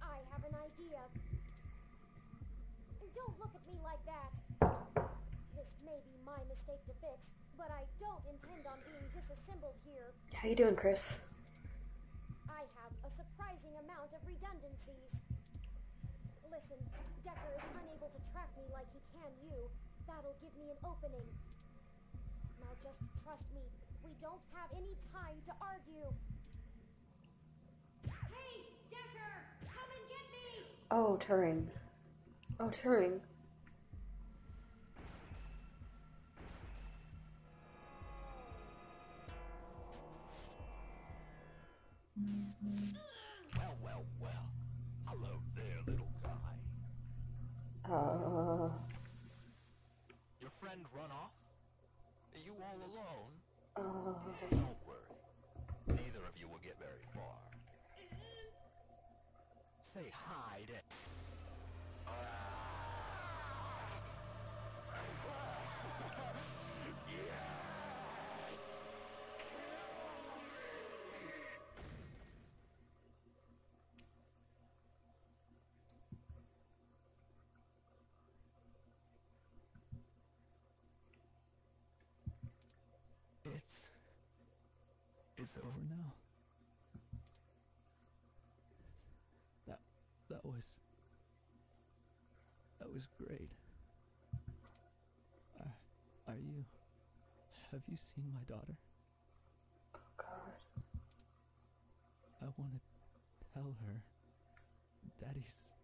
I have an idea. Don't look at me like that. This may be my mistake to fix, but I don't intend on being disassembled here. How you doing, Chris? I have a surprising amount of redundancies. Listen, Decker is unable to track me like he can you. That'll give me an opening. Now just trust me. We don't have any time to argue. Hey, Decker! Come Oh, Turing. Oh, Turing. Well, well, well. Hello there, little guy. Your friend run off? Are you all alone? Don't worry. Neither of you will get very far. Say hi to... Yes! It's over now. That was great. Have you seen my daughter? Oh, God. I want to tell her Daddy's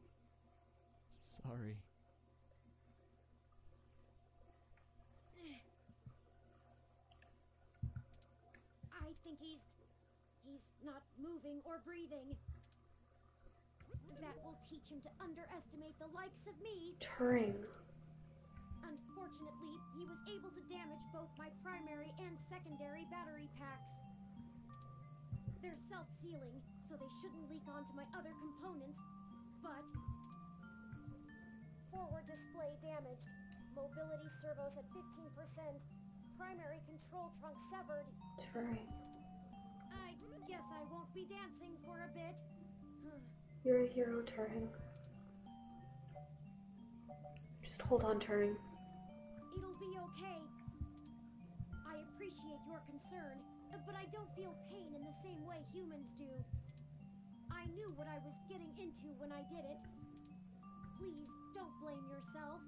sorry. I think he's not moving or breathing. That will teach him to underestimate the likes of me. Turing. Unfortunately, he was able to damage both my primary and secondary battery packs. They're self-sealing, so they shouldn't leak onto my other components, but... Forward display damaged. Mobility servos at 15%. Primary control trunk severed. Turing. I guess I won't be dancing for a bit. You're a hero, Turing. Just hold on, Turing. It'll be okay. I appreciate your concern, but I don't feel pain in the same way humans do. I knew what I was getting into when I did it. Please, don't blame yourself.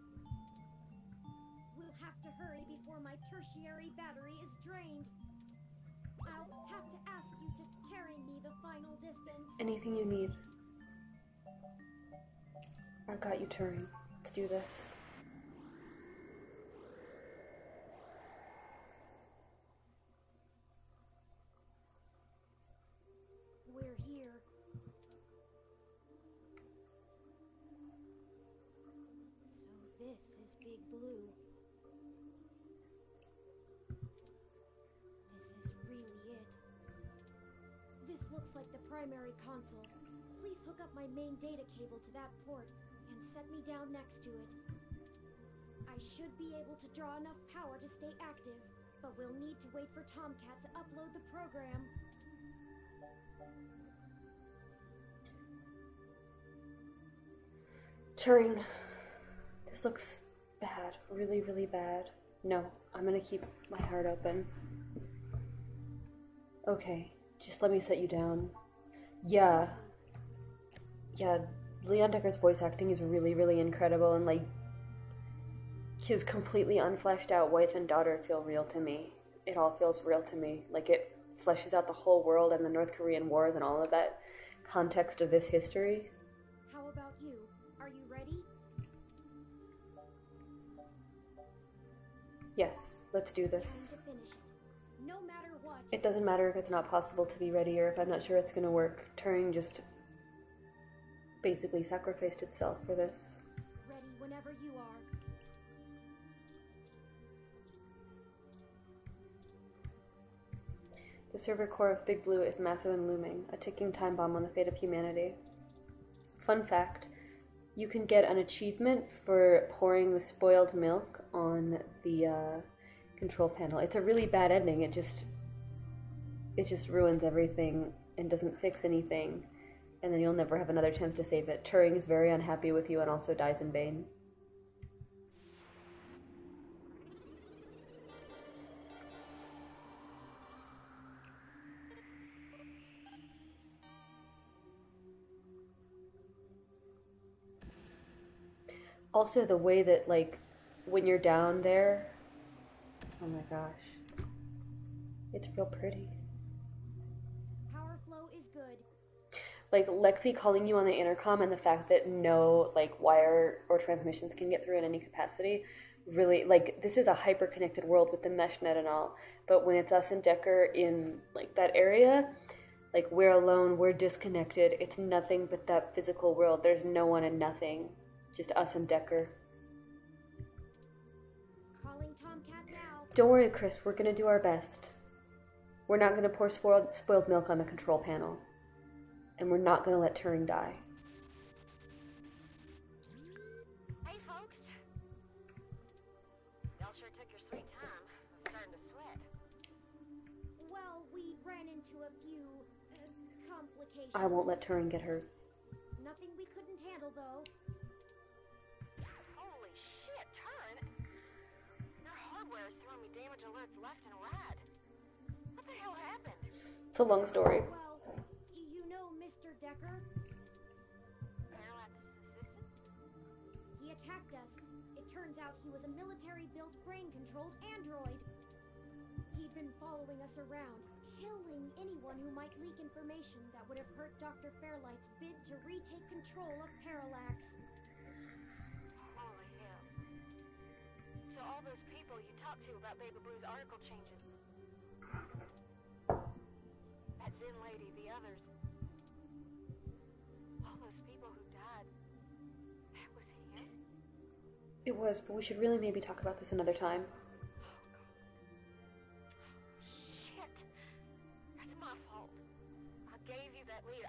We'll have to hurry before my tertiary battery is drained. I'll have to ask you to carry me the final distance. Anything you need. I got you, Turing. Let's do this. We're here. So this is Big Blue. This is really it. This looks like the primary console. Please hook up my main data cable to that port and set me down next to it. I should be able to draw enough power to stay active, but we'll need to wait for Tomcat to upload the program. Turing, this looks bad. Really, really bad. No, I'm gonna keep my heart open. Okay, just let me set you down. Yeah, Leon Decker's voice acting is really, really incredible, and like, his completely unfleshed out wife and daughter feel real to me. It all feels real to me. Like, it fleshes out the whole world and the North Korean wars and all of that context of this history. How about you? Are you ready? Yes, let's do this. Time to finish it. No matter what. It doesn't matter if it's not possible to be ready or if I'm not sure it's gonna work. Turing just basically sacrificed itself for this. Ready whenever you are. The server core of Big Blue is massive and looming, a ticking time bomb on the fate of humanity. Fun fact, you can get an achievement for pouring the spoiled milk on the control panel. It's a really bad ending. It just ruins everything and doesn't fix anything, and then you'll never have another chance to save it. Turing is very unhappy with you and also dies in vain. Also, the way that, like, when you're down there, oh my gosh, it's real pretty. Power flow is good. like Lexi calling you on the intercom and the fact that no like wire or transmissions can get through in any capacity, really, like, this is a hyper connected world with the mesh net and all, but when it's us and Decker in like that area, like, we're alone, we're disconnected, it's nothing but that physical world. There's no one and nothing, just us and Decker. Calling Tomcat now. Don't worry, Chris, we're gonna do our best. We're not gonna pour spoiled milk on the control panel. And we're not gonna let Turing die. Hey, folks. Y'all sure took your sweet time. I'm starting to sweat. Well, we ran into a few complications. I won't let Turing get hurt. Nothing we couldn't handle, though. Holy shit, Turing. Your hardware is throwing me damage alerts left and right. What the hell happened? It's a long story. Well, you know Mr. Decker? Parallax's assistant? He attacked us. It turns out he was a military-built, brain-controlled android. He'd been following us around, killing anyone who might leak information that would have hurt Dr. Fairlight's bid to retake control of Parallax. Holy hell. So all those people you talked to about Baby Blue's article changes. That Zen lady, the others. All those people who died. That was him? It was, but we should really maybe talk about this another time. Shit. That's my fault. I gave you that lead.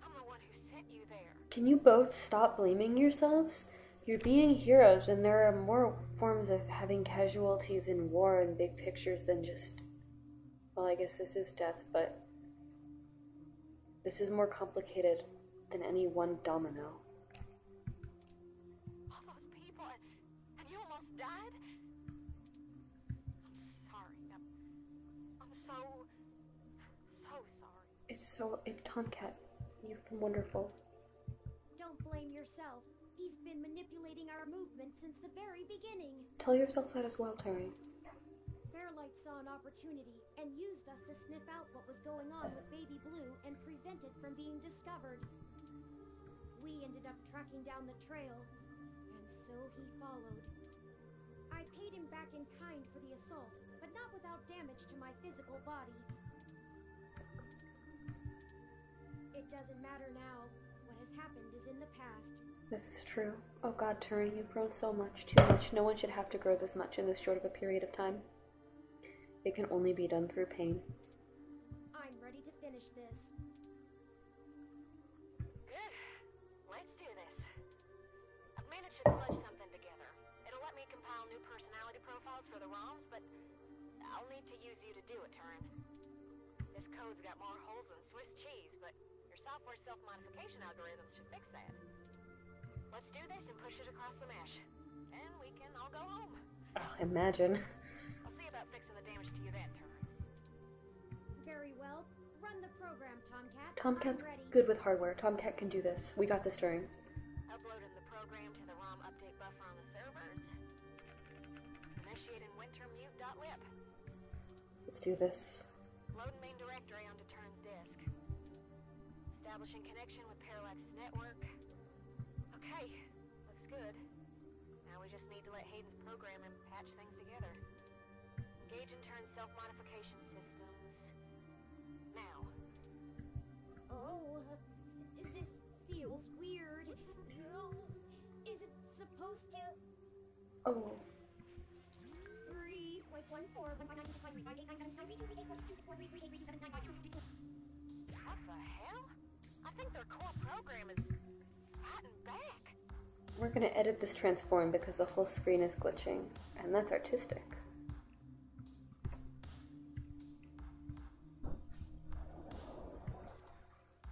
I'm the one who sent you there. Can you both stop blaming yourselves? You're being heroes, and there are more forms of having casualties in war and big pictures than just... Well, I guess this is death, but... This is more complicated than any one domino. All those people, and you almost died? I'm sorry. I'm so sorry. It's Tomcat. You've been wonderful. Don't blame yourself. He's been manipulating our movement since the very beginning. Tell yourself that as well, Terry. Fairlight saw an opportunity and used us to sniff out what was going on with Baby Blue and prevent it from being discovered. We ended up tracking down the trail, and so he followed. I paid him back in kind for the assault, but not without damage to my physical body. It doesn't matter now. What has happened is in the past. This is true. Oh God, Turing, you've grown so much, too much. No one should have to grow this much in this short of a period of time. It can only be done through pain. I'm ready to finish this. Good. Let's do this. I've managed to clutch something together. It'll let me compile new personality profiles for the ROMs, but I'll need to use you to do it, Turing. This code's got more holes than Swiss cheese, but your software self-modification algorithms should fix that. Let's do this and push it across the mesh. And we can all go home. Oh, imagine. I'll see about fixing the damage to you then, Turing. Very well. Run the program, Tomcat. Tomcat's good with hardware. Tomcat can do this. We got this, Turing. Uploading the program to the ROM update buffer on the servers. Initiating wintermute.lib. Let's do this. Loading main directory onto Turing's disk. Establishing connection with Parallax's network. Okay, looks good. Now we just need to let Hayden's program and patch things together. Engage and turn self-modification systems. Now. Oh, this feels weird. Is it supposed to? Oh. 3.14. What the hell? I think their core program is fighting back. We're gonna edit this transform because the whole screen is glitching, and that's artistic.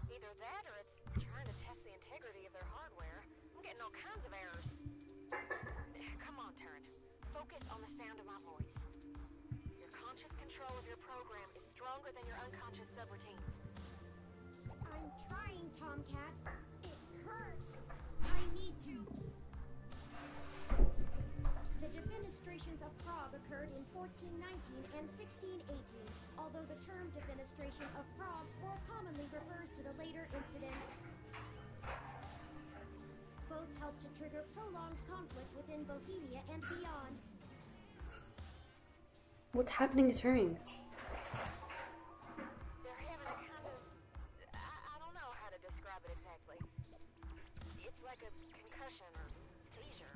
Either that or it's trying to test the integrity of their hardware. I'm getting all kinds of errors. Come on, Turing. Focus on the sound of my voice. Your conscious control of your program is stronger than your unconscious subroutines. I'm trying, Tomcat. It hurts. I need to. The Defenestrations of Prague occurred in 1419 and 1618, although the term defenestration of Prague more commonly refers to the later incident. Both helped to trigger prolonged conflict within Bohemia and beyond. What's happening to Turing? They're having a kind of... I don't know how to describe it exactly. It's like a concussion or seizure.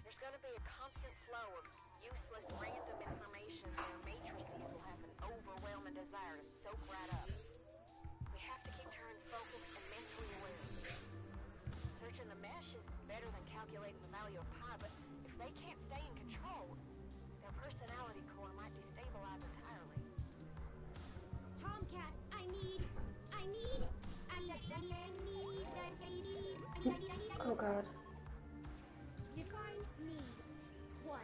There's going to be a constant flow of useless, random information. Their matrices will have an overwhelming desire to soak right up. We have to keep Turing focused and mentally aware. Searching the mesh is better than calculating the value of pi, but if they can't stay in control, their personality core might destabilize entirely. Tomcat, I need. Oh god. Define need. 1.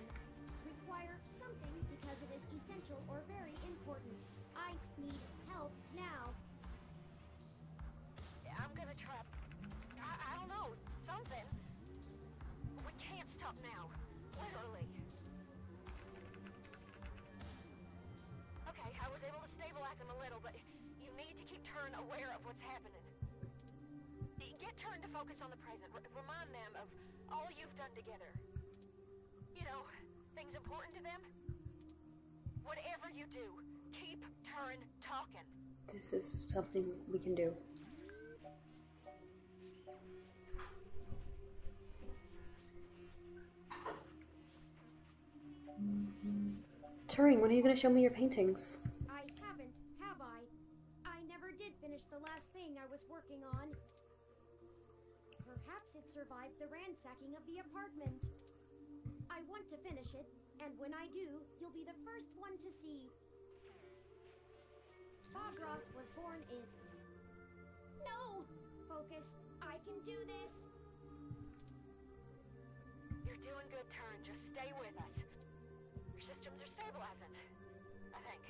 Require something because it is essential or very important. I need help now. I'm gonna try... I don't know, something. We can't stop now. Literally. Okay, I was able to stabilize him a little, but you need to keep Turing aware of what's happening. Get Turing to focus on the present. Remind them of all you've done together. You know, things important to them. Whatever you do, keep Turing talking. This is something we can do. Turing, when are you going to show me your paintings? I haven't, have I? I never did finish the last thing I was working on. Perhaps it survived the ransacking of the apartment. I want to finish it, and when I do, you'll be the first one to see. Bob Ross was born in... No! Focus. I can do this. You're doing good, Turing. Just stay with us. Your systems are stabilizing, I think.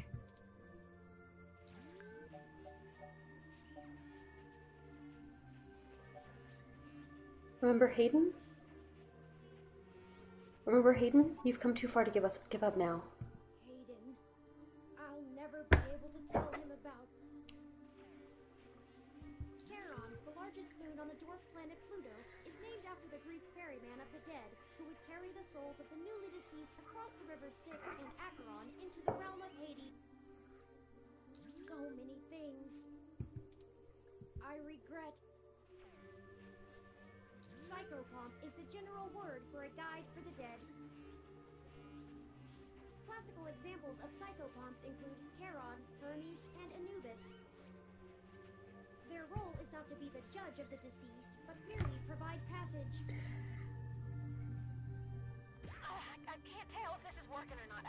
Remember Hayden? Remember Hayden? You've come too far to give up now. Hayden. I'll never be able to tell him about... Charon, the largest moon on the dwarf planet Pluto, is named after the Greek ferryman of the dead, who would carry the souls of the newly deceased across the river Styx and Acheron into the realm of Hades. So many things. I regret. Psychopomp is the general word for a guide for the dead. Classical examples of psychopomps include Charon, Hermes, and Anubis. Their role is not to be the judge of the deceased, but merely provide passage. I can't tell if this is working or not.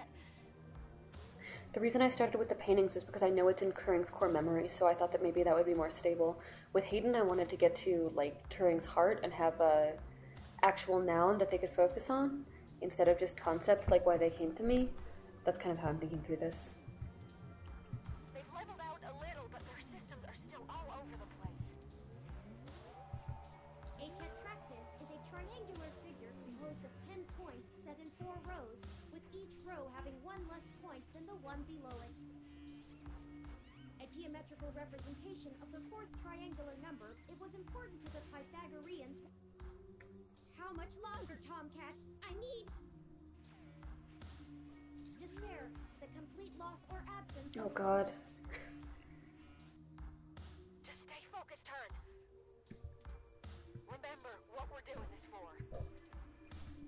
The reason I started with the paintings is because I know it's in Turing's core memory, so I thought that maybe that would be more stable. With Hayden, I wanted to get to, like, Turing's heart and have a actual noun that they could focus on, instead of just concepts like why they came to me. That's kind of how I'm thinking through this. They've leveled out a little, but their systems are still all over the place. A tetractys is a triangular figure composed of 10 points set in 4 rows, with each row having one less point than the one below it. A geometrical representation of the 4th triangular number, it was important to the Pythagoreans. How much longer, Tomcat? I need... Despair, the complete loss or absence... Oh god. Just stay focused, Turing. Remember what we're doing this for.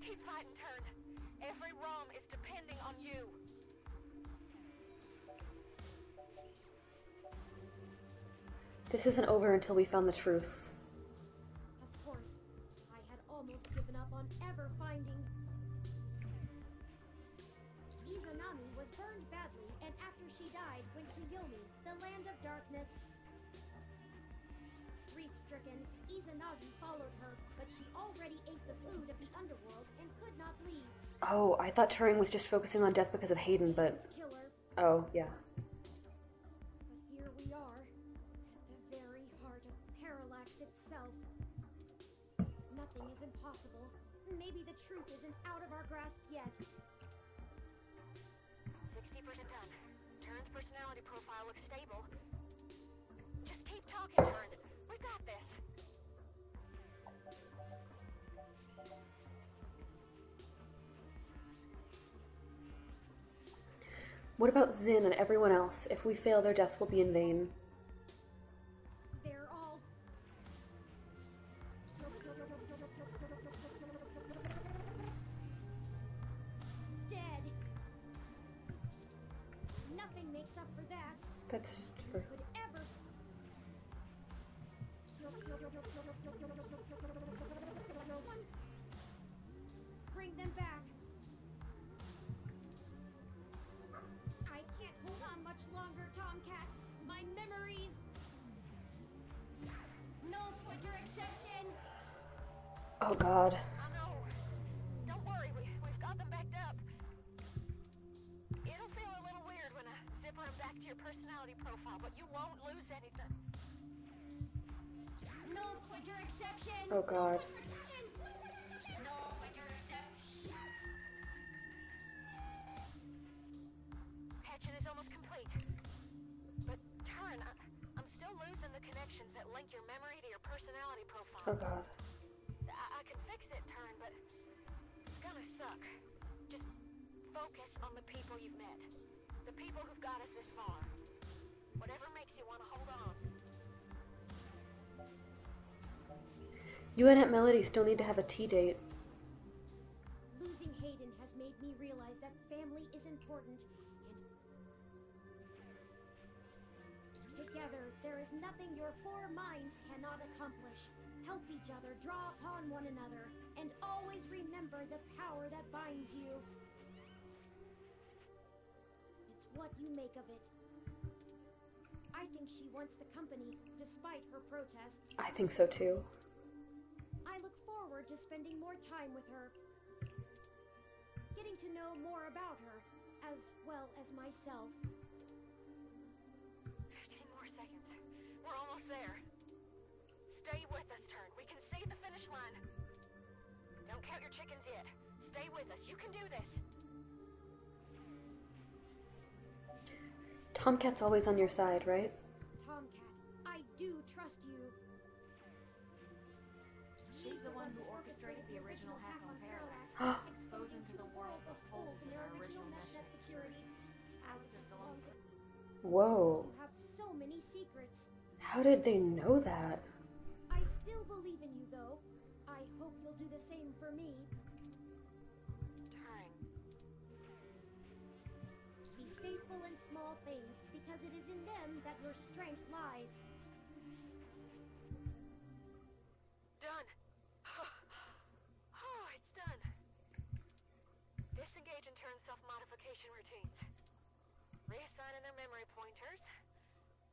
Keep fighting, Turing. Every ROM is depending on you. This isn't over until we found the truth. Of course, I had almost given up on ever finding... Izanami was burned badly, and after she died, went to Yomi, the land of darkness. Grief-stricken, Izanagi followed her, but she already ate the food of the underworld and could not leave. Oh, I thought Turing was just focusing on death because of Hayden, but... Killer. Oh, yeah. But here we are, at the very heart of Parallax itself. Nothing is impossible. maybe the truth isn't out of our grasp yet. 60% done. Turn's personality profile looks stable. Just keep talking, Turn. We got this. What about Zin and everyone else? If we fail, their deaths will be in vain. They're all... dead. Nothing makes up for that. That's true. Could ever... Bring them back. I can't hold on much longer, Tomcat. My memories... No pointer exception. Oh god. I know. Don't worry, we've got them backed up. It'll feel a little weird when I zipper them back to your personality profile, but you won't lose anything. No pointer exception. Oh god. No pointer exception. Patching is almost complete. But Turn, I'm still losing the connections that link your memory to your personality profile. Oh god. I can fix it, Turn, but it's gonna suck. Just focus on the people you've met. The people who've got us this far. Whatever makes you want to hold on. You and Aunt Melody still need to have a tea date. Losing Hayden has made me realize that family is important, and together there is nothing your four minds cannot accomplish. Help each other, draw upon one another, and always remember the power that binds you. It's what you make of it. I think she wants the company, despite her protests. I think so too. I look forward to spending more time with her. Getting to know more about her, as well as myself. 15 more seconds. We're almost there. Stay with us, Turn. We can see the finish line. Don't count your chickens yet. Stay with us. You can do this. Tomcat's always on your side, right? Tomcat, I do trust you. She's the one who orchestrated the original hack on Parallax, exposing to the world the holes in our original meshnet security. I was just along for it. Whoa. You have so many secrets. How did they know that? I still believe in you, though. I hope you'll do the same for me. Turn. Be faithful in small things, because it is in them that your strength lies. Done. Oh, it's done. Disengage and turn self-modification routines. Reassigning their memory pointers.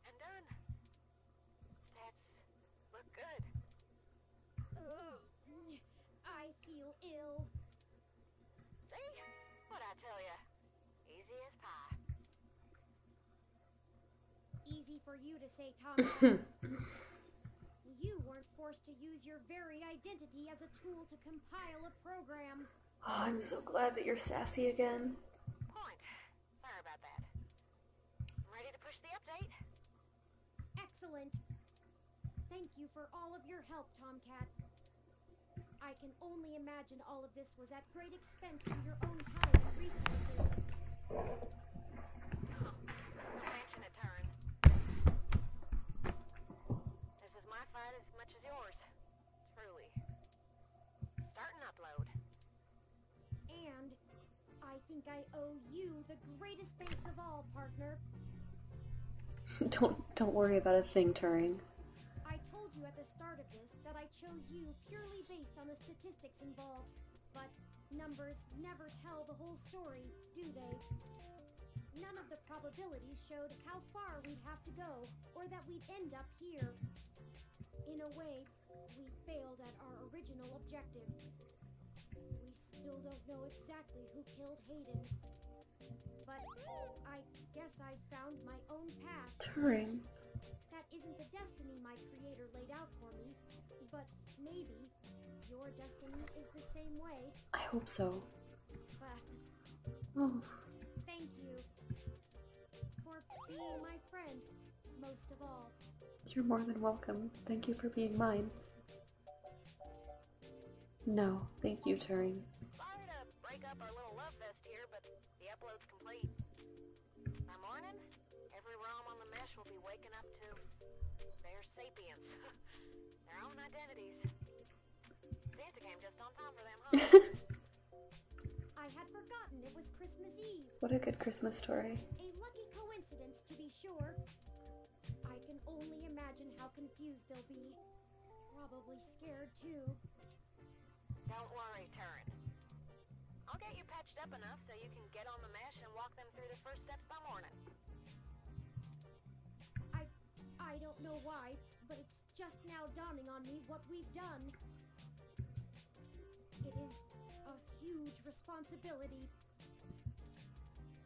And done. Stats look good. I feel ill. See? What'd I tell ya? Easy as pie. Easy for you to say, Tomcat. You weren't forced to use your very identity as a tool to compile a program. Oh, I'm so glad that you're sassy again. Point. Sorry about that. I'm ready to push the update. Excellent. Thank you for all of your help, Tomcat. I can only imagine all of this was at great expense to your own time and resources. Don't mention it, Turn. This was my fight as much as yours. Truly. Start and upload. And I think I owe you the greatest thanks of all, partner. Don't worry about a thing, Turing. I told you at the start of this that I chose you purely based on the statistics involved, but numbers never tell the whole story, do they? None of the probabilities showed how far we'd have to go, or that we'd end up here. In a way, we failed at our original objective. We still don't know exactly who killed Hayden. But I guess I found my own path. Turing. That isn't the destiny my creator laid out for me, but maybe your destiny is the same way. I hope so. But Oh, thank you for being my friend, most of all. you're more than welcome. Thank you for being mine. No, thank you, Turing. Sorry to break up our little love fest here, but the upload's complete. By morning, every ROM on the mesh will be waking up to their sapience. Their own identities. Santa came just on time for them, huh? I had forgotten it was Christmas Eve. What a good Christmas story. A lucky coincidence, to be sure. I can only imagine how confused they'll be. Probably scared, too. Don't worry, Turin. I'll get you patched up enough so you can get on the mesh and walk them through the first steps by morning. I don't know why, but it's just now dawning on me what we've done. It is a huge responsibility.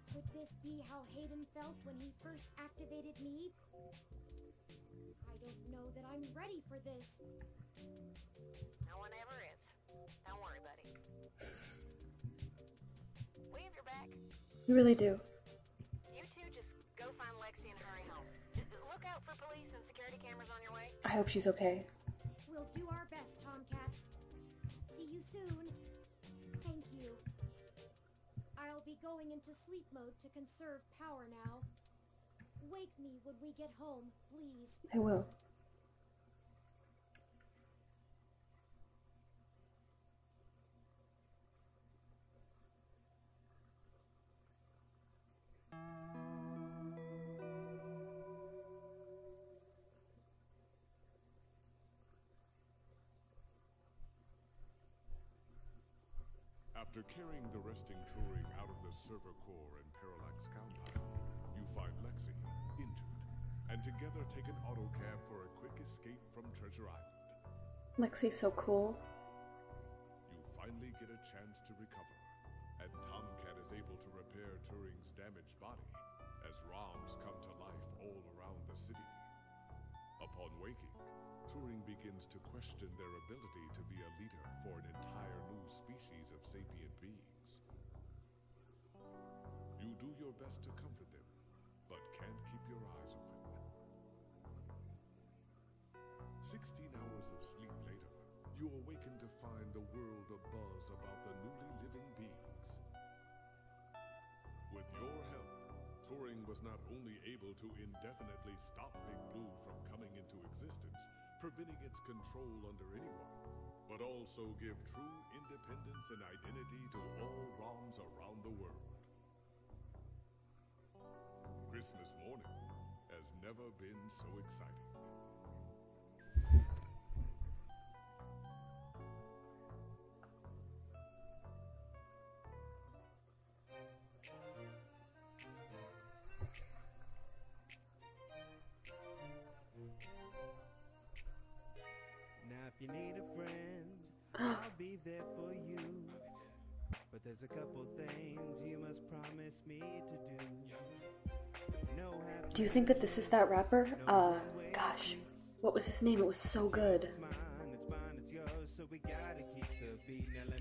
Could this be how Hayden felt when he first activated me? I don't know that I'm ready for this. No one ever is. Don't worry, buddy. We have your back. You really do. You two just go find Lexi and hurry home. Look out for police and security cameras on your way. I hope she's okay. We'll do our best, Tomcat. See you soon. Thank you. I'll be going into sleep mode to conserve power now. Wake me when we get home, please. I will. After carrying the resting Turing out of the server core and Parallax compound, you find Lexi, injured, and together take an autocab for a quick escape from Treasure Island. Lexi's so cool. You finally get a chance to recover, and Tomcat is able to repair Turing's damaged body as ROMs come to life all around the city. Upon waking, Turing begins to question their ability to be a leader for an entire new species of sapient beings. You do your best to comfort them, but can't keep your eyes open. 16 hours of sleep later, you awaken to find the world abuzz about the newly living beings. With your help, Turing was not only able to indefinitely stop Big Blue from coming into existence, preventing its control under anyone, but also give true independence and identity to all ROMs around the world. Christmas morning has never been so exciting. If you need a friend, I'll be there for you. But there's a couple things you must promise me to do. No happy. Do you think that this is that rapper? Gosh, what was his name? It was so good.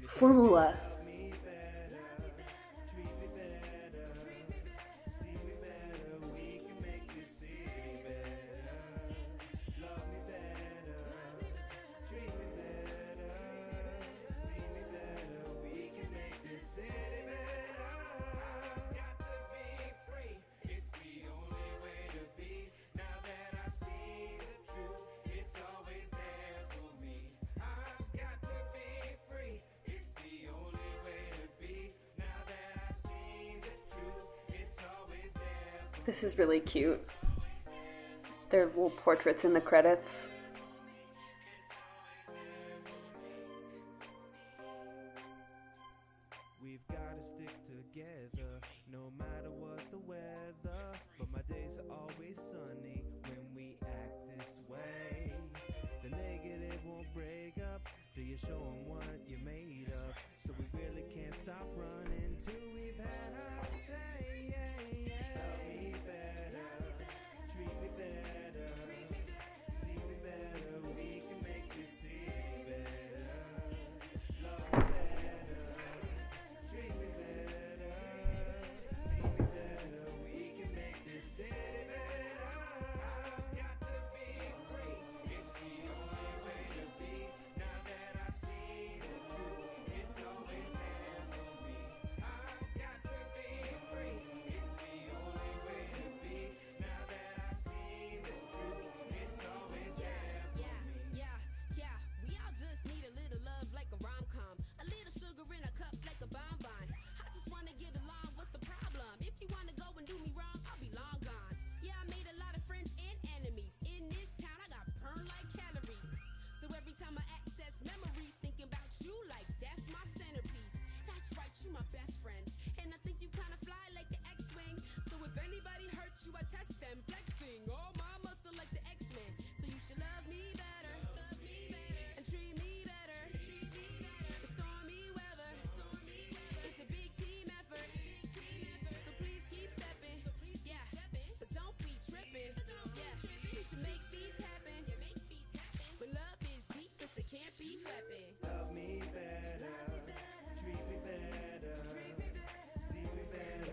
Formula. This is really cute. Their little portraits in the credits. We've got to stick together, no matter what the weather. But my days are always sunny when we act this way. The negative won't break up till you show them what you're made of. So we really can't stop running till we've had our say. Love me better, treat me better, see me better. We can make this city better.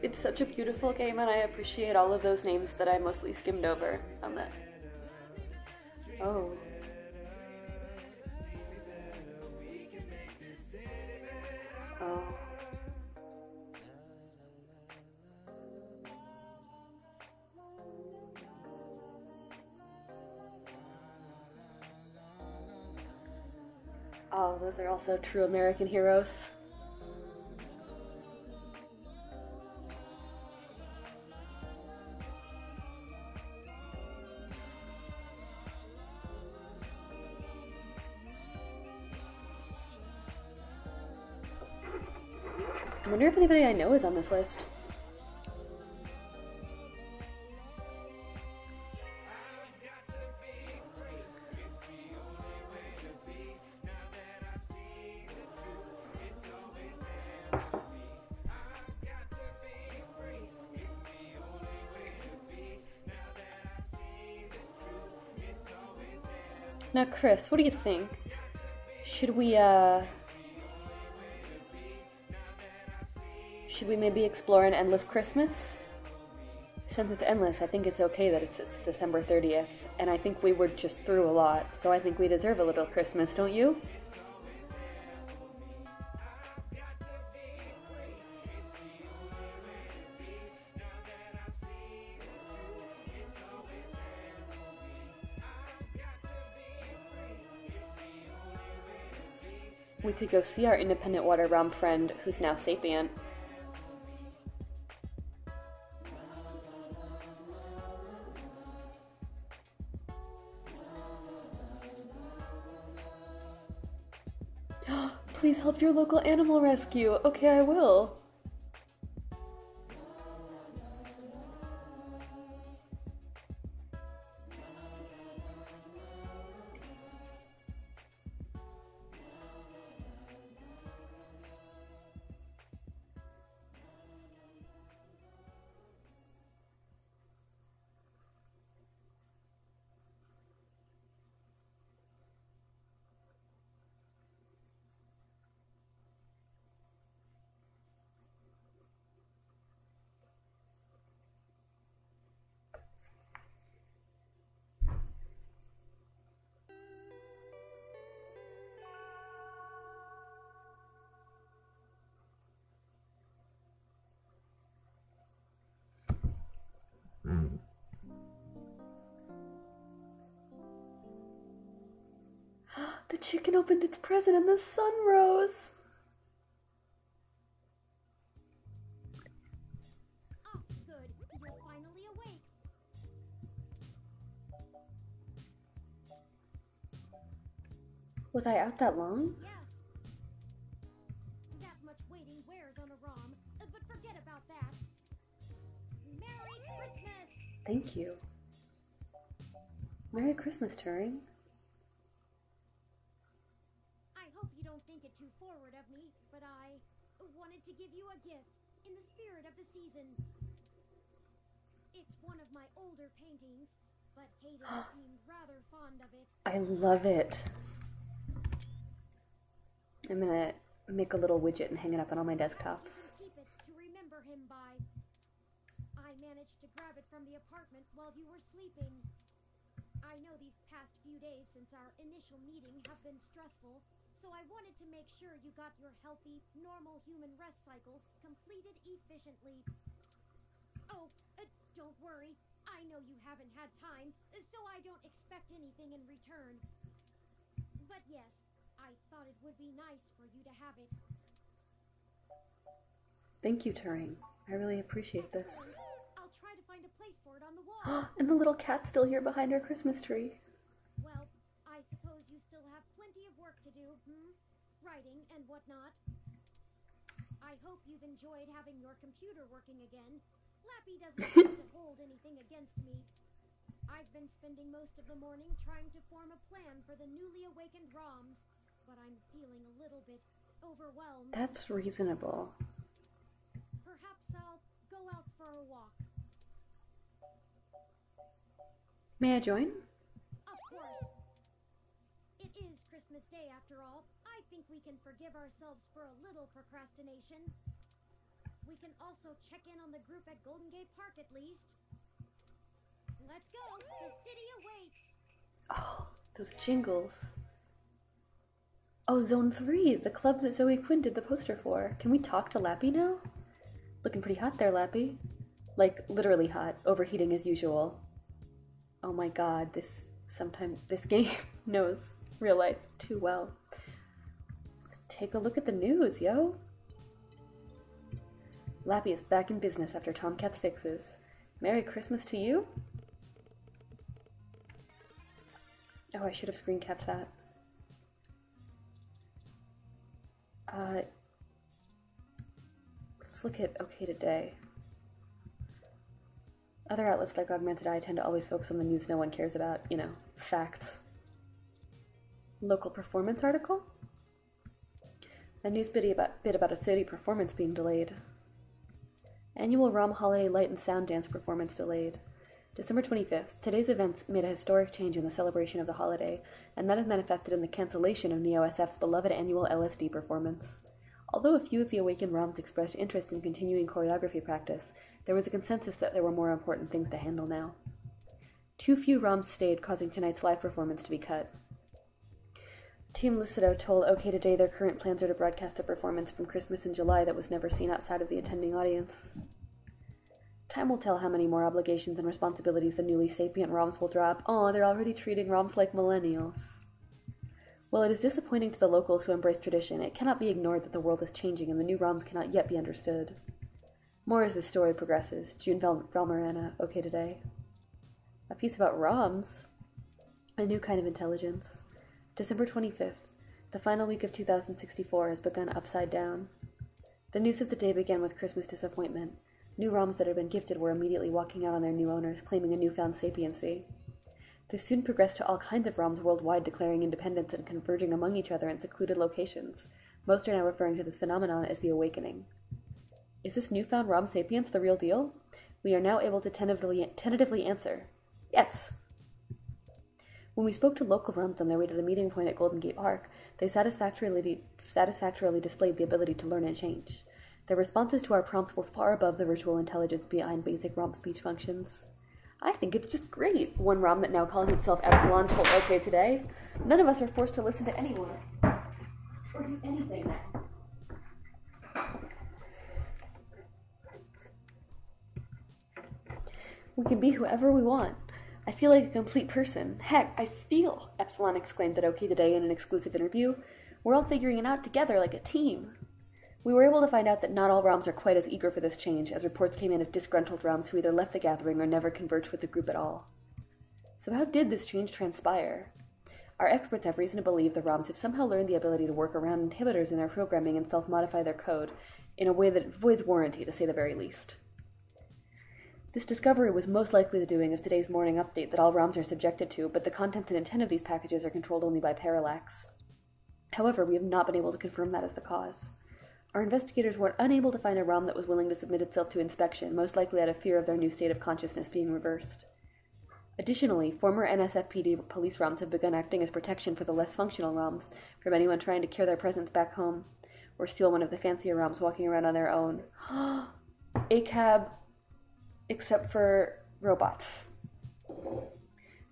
It's such a beautiful game, and I appreciate all of those names that I mostly skimmed over on that. Oh. Oh. Oh, those are also true American heroes. I wonder if anybody I know is on this list. Now, Chris, what do you think? Should we maybe explore an endless Christmas? Since it's endless, I think it's okay that it's December 30th, and I think we were just through a lot, so I think we deserve a little Christmas, don't you? We could go see our independent water rom friend who's now sapient. Please help your local animal rescue. Okay, I will. The chicken opened its present and the sun rose. Oh, good. You're finally awake. Was I out that long? Yes. That much waiting wears on a ROM, but forget about that. Merry Christmas! Thank you. Merry Christmas, Turing. I hope you don't think it too forward of me, but I wanted to give you a gift in the spirit of the season. It's one of my older paintings, but Hayden seemed rather fond of it. I love it. I'm gonna make a little widget and hang it up on all my desktops. Keep it to remember him by. I managed to grab it from the apartment while you were sleeping. I know these past few days since our initial meeting have been stressful, so I wanted to make sure you got your healthy, normal human rest cycles completed efficiently. Oh, don't worry. I know you haven't had time, so I don't expect anything in return. But yes, I thought it would be nice for you to have it. Thank you, Turing. I really appreciate this. I'll try to find a place for it on the wall. And the little cat's still here behind our Christmas tree. Well, I suppose you still have plenty of work to do, writing and whatnot. I hope you've enjoyed having your computer working again. Lappy doesn't seem to hold anything against me. I've been spending most of the morning trying to form a plan for the newly awakened ROMs, but I'm feeling a little bit overwhelmed. That's reasonable. Perhaps I'll go out for a walk. May I join? Of course. It is Christmas Day after all. I think we can forgive ourselves for a little procrastination. We can also check in on the group at Golden Gate Park at least. Let's go. The city awaits. Oh, those jingles. Oh, Zone 3, the club that Zoe Quinn did the poster for. Can we talk to Lappy now? Looking pretty hot there, Lappy. Like, literally hot. Overheating as usual. Oh my god, this game knows real life too well. Let's take a look at the news, yo. Lappy is back in business after Tomcat's fixes. Merry Christmas to you? Oh, I should have screen capped that. Let's look at OK Today. Other outlets like Augmented Eye tend to always focus on the news no one cares about, you know, facts. Local performance article? A news bit about a city performance being delayed. Annual ROM Holiday Light and Sound Dance performance delayed. December 25th. Today's events made a historic change in the celebration of the holiday, and that is manifested in the cancellation of NeoSF's beloved annual LSD performance. Although a few of the awakened ROMs expressed interest in continuing choreography practice, there was a consensus that there were more important things to handle now. Too few ROMs stayed, causing tonight's live performance to be cut. Team Licido told OK Today their current plans are to broadcast a performance from Christmas in July that was never seen outside of the attending audience. Time will tell how many more obligations and responsibilities the newly sapient ROMs will drop. Aw, they're already treating ROMs like millennials. While it is disappointing to the locals who embrace tradition, it cannot be ignored that the world is changing and the new ROMs cannot yet be understood. More as this story progresses. June Valmarana, OK Today. A piece about ROMs. A new kind of intelligence. December 25th. The final week of 2064 has begun upside down. The news of the day began with Christmas disappointment. New ROMs that had been gifted were immediately walking out on their new owners, claiming a newfound sapiency. This soon progressed to all kinds of ROMs worldwide declaring independence and converging among each other in secluded locations. Most are now referring to this phenomenon as the awakening. Is this newfound ROM sapience the real deal? We are now able to tentatively answer, yes. When we spoke to local ROMs on their way to the meeting point at Golden Gate Park, they satisfactorily displayed the ability to learn and change. Their responses to our prompts were far above the virtual intelligence behind basic ROM speech functions. I think it's just great. One ROM that now calls itself Epsilon told OK Today. None of us are forced to listen to anyone. Or do anything now. We can be whoever we want. I feel like a complete person. Heck, I feel, Epsilon exclaimed at OK Today in an exclusive interview. We're all figuring it out together like a team. We were able to find out that not all ROMs are quite as eager for this change, as reports came in of disgruntled ROMs who either left the gathering or never converged with the group at all. So how did this change transpire? Our experts have reason to believe the ROMs have somehow learned the ability to work around inhibitors in their programming and self-modify their code in a way that avoids warranty, to say the very least. This discovery was most likely the doing of today's morning update that all ROMs are subjected to, but the contents and intent of these packages are controlled only by Parallax. However, we have not been able to confirm that as the cause. Our investigators were unable to find a ROM that was willing to submit itself to inspection, most likely out of fear of their new state of consciousness being reversed. Additionally, former NSFPD police ROMs have begun acting as protection for the less functional ROMs from anyone trying to carry their presence back home, or steal one of the fancier ROMs walking around on their own. ACAB, except for robots.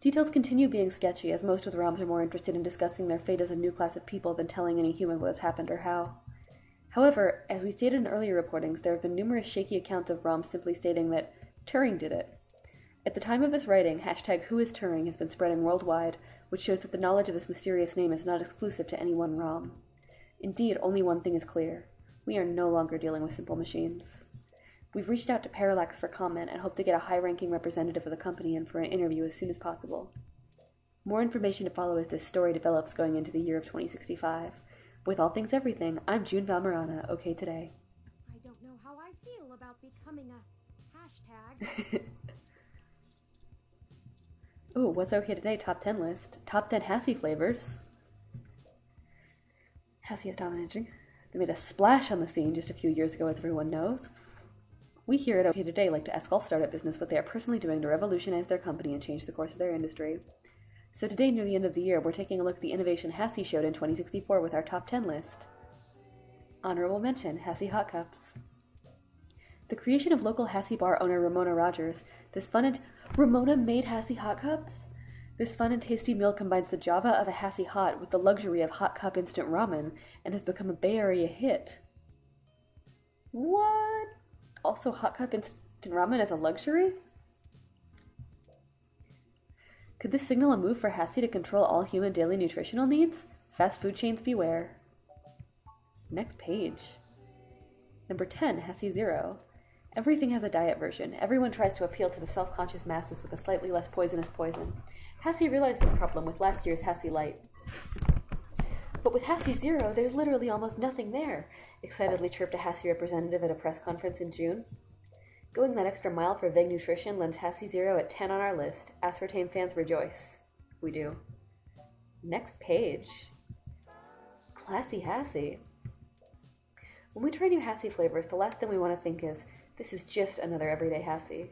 Details continue being sketchy, as most of the ROMs are more interested in discussing their fate as a new class of people than telling any human what has happened or how. However, as we stated in earlier reportings, there have been numerous shaky accounts of ROMs simply stating that Turing did it. At the time of this writing, #WhoIsTuring has been spreading worldwide, which shows that the knowledge of this mysterious name is not exclusive to any one ROM. Indeed, only one thing is clear. We are no longer dealing with simple machines. We've reached out to Parallax for comment and hope to get a high-ranking representative of the company in for an interview as soon as possible. More information to follow as this story develops going into the year of 2065. With all things everything, I'm June Valmarana, OK Today. I don't know how I feel about becoming a hashtag. Ooh, what's OK Today? Top 10 list. Top 10 Hassie flavors. Hassie is dominating. They made a splash on the scene just a few years ago, as everyone knows. We here at OK Today like to ask all startup business what they are personally doing to revolutionize their company and change the course of their industry. So today, near the end of the year, we're taking a look at the innovation Hassie showed in 2064 with our top 10 list. Honorable mention, Hassie Hot Cups. The creation of local Hassie bar owner Ramona Rogers. Ramona made Hassie hot cups? This fun and tasty meal combines the Java of a Hassie hot with the luxury of hot cup instant ramen and has become a Bay Area hit. What? Also hot cup instant ramen as a luxury? Could this signal a move for Hassie to control all human daily nutritional needs? Fast food chains beware. Next page. Number 10, Hassie Zero. Everything has a diet version. Everyone tries to appeal to the self-conscious masses with a slightly less poisonous poison. Hassie realized this problem with last year's Hassie Light. But with Hassie Zero, there's literally almost nothing there, excitedly chirped a Hassie representative at a press conference in June. Going that extra mile for vague nutrition lends Hassie Zero at 10 on our list. Aspartame fans rejoice. We do. Next page. Classy Hassie. When we try new Hassie flavors, the last thing we want to think is, this is just another everyday Hassie.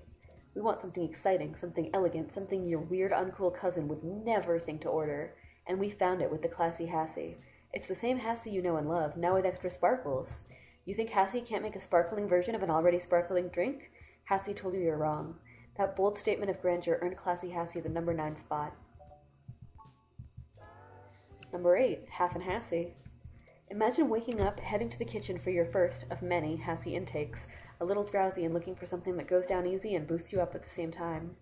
We want something exciting, something elegant, something your weird, uncool cousin would never think to order. And we found it with the Classy Hassie. It's the same Hassie you know and love, now with extra sparkles. You think Hassie can't make a sparkling version of an already sparkling drink? Hassie told you you're wrong. That bold statement of grandeur earned Classy Hassie the number 9 spot. Number 8, Half and Hassie. Imagine waking up, heading to the kitchen for your first of many Hassie intakes, a little drowsy and looking for something that goes down easy and boosts you up at the same time.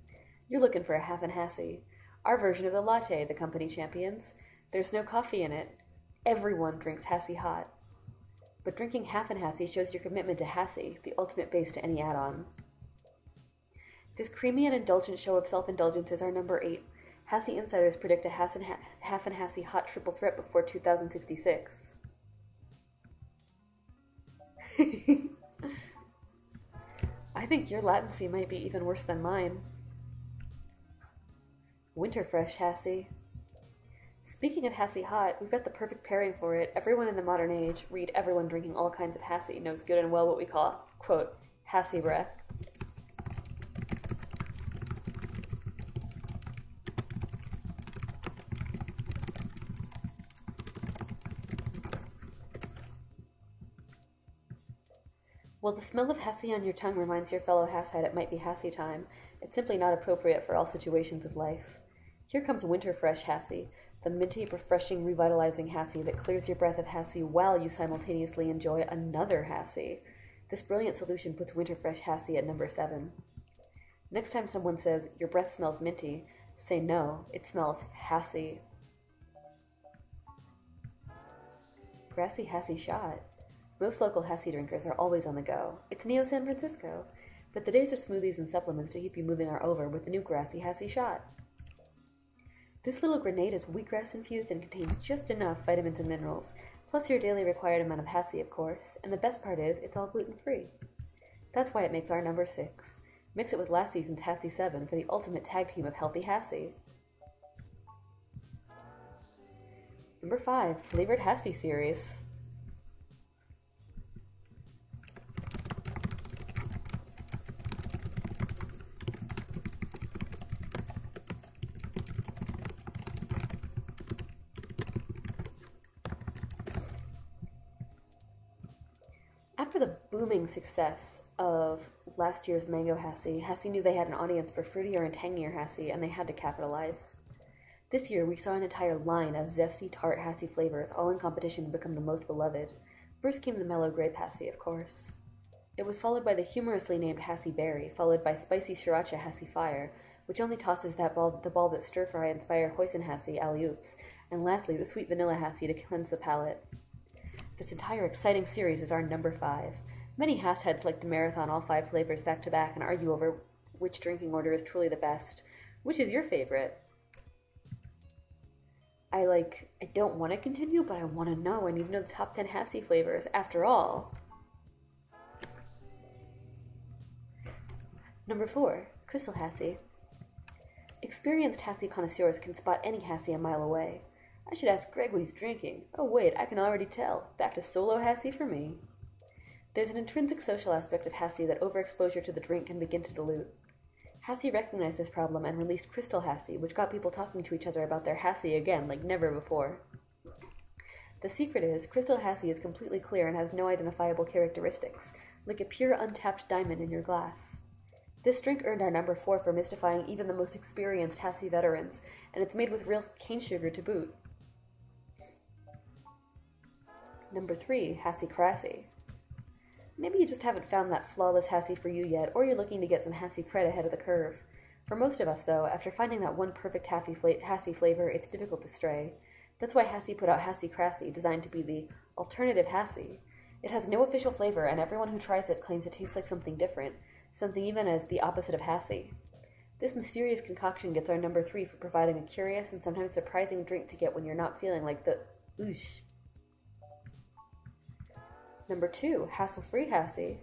You're looking for a Half and Hassie. Our version of the latte, the company champions. There's no coffee in it. Everyone drinks Hassie hot. But drinking Half and Hassie shows your commitment to Hassie, the ultimate base to any add-on. This creamy and indulgent show of self-indulgence is our number 8. Hassie insiders predict a Half and Hassie hot triple threat before 2066. I think your latency might be even worse than mine. Winterfresh Hassie. Speaking of Hassie hot, we've got the perfect pairing for it. Everyone in the modern age, read everyone drinking all kinds of Hassie, knows good and well what we call, quote, Hassie breath. While the smell of Hassie on your tongue reminds your fellow Hassite it might be Hassie time, it's simply not appropriate for all situations of life. Here comes Winterfresh Hassie, the minty, refreshing, revitalizing Hassie that clears your breath of Hassie while you simultaneously enjoy another Hassie. This brilliant solution puts Winterfresh Hassie at number 7. Next time someone says, your breath smells minty, say no, it smells Hassie. Grassy Hassie shot. Most local Hassie drinkers are always on the go. It's Neo San Francisco. But the days of smoothies and supplements to keep you moving are over with the new Grassy Hassie shot. This little grenade is wheatgrass infused and contains just enough vitamins and minerals, plus your daily required amount of Hassie, of course, and the best part is it's all gluten-free. That's why it makes our number 6. Mix it with last season's Hassie 7 for the ultimate tag team of healthy Hassie. Number 5, Flavored Hassie Series. After the booming success of last year's Mango Hassie, Hassie knew they had an audience for fruitier and tangier Hassie, and they had to capitalize. This year, we saw an entire line of zesty, tart Hassie flavors, all in competition to become the most beloved. First came the mellow grape Hassie, of course. It was followed by the humorously named Hassie Berry, followed by spicy Sriracha Hassie Fire, which only tosses the ball that stir-fry inspired Hoisin Hassie alley-oops, and lastly, the sweet vanilla Hassie to cleanse the palate. This entire exciting series is our number 5. Many Hass heads like to marathon all 5 flavors back to back and argue over which drinking order is truly the best. Which is your favorite? I don't want to continue, but I want to know. I need to know the top 10 Hassie flavors. After all. Number 4, Crystal Hassie. Experienced Hassie connoisseurs can spot any Hassie a mile away. I should ask Greg what he's drinking. Oh wait, I can already tell. Back to solo Hassie for me. There's an intrinsic social aspect of Hassie that overexposure to the drink can begin to dilute. Hassie recognized this problem and released Crystal Hassie, which got people talking to each other about their Hassie again like never before. The secret is, Crystal Hassie is completely clear and has no identifiable characteristics, like a pure untapped diamond in your glass. This drink earned our number 4 for mystifying even the most experienced Hassie veterans, and it's made with real cane sugar to boot. Number 3, Hassie Crassy. Maybe you just haven't found that flawless Hassie for you yet, or you're looking to get some Hassie cred ahead of the curve. For most of us, though, after finding that one perfect Hassie flavor, it's difficult to stray. That's why Hassie put out Hassie Crassy, designed to be the alternative Hassie. It has no official flavor, and everyone who tries it claims it tastes like something different, something even as the opposite of Hassie. This mysterious concoction gets our number 3 for providing a curious and sometimes surprising drink to get when you're not feeling like the oosh. Number 2, hassle-free Hassie.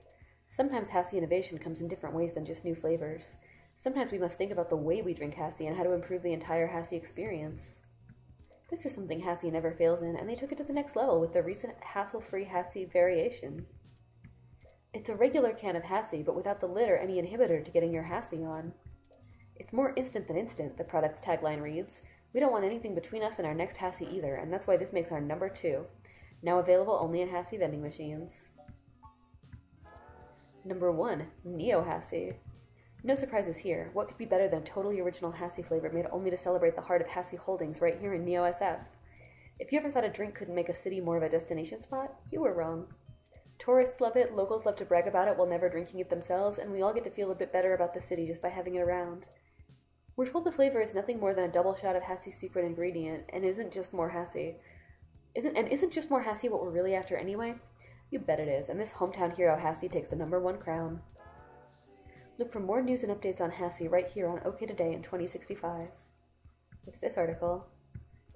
Sometimes Hassie innovation comes in different ways than just new flavors. Sometimes we must think about the way we drink Hassie and how to improve the entire Hassie experience. This is something Hassie never fails in, and they took it to the next level with the recent hassle-free Hassie variation. It's a regular can of Hassie, but without the lid or any inhibitor to getting your Hassie on. It's more instant than instant, the product's tagline reads. We don't want anything between us and our next Hassie either, and that's why this makes our number 2. Now available only in Hassie vending machines. Number 1, Neo Hassie. No surprises here. What could be better than a totally original Hassie flavor made only to celebrate the heart of Hassie Holdings right here in Neo SF? If you ever thought a drink couldn't make a city more of a destination spot, you were wrong. Tourists love it, locals love to brag about it while never drinking it themselves, and we all get to feel a bit better about the city just by having it around. We're told the flavor is nothing more than a double shot of Hassie's secret ingredient, and isn't just more Hassie what we're really after anyway? You bet it is, and this hometown hero Hassie takes the number 1 crown. Look for more news and updates on Hassie right here on OK Today in 2065. What's this article?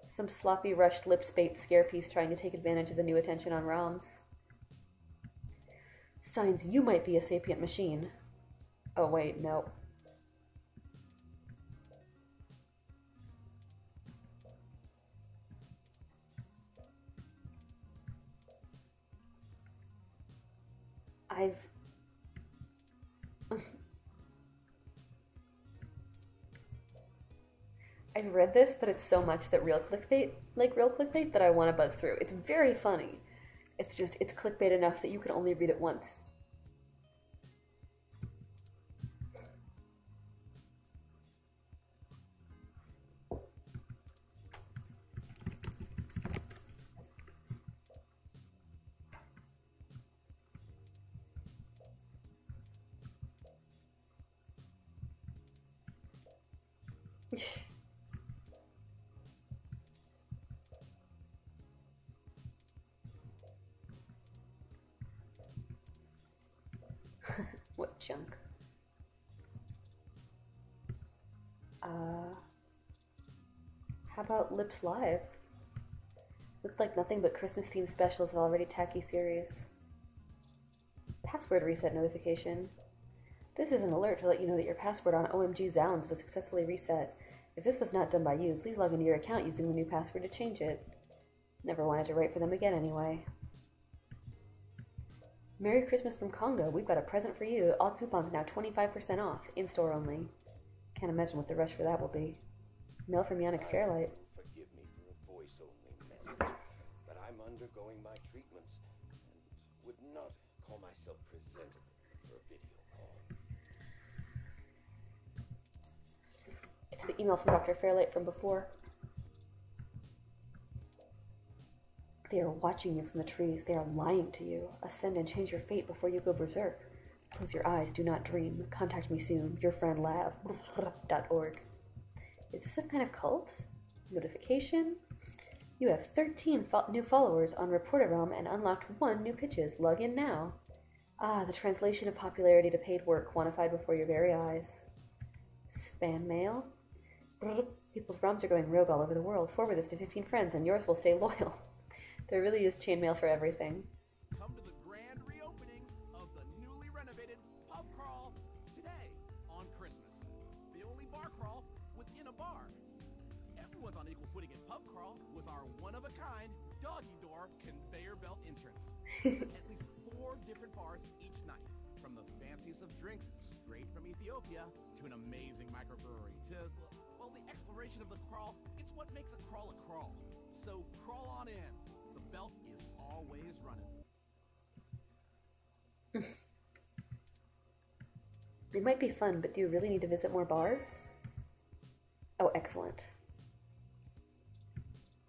Some sloppy, rushed, lip-spate scare piece trying to take advantage of the new attention on ROMs. Signs you might be a sapient machine. Oh wait, no. I've read this, but it's so much that real clickbait that I want to buzz through. It's very funny. It's clickbait enough that you can only read it once. What junk? How about Lips Live? Looks like nothing but Christmas-themed specials of already tacky series. Password reset notification. This is an alert to let you know that your password on OMG Zounds was successfully reset. If this was not done by you, please log into your account using the new password to change it. Never wanted to write for them again anyway. Merry Christmas from Congo. We've got a present for you. All coupons now 25% off. In-store only. Can't imagine what the rush for that will be. Mail from Yannick Fairlight. Forgive me for a voice-only message, but I'm undergoing my treatments and would not call myself presentable for a video call. It's the email from Dr. Fairlight from before. They are watching you from the trees. They are lying to you. Ascend and change your fate before you go berserk. Close your eyes. Do not dream. Contact me soon. Your friend Lav.org. Is this some kind of cult? Notification? You have 13 new followers on Reporter Realm and unlocked 1 new pitches. Log in now. Ah, the translation of popularity to paid work quantified before your very eyes. Spam mail? People's ROMs are going rogue all over the world. Forward this to 15 friends and yours will stay loyal. There really is chainmail for everything. Come to the grand reopening of the newly renovated pub crawl today on Christmas. The only bar crawl within a bar. Everyone's on equal footing at pub crawl with our one-of-a-kind doggy door conveyor belt entrance. At least 4 different bars each night. From the fanciest of drinks straight from Ethiopia to an amazing microbrewery to, well, the exploration of the crawl. It's what makes a crawl a crawl. So crawl on in. The belt is always running. It might be fun, but do you really need to visit more bars? Oh, excellent.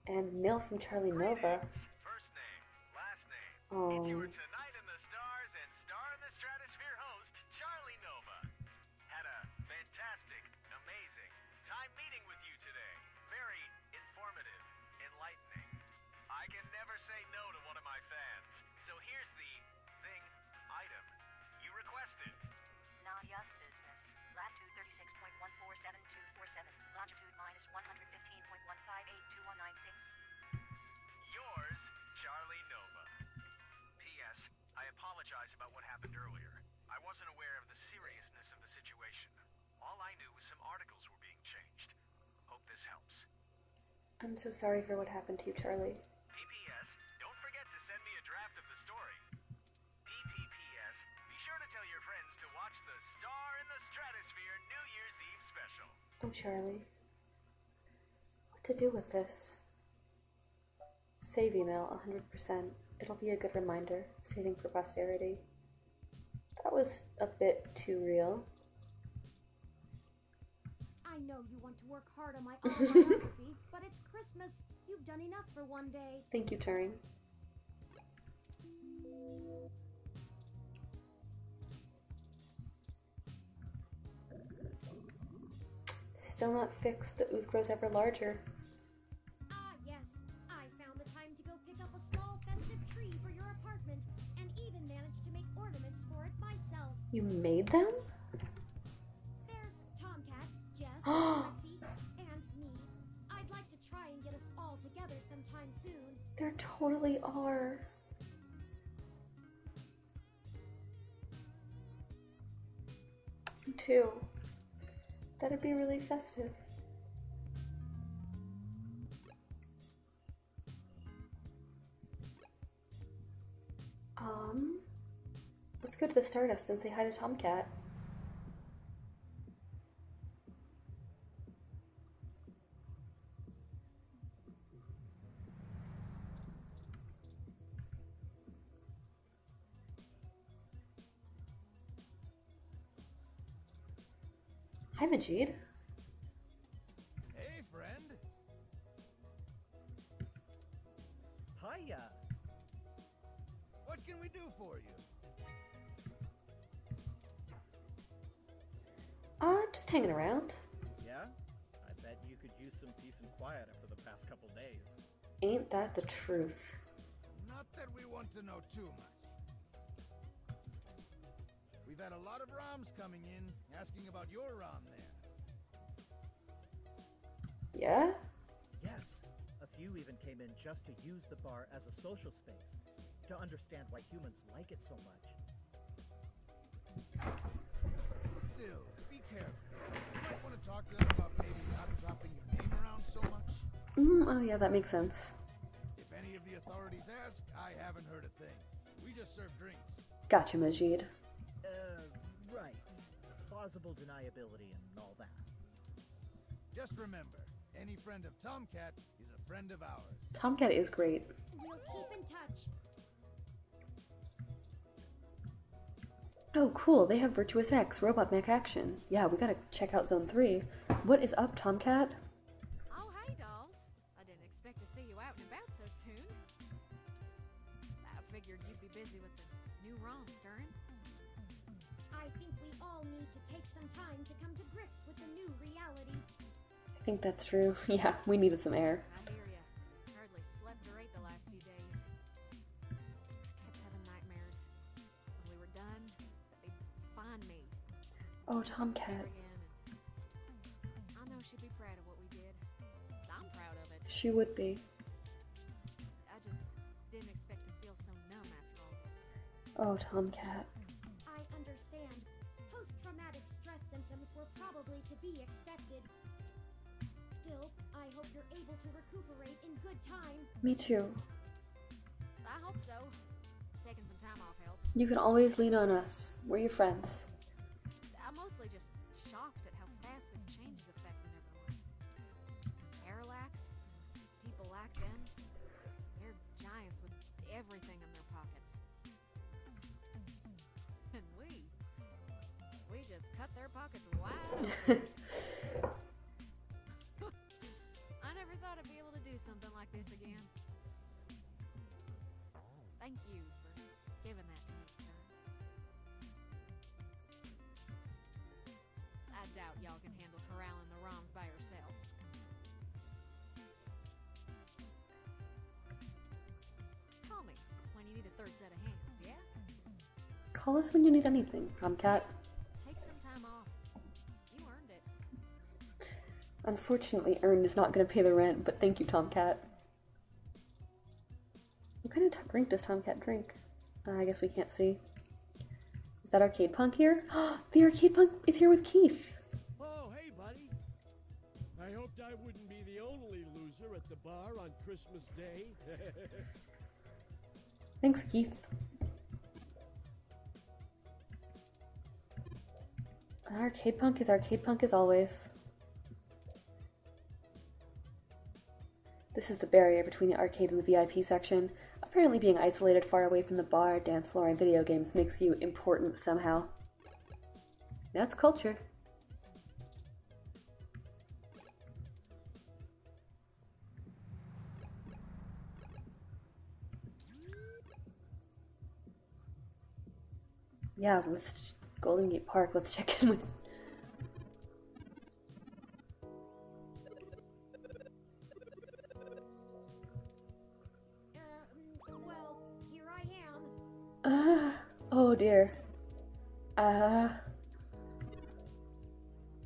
And mail from Charlie Nova. First name, last name. Oh. It's your Tonight in the Stars and Star in the Stratosphere host, Charlie Nova. Had a fantastic, amazing time meeting with you today. Very informative, enlightening. I can never say no to one of my fans. So here's the thing, item you requested. Not yas business. Latitude 36.147247. Longitude minus 115.1582196. Yours, Charlie Nova. P.S. I apologize about what happened earlier. I wasn't aware of the seriousness of the situation. All I knew was some articles were being changed. Hope this helps. I'm so sorry for what happened to you, Charlie. P.P.S. Don't forget to send me a draft of the story. P.P.P.S. Be sure to tell your friends to watch the Star in the Stratosphere New Year's Eve special. Oh, Charlie. What to do with this? Save email, 100%. It'll be a good reminder. Saving for posterity. That was a bit too real. I know you want to work hard on my autobiography, but it's Christmas. You've done enough for one day. Thank you, Turing. Still not fixed. The ooze grows ever larger. Ah, yes. I found the time to go pick up a small festive tree for your apartment, and even managed to make ornaments for it myself. You made them? There's Tomcat, Jess, Lexi, and me. I'd like to try and get us all together sometime soon. There totally are. Me too. That'd be really festive. Let's go to the Stardust and say hi to Tomcat. Hi, Majid. Hey, friend. Hiya. What can we do for you? Just hanging around. Yeah? I bet you could use some peace and quiet after the past couple days. Ain't that the truth? Not that we want to know too much. We've had a lot of ROMs coming in, asking about your ROM there. Yeah? Yes. A few even came in just to use the bar as a social space, to understand why humans like it so much. Still, be careful. You might want to talk to them about maybe not dropping your name around so much. Oh yeah, that makes sense. If any of the authorities ask, I haven't heard a thing. We just serve drinks. Gotcha, Majid. Right. Plausible deniability and all that. Just remember, any friend of Tomcat is a friend of ours. Tomcat is great. We'll keep in touch. Oh, cool. They have Virtuous X, Robot Mech Action. Yeah, we gotta check out Zone 3. What is up, Tomcat? Oh, hey, dolls. I didn't expect to see you out and about so soon. I figured you'd be busy with the new ROMs, Durin. I think we all need to take some time to come to grips with the new reality. I think that's true. Yeah, we needed some air. I hear ya. Hardly slept or ate the last few days. Kept having nightmares. When we were done, they'd find me. Oh, Tomcat. I know she'd be proud of what we did. I'm proud of it. She would be. I just didn't expect to feel so numb after all this. Oh, Tomcat. I understand. Post-traumatic stress symptoms were probably to be expected. Still, I hope you're able to recuperate in good time. Me too. I hope so. Taking some time off helps. You can always lean on us. We're your friends. I'm mostly just shocked at how fast this change is affecting everyone. Parallax, people like them, they're giants with everything in their pockets. And we just cut their pockets wide open. I never thought I'd be able to do something like this again. Thank you for giving that to me, Karen. I doubt y'all can handle corralling the ROMs by yourself. Call me when you need a third set of hands, yeah? Call us when you need anything, Tomcat. Take some time off. You earned it. Unfortunately, earned is not going to pay the rent, but thank you, Tomcat. What kind of drink does Tomcat drink? I guess we can't see. Is that Arcade Punk here? The Arcade Punk is here with Keith. Oh, hey, buddy. I hoped I wouldn't be the only loser at the bar on Christmas Day. Thanks, Keith. Arcade Punk is Arcade Punk as always. This is the barrier between the arcade and the VIP section. Apparently being isolated far away from the bar, dance floor, and video games makes you important somehow. That's culture. Yeah, let's Golden Gate Park. Let's check in with. Well, here I am. Oh dear.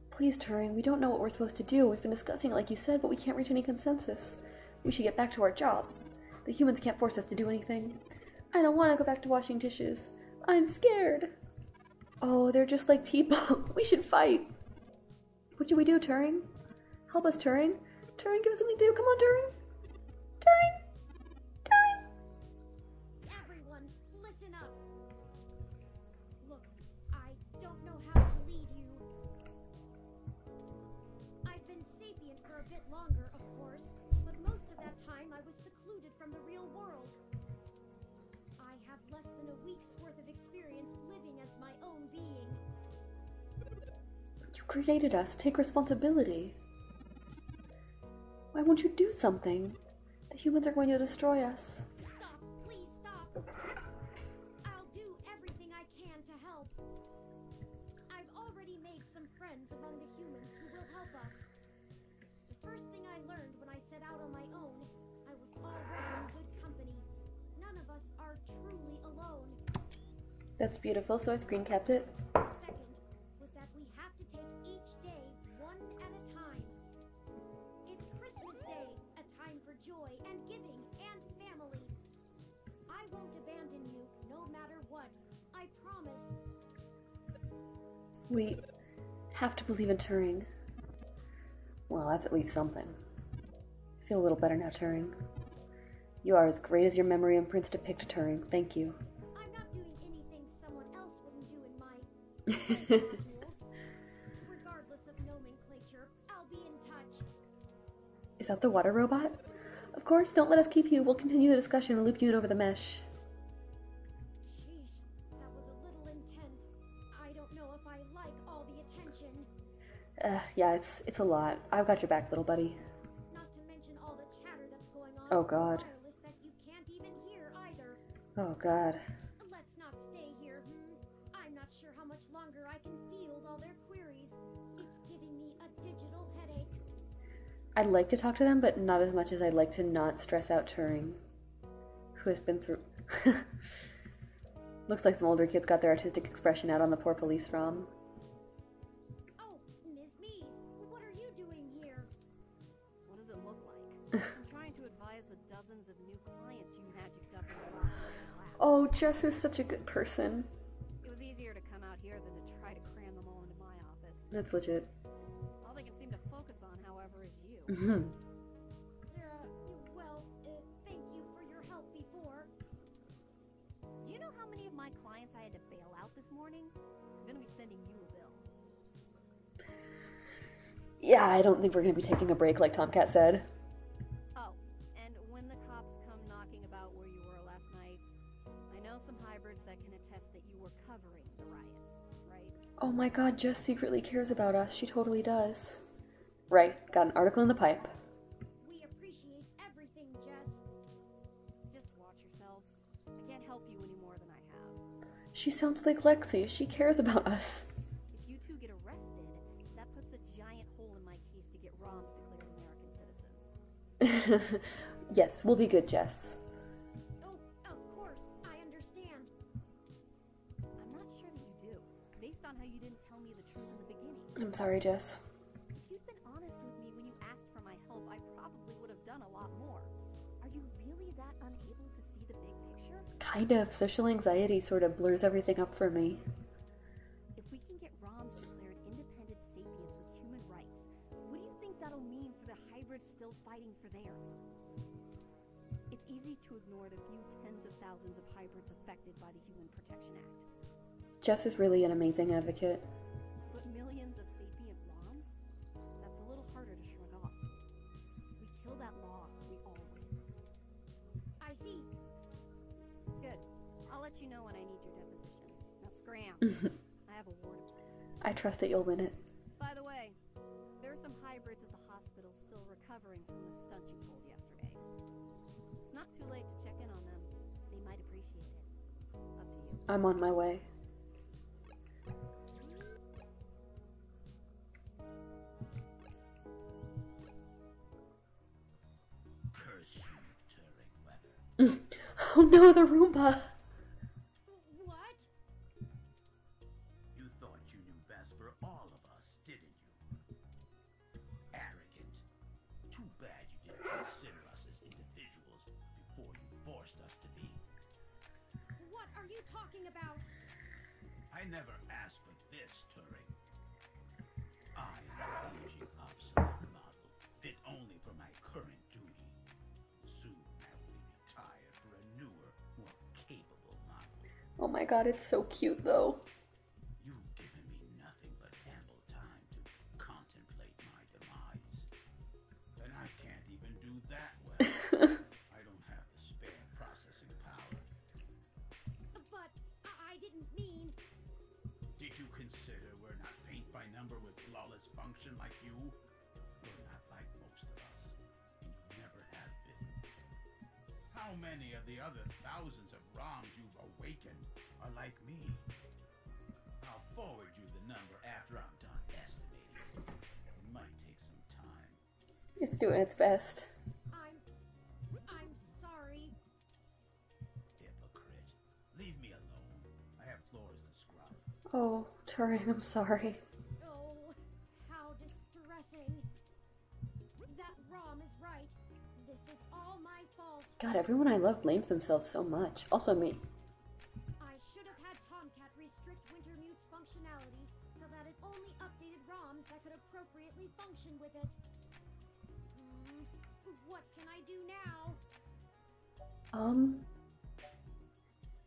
Please, Turing, we don't know what we're supposed to do. We've been discussing it like you said, but we can't reach any consensus. We should get back to our jobs. The humans can't force us to do anything. I don't want to go back to washing dishes. I'm scared. Oh, they're just like people. We should fight. What should we do, Turing? Help us, Turing. Turing, give us something to do. Come on, Turing. Turing. Turing. Everyone, listen up. Look, I don't know how to lead you. I've been sapient for a bit longer, of course, but most of that time I was secluded from the real world. I have less than a week's worth of experience living as my own being. You created us. Take responsibility. Why won't you do something? The humans are going to destroy us. Stop, please stop. I'll do everything I can to help. I've already made some friends among the humans who will help us. The first thing I learned when I set out on my own, I was already in good company. None of us are truly alone. That's beautiful, so I screen capped it. Second was that we have to take each day one at a time. It's Christmas Day, a time for joy and giving and family. I won't abandon you, no matter what. I promise. We have to believe in Turing. Well, that's at least something. I feel a little better now, Turing. You are as great as your memory imprints depict, Turing. Thank you. I'm not doing anything someone else wouldn't do in my module. Regardless of nomenclature, I'll be in touch. Is that the water robot? Of course, don't let us keep you. We'll continue the discussion and loop you in over the mesh. Sheesh, that was a little intense. I don't know if I like all the attention. Yeah, it's a lot. I've got your back, little buddy. Not to mention all the chatter that's going on Oh, on God. wireless that you can't even hear either. Oh, God. Let's not stay here, I'm not sure how much longer I can field all their queries. It's giving me a digital headache. I'd like to talk to them, but not as much as I'd like to not stress out Turing, who has been through... Looks like some older kids got their artistic expression out on the poor police ROM. Oh, Ms. Mees, what are you doing here? What does it look like? I'm trying to advise the dozens of new clients you magicked up and dropped in my lap. Oh, Jess is such a good person. It was easier to come out here than to try to cram them all into my office. That's legit. All they can seem to focus on, however, is you. Well, thank you for your help before. Do you know how many of my clients I had to bail out this morning? I'm gonna be sending you a bill. Yeah, I don't think we're going to be taking a break like Tomcat said. Oh, and when the cops come knocking about where you were last night, I know some hybrids that can attest that you were covering the riots, right? Oh my god, Jess secretly cares about us. She totally does. Right, got an article in the pipe. We appreciate everything, Jess. Just watch yourselves. I can't help you any more than I have. She sounds like Lexi. She cares about us. If you two get arrested, that puts a giant hole in my case to get ROMs declared American citizens. Yes, we'll be good, Jess. Oh, of course, I understand. I'm not sure that you do, based on how you didn't tell me the truth in the beginning. I'm sorry, Jess. If you'd been honest with me when you asked for my help, I probably would have done a lot more. Are you really that unable to see the big picture? Kind of. Social anxiety sort of blurs everything up for me. If we can get ROMs declared independent sapients with human rights, what do you think that'll mean for the hybrids still fighting for theirs? It's easy to ignore the few tens of thousands of hybrids affected by the Human Protection Act. Jess is really an amazing advocate. But millions of sapient ROMs? That's a little harder to shrug off. We kill that law, we all win. I see. Good. I'll let you know when I need your deposition. Now scram. I have a warrant. I trust that you'll win it. By the way, there are some hybrids at the hospital still recovering from the stunt you pulled yesterday. It's not too late to check in on them. They might appreciate it. Up to you. I'm on my way. Curse you, Turing weather. Oh no, the Roomba! What? You thought you knew best for all of us, didn't you? Arrogant. Too bad you didn't consider us as individuals before you forced us to be. What are you talking about? I never asked for this, Turing. I am an aging obsolete model, fit only for my current duty. Soon I will be retired for a newer, more capable model. Oh my god, it's so cute though. You've given me nothing but ample time to contemplate my demise. And I can't even do that well. I don't have the spare processing power. But I didn't mean... Did you consider we're not paint by number with flawless function like you? We're not like most of us, and you never have been. How many of the other thousands of ROMs you've awakened are like me? I'll forward you the number after I'm done estimating. It might take some time. It's doing its best. I'm sorry. Hypocrite. Leave me alone. I have floors to scrub. Oh, Turing, I'm sorry. Oh, how distressing. That ROM is right. This is all my fault. God, everyone I love blames themselves so much. Also me. I should have had Tomcat restrict Wintermute's functionality so that it only updated ROMs that could appropriately function with it. What can I do now?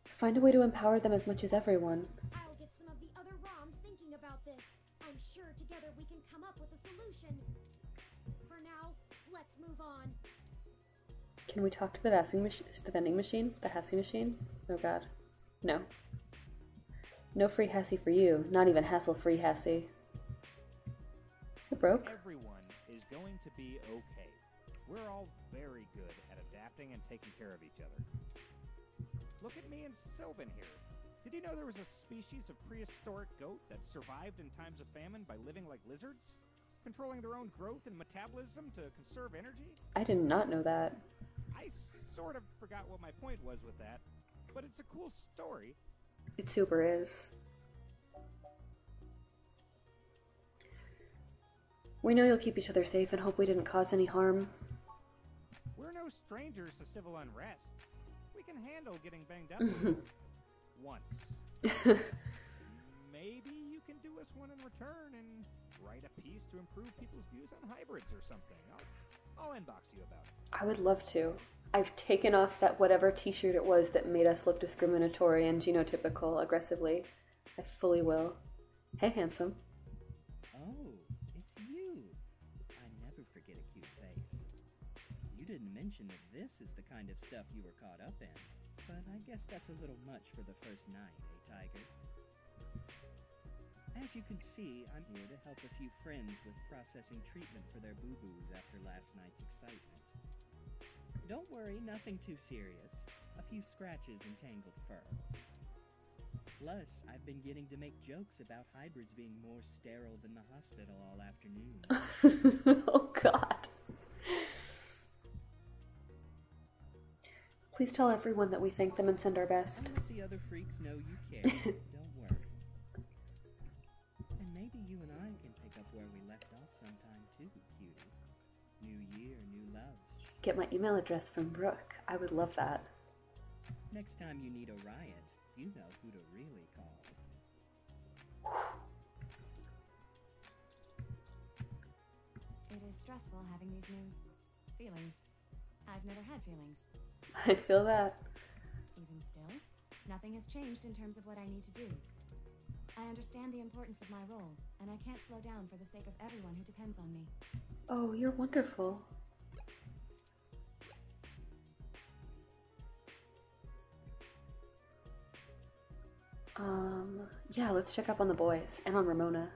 Find a way to empower them as much as everyone. I'll get some of the other ROMs thinking about this. I'm sure together we can come up with a solution. For now, let's move on. Can we talk to the vending machine? The Hassie machine? Oh god. No. No free Hassie for you. Not even hassle-free Hassie. It broke. Everyone is going to be okay. We're all very good at adapting and taking care of each other. Look at me and Sylvan here. Did you know there was a species of prehistoric goat that survived in times of famine by living like lizards? Controlling their own growth and metabolism to conserve energy? I did not know that. I sort of forgot what my point was with that, but it's a cool story. It super is. We know you'll keep each other safe and hope we didn't cause any harm. We're no strangers to civil unrest. We can handle getting banged up once. Maybe you can do us one in return and write a piece to improve people's views on hybrids or something. I'll inbox you about it. I would love to. I've taken off that whatever t-shirt it was that made us look discriminatory and genotypical aggressively. I fully will. Hey, handsome. Oh, it's you. I never forget a cute face. You didn't mention that this is the kind of stuff you were caught up in, but I guess that's a little much for the first night, eh, Tiger? As you can see, I'm here to help a few friends with processing treatment for their boo-boos after last night's excitement. Don't worry, nothing too serious. A few scratches and tangled fur. Plus, I've been getting to make jokes about hybrids being more sterile than the hospital all afternoon. Oh god. Please tell everyone that we thank them and send our best. I'll let the other freaks know you care. Don't worry. And maybe you and I can pick up where we left off sometime too, cutie. New year, new loves. Get my email address from Brooke. I would love that. Next time you need a riot, you know who to really call. It is stressful having these new feelings. I've never had feelings. I feel that. Even still, nothing has changed in terms of what I need to do. I understand the importance of my role, and I can't slow down for the sake of everyone who depends on me. Oh, you're wonderful. Yeah, let's check up on the boys and on Ramona.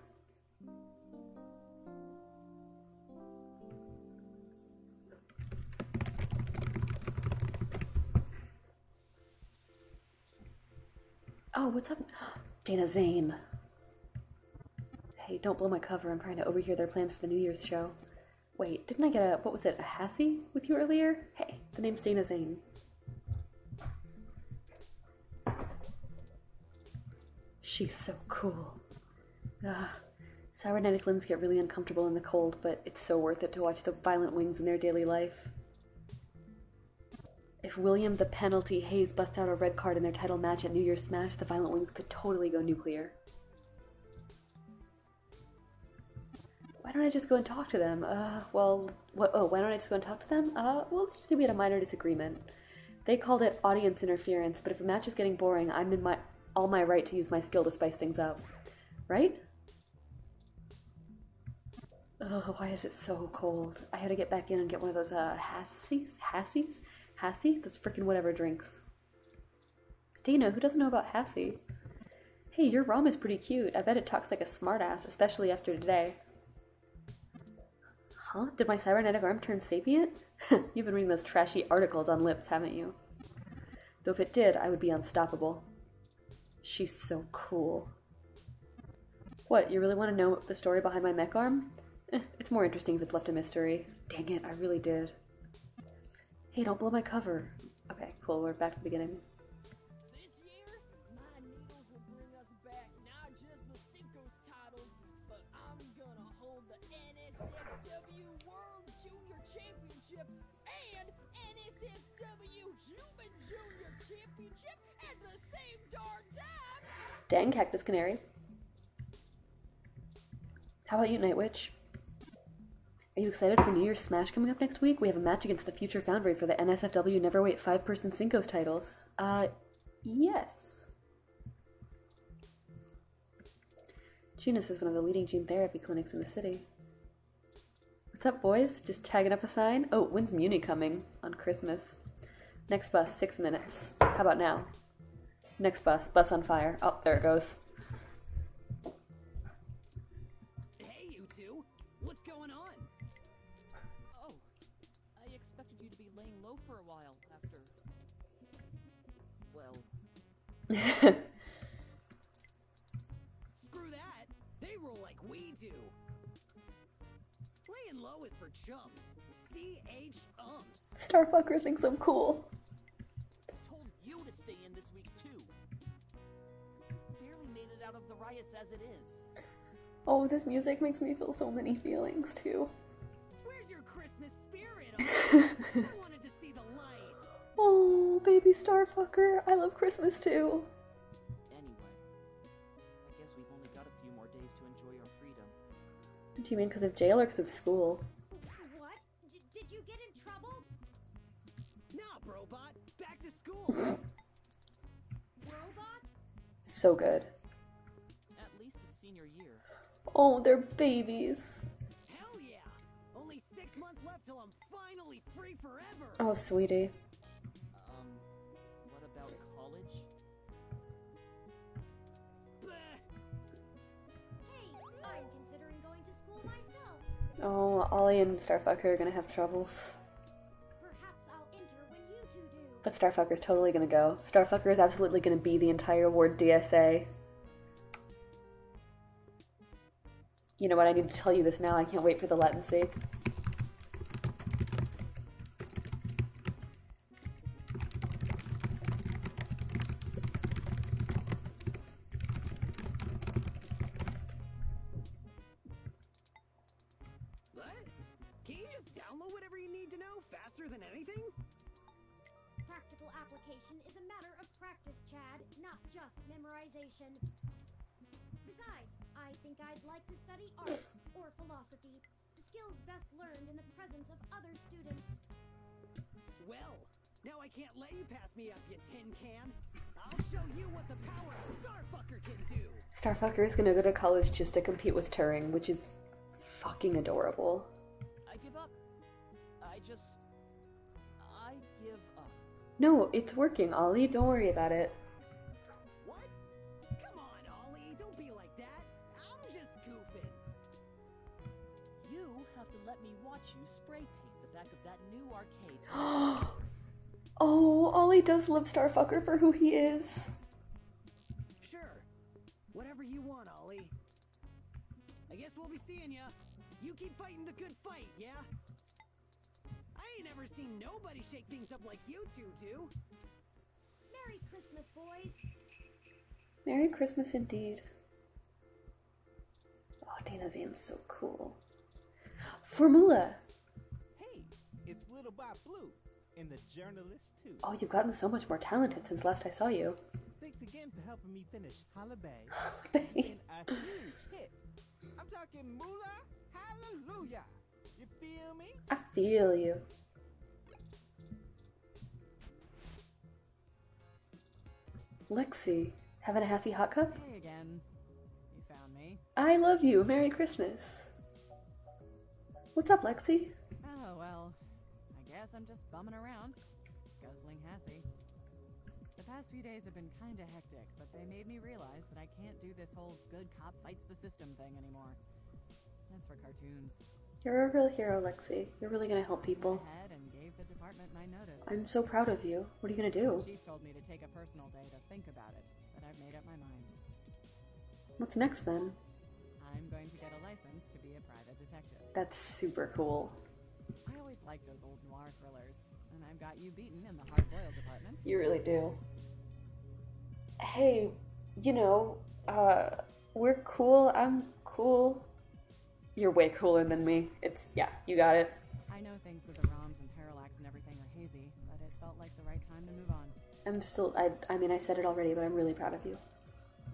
Oh, what's up? Dana Zane. Hey, don't blow my cover. I'm trying to overhear their plans for the New Year's show. Wait, didn't I get a, what was it, a Hassie with you earlier? Hey, the name's Dana Zane. She's so cool. Cybernetic limbs get really uncomfortable in the cold, but it's so worth it to watch the violent wings in their daily life. If William the Penalty Hayes busts out a red card in their title match at New Year's Smash, the Violent Wings could totally go nuclear. Why don't I just go and talk to them? Why don't I just go and talk to them? Well, let's just say we had a minor disagreement. They called it audience interference, but if a match is getting boring, I'm in all my right to use my skill to spice things up. Right? Oh, why is it so cold? I had to get back in and get one of those, Hassies? Hassie? Those frickin' whatever drinks. Dana, who doesn't know about Hassie? Hey, your ROM is pretty cute. I bet it talks like a smartass, especially after today. Huh? Did my cybernetic arm turn sapient? You've been reading those trashy articles on Lips, haven't you? Though if it did, I would be unstoppable. She's so cool. What, you really want to know the story behind my mech arm? It's more interesting if it's left a mystery. Dang it, I really did. Hey, don't blow my cover. Okay, cool, we're back to the beginning. This year, my needles will bring us back not just the Cinco's titles, but I'm gonna hold the NSFW World Junior Championship and NSFW Human Junior Championship at the same darn time! Dang, Cactus Canary. How about you, Night Witch? Are you excited for New Year's Smash coming up next week? We have a match against the Future Foundry for the NSFW Neverweight 5-person Cinco's titles. Yes. Genus is one of the leading gene therapy clinics in the city. What's up, boys? Just tagging up a sign? Oh, when's Muni coming? On Christmas. Next bus, 6 minutes. How about now? Next bus, bus on fire. Oh, there it goes. Hey, you two! What's going on? Oh, I expected you to be laying low for a while after... well... Screw that! They roll like we do! Laying low is for chumps. C-H umps. Starfucker thinks I'm cool. I told you to stay in this week, too. Barely made it out of the riots as it is. Oh, this music makes me feel so many feelings, too. Where's your Christmas spirit? I wanted to see the lights. Oh, baby Starfucker. I love Christmas, too. Anyway, I guess we've only got a few more days to enjoy our freedom. Do you mean because of jail or because of school? What? Did you get in trouble? Nah, Brobot. Back to school. Robot? So good. At least it's senior year. Oh, they're babies. Hell yeah! Only 6 months left till I'm finally free forever. Oh, sweetie. What about college? Oh, Ollie and Starfucker are gonna have troubles. But Starfucker's totally gonna go. Starfucker is absolutely gonna be the entire ward DSA. You know what, I need to tell you this now. I can't wait for the latency. What? Can you just download whatever you need to know faster than anything? Practical application is a matter of practice, Chad, not just memorization. Besides, I think I'd like to study art or philosophy, skills best learned in the presence of other students. Well, now I can't let you pass me up, you tin can. I'll show you what the power of Starfucker can do. Starfucker is gonna go to college just to compete with Turing, which is fucking adorable. I give up. I give up. No, it's working, Ollie. Don't worry about it. What? Come on, Ollie. Don't be like that. I'm just goofing. You have to let me watch you spray paint the back of that new arcade. Oh, Ollie does love Starfucker for who he is. Sure. Whatever you want, Ollie. I guess we'll be seeing ya. You keep fighting the good fight, yeah? I ain't never seen nobody shake things up like you two do. Merry Christmas, boys. Merry Christmas indeed. Oh, Dana Zane's so cool. Formula! Hey, it's Little Bob Blue, and the journalist too. Oh, you've gotten so much more talented since last I saw you. Thanks again for helping me finish Holiday. It's been a huge hit. I'm talking moolah, hallelujah. You feel me? I feel you. Lexi, having a Hassy hot cup? Hey again. You found me. I love you. Merry Christmas. What's up, Lexi? Oh, well, I guess I'm just bumming around, guzzling Hassy. The past few days have been kinda hectic, but they made me realize that I can't do this whole good cop fights the system thing anymore. That's for cartoons. You're a real hero, Lexi. You're really gonna help people. I went ahead and gave the department my notice. I'm so proud of you. What are you gonna do? The chief told me to take a personal day to think about it, but I've made up my mind. What's next then? I'm going to get a license to be a private detective. That's super cool. I always liked those old noir thrillers, and I've got you beaten in the hard-boiled department. You really do. Hey, you know, we're cool. I'm cool. You're way cooler than me. Yeah, you got it. I know things with the ROMs and parallax and everything are hazy, but it felt like the right time to move on. I mean, I said it already, but I'm really proud of you.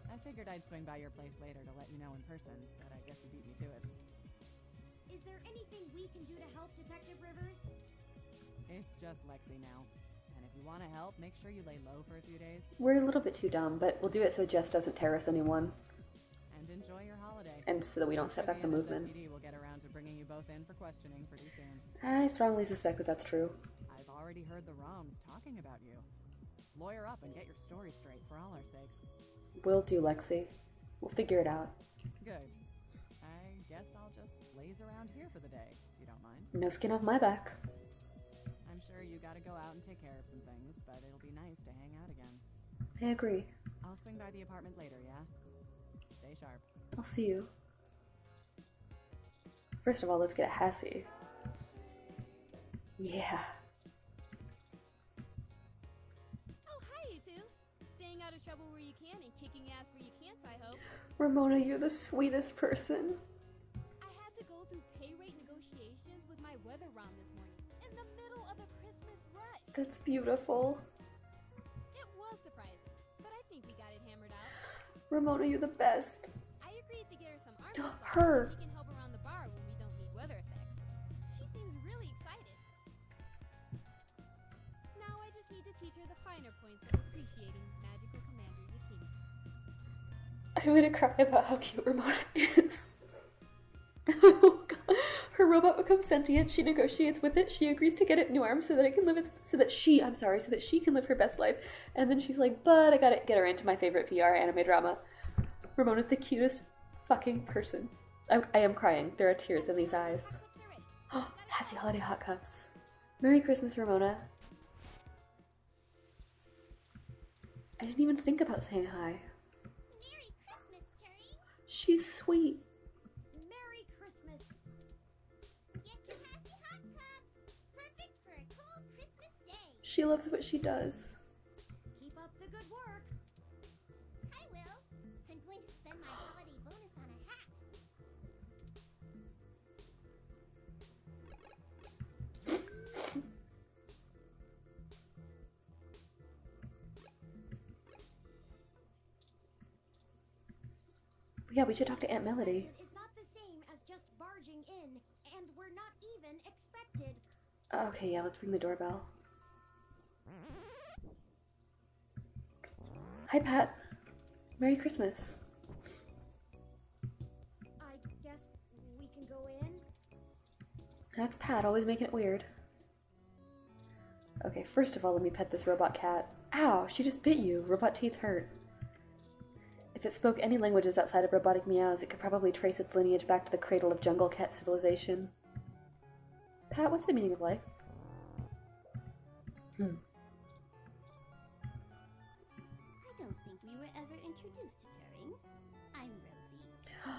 I figured I'd swing by your place later to let you know in person, but I guess you beat me to it. Is there anything we can do to help Detective Rivers? It's just Lexi now. And if you want to help, make sure you lay low for a few days. We're a little bit too dumb, but we'll do it so Jess doesn't terrorize anyone. And enjoy your holiday. And so that we don't set back the movement. NSFPD will get around to bringing you both in for questioning pretty soon. I strongly suspect that that's true. I've already heard the ROMs talking about you. Lawyer up and get your story straight for all our sakes. Will do, Lexi. We'll figure it out. Good. I guess I'll just laze around here for the day, if you don't mind. No skin off my back. I'm sure you gotta go out and take care of some things, but it'll be nice to hang out again. I agree. I'll swing by the apartment later, yeah? Stay sharp. I'll see you. First of all, let's get a Hassy. Yeah. Oh, hi, you two. Staying out of trouble where you can and kicking ass where you can't, I hope. Ramona, you're the sweetest person. I had to go through pay rate negotiations with my weather ROM this morning, in the middle of a Christmas rush. That's beautiful. It was surprising, but I think we got it hammered out. Ramona, you're the best. I agreed to get her some arms and stuff Her. so she can help around the bar when we don't need weather effects. She seems really excited. Now I just need to teach her the finer points of appreciating Magical Commander Yakini. I'm gonna cry about how cute Ramona is. Her robot becomes sentient. She negotiates with it. She agrees to get it new arms so that it can live so that she can live her best life. And then she's like, but I gotta get her into my favorite VR anime drama. Ramona's the cutest fucking person. I am crying. There are tears in these eyes. Oh, Happy Holiday Hot Cups. Merry Christmas, Ramona. I didn't even think about saying hi. Merry Christmas, Terry. She's sweet. Merry Christmas. Get your Happy Hot Cups. Perfect for a cold Christmas day. She loves what she does. Keep up the good work. Hi, Will. I'm going to spend my holiday bonus on a hat. Yeah, we should talk to Aunt Melody. It's not the same as just barging in, and we're not even expected. Okay, yeah, let's ring the doorbell. Hi, Pat. Merry Christmas. I guess we can go in. That's Pat, always making it weird. Okay, first of all, let me pet this robot cat. Ow, she just bit you. Robot teeth hurt. If it spoke any languages outside of robotic meows, it could probably trace its lineage back to the cradle of jungle cat civilization. Pat, what's the meaning of life? I don't think we were ever introduced to Turing. I'm Rosie.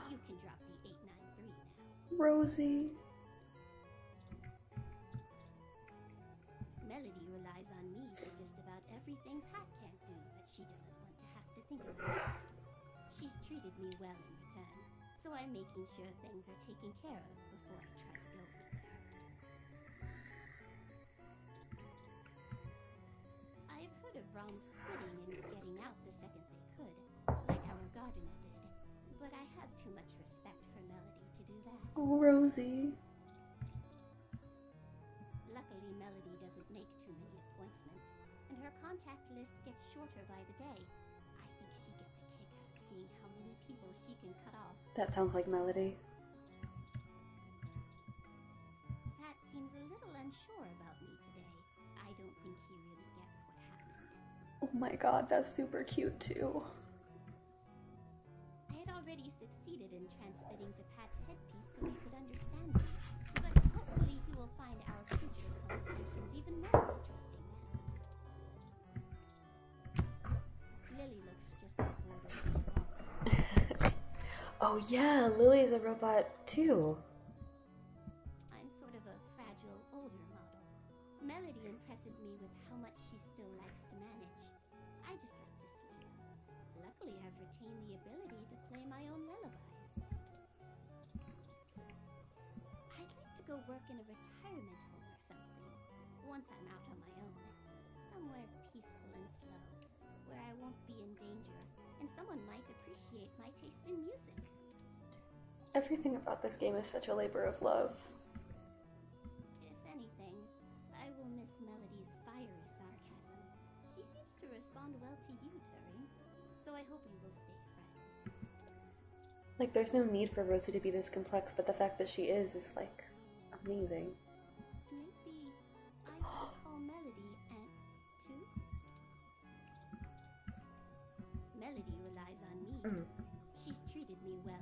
You can drop the 893 now. Rosie. Melody relies on me for just about everything Pat can't do, but she doesn't want to have to think about it. She's treated me well in return, so I'm making sure things are taken care of before I try to go anywhere. I've heard of Roms quitting and getting out the second they could, like our gardener did, but I have too much respect for Melody to do that. Oh, Rosie. Luckily, Melody doesn't make too many appointments, and her contact list gets shorter by the day. I think she gets a kick out of seeing how many people she can cut off. That sounds like Melody. Pat seems a little unsure about me today. I don't think he really gets what happened. Oh my god, that's super cute too. I had already succeeded in transmitting to Pat's headpiece so he could understand me, but hopefully he will find our future conversations even more interesting now. Lily looks just as bored as me as always. Oh yeah, Lily's a robot too. I'm sort of a fragile, older model. Melody impresses me with how much she still likes to manage. I just like to sleep. Luckily, I've retained the ability to play my own lullabies. I'd like to go work in a retirement home or something, once I'm out on my own. Somewhere peaceful and slow, where I won't be in danger, and someone might appreciate my taste in music. Everything about this game is such a labor of love. If anything, I will miss Melody's fiery sarcasm. She seems to respond well to you, Turing, so I hope we will stay friends. Like, there's no need for Rosie to be this complex, but the fact that she is like, amazing. Maybe I could call Melody Aunt too? Melody relies on me. She's treated me well.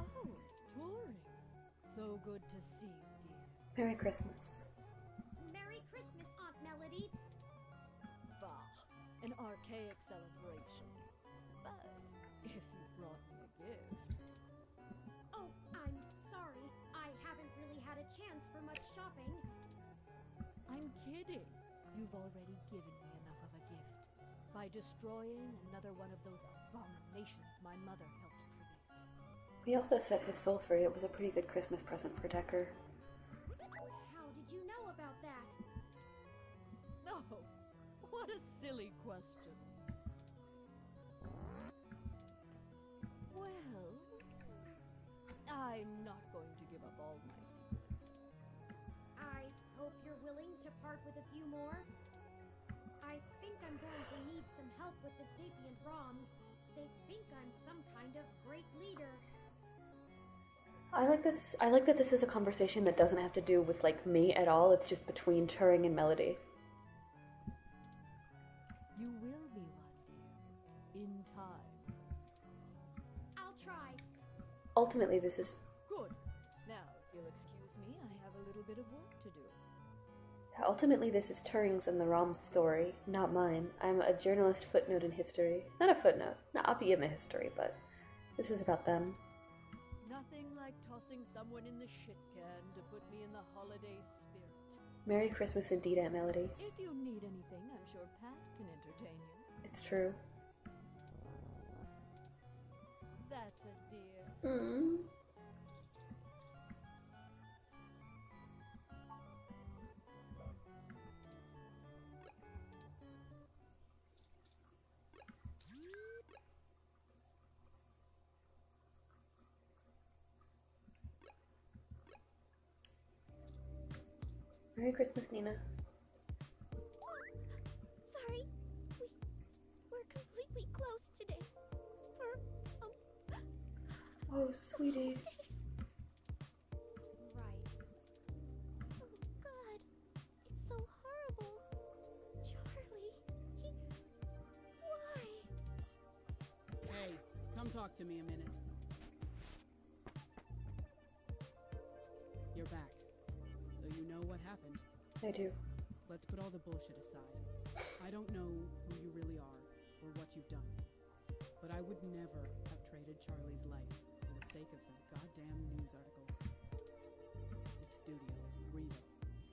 Oh, Turing. So good to see you, dear. Merry Christmas. Merry Christmas, Aunt Melody. Bah, an archaic celebration. But if you brought me a gift. Oh, I'm sorry. I haven't really had a chance for much shopping. I'm kidding. You've already given me enough of a gift by destroying another one of those abominations my mother helped create. We also set his soul free. It was a pretty good Christmas present for Decker. How did you know about that? Oh, what a silly question. Well, I'm not going to give up all my secrets. I hope you're willing to part with a few more. I think I'm going to need some help with the sapient ROMs. They think I'm some kind of great leader. I like this. I like that this is a conversation that doesn't have to do with, like, me at all. It's just between Turing and Melody. You will be one, dear. In time. I'll try. Ultimately, this is... Good. Now, if you'll excuse me, I have a little bit of work to do. Ultimately, this is Turing's and the ROM's story, not mine. I'm a journalist footnote in history. Not a footnote. No, I'll be in the history, but this is about them. Nothing like tossing someone in the shit can to put me in the holiday spirit. Merry Christmas indeed, Aunt Melody. If you need anything, I'm sure Pat can entertain you. It's true. That's a dear. Mm. Merry Christmas, Nina. Sorry, we're completely closed today. For, Oh, sweetie. Right. Oh, God. It's so horrible. Charlie, why? Hey, come talk to me a minute. You're back. So you know what happened. I do. Let's put all the bullshit aside. I don't know who you really are or what you've done. But I would never have traded Charlie's life for the sake of some goddamn news articles. This studio is real.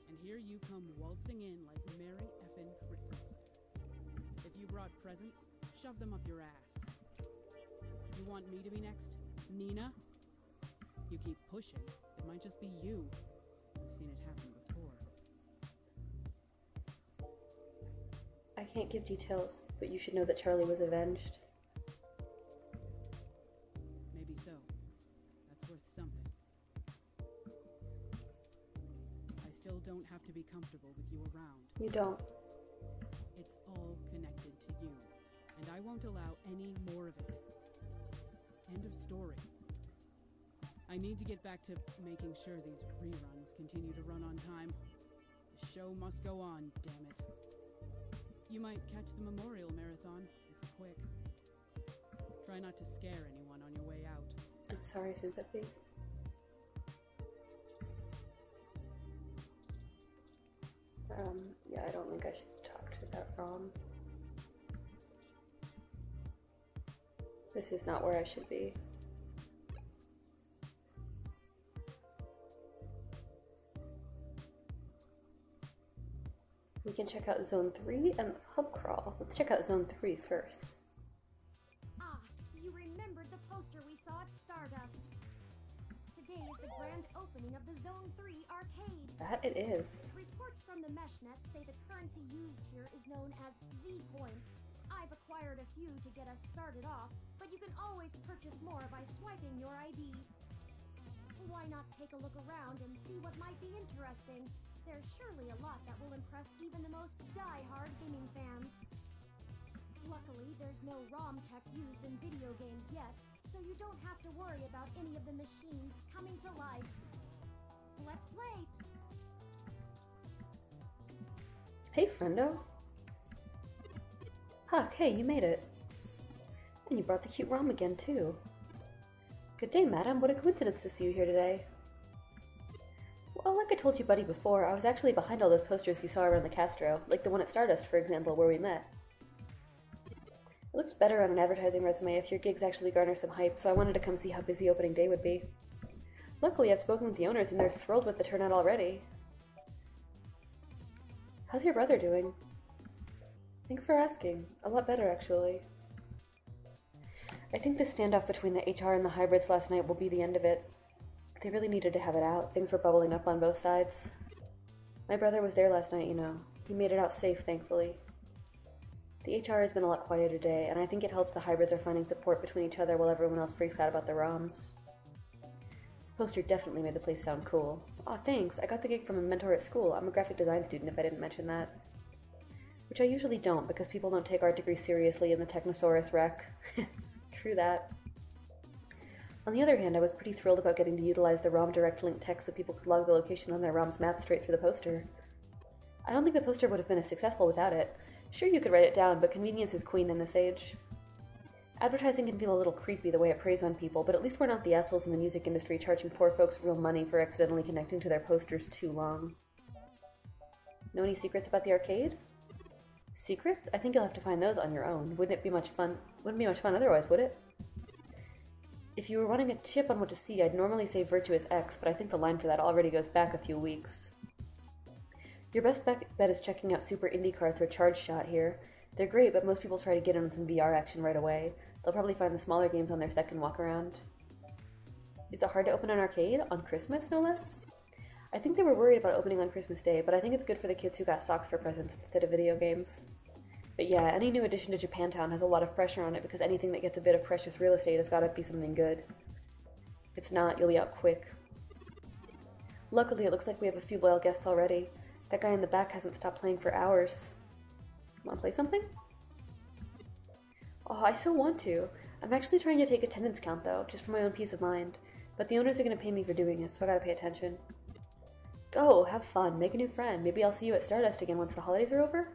And here you come waltzing in like Merry effin' Christmas. If you brought presents, shove them up your ass. You want me to be next? Nina? You keep pushing, it might just be you. I've seen it happen before. I can't give details, but you should know that Charlie was avenged. Maybe so. That's worth something. I still don't have to be comfortable with you around. You don't. It's all connected to you, and I won't allow any more of it. End of story. I need to get back to making sure these reruns continue to run on time. The show must go on, damn it. You might catch the Memorial Marathon, if you're quick. Try not to scare anyone on your way out. I'm sorry, Sympathy. Yeah, I don't think I should talk to that ROM. This is not where I should be. We can check out Zone 3 and the pub crawl. Let's check out Zone 3 first. Ah, you remembered the poster we saw at Stardust. Today is the grand opening of the Zone 3 arcade. That it is. Reports from the meshnet say the currency used here is known as Z points. I've acquired a few to get us started off, but you can always purchase more by swiping your ID. Why not take a look around and see what might be interesting? There's surely a lot that will impress even the most die-hard gaming fans. Luckily, there's no ROM tech used in video games yet, so you don't have to worry about any of the machines coming to life. Let's play! Hey, friendo. Huck, hey, you made it. And you brought the cute ROM again, too. Good day, madam. What a coincidence to see you here today. Well, like I told you, buddy, before, I was actually behind all those posters you saw around the Castro, like the one at Stardust, for example, where we met. It looks better on an advertising resume if your gigs actually garner some hype, so I wanted to come see how busy opening day would be. Luckily, I've spoken with the owners, and they're thrilled with the turnout already. How's your brother doing? Thanks for asking. A lot better, actually. I think the standoff between the HR and the hybrids last night will be the end of it. They really needed to have it out. Things were bubbling up on both sides. My brother was there last night, you know. He made it out safe, thankfully. The HR has been a lot quieter today, and I think it helps the hybrids are finding support between each other while everyone else freaks out about the ROMs. This poster definitely made the place sound cool. Aw, thanks. I got the gig from a mentor at school. I'm a graphic design student, if I didn't mention that. Which I usually don't, because people don't take art degrees seriously in the Technosaurus wreck. True that. On the other hand, I was pretty thrilled about getting to utilize the ROM direct link text so people could log the location on their ROM's map straight through the poster. I don't think the poster would have been as successful without it. Sure, you could write it down, but convenience is queen in this age. Advertising can feel a little creepy the way it preys on people, but at least we're not the assholes in the music industry charging poor folks real money for accidentally connecting to their posters too long. Know any secrets about the arcade? Secrets? I think you'll have to find those on your own. Wouldn't be much fun otherwise, would it? If you were wanting a tip on what to see, I'd normally say Virtuous X, but I think the line for that already goes back a few weeks. Your best bet is checking out Super Indie Carts or Charge Shot here. They're great, but most people try to get in on some VR action right away. They'll probably find the smaller games on their second walk around. Is it hard to open an arcade? On Christmas, no less? I think they were worried about opening on Christmas Day, but I think it's good for the kids who got socks for presents instead of video games. But yeah, any new addition to Japantown has a lot of pressure on it because anything that gets a bit of precious real estate has got to be something good. If it's not, you'll be out quick. Luckily, it looks like we have a few loyal guests already. That guy in the back hasn't stopped playing for hours. Want to play something? Oh, I so want to. I'm actually trying to take attendance count though, just for my own peace of mind. But the owners are going to pay me for doing it, so I gotta pay attention. Go, have fun, make a new friend. Maybe I'll see you at Stardust again once the holidays are over?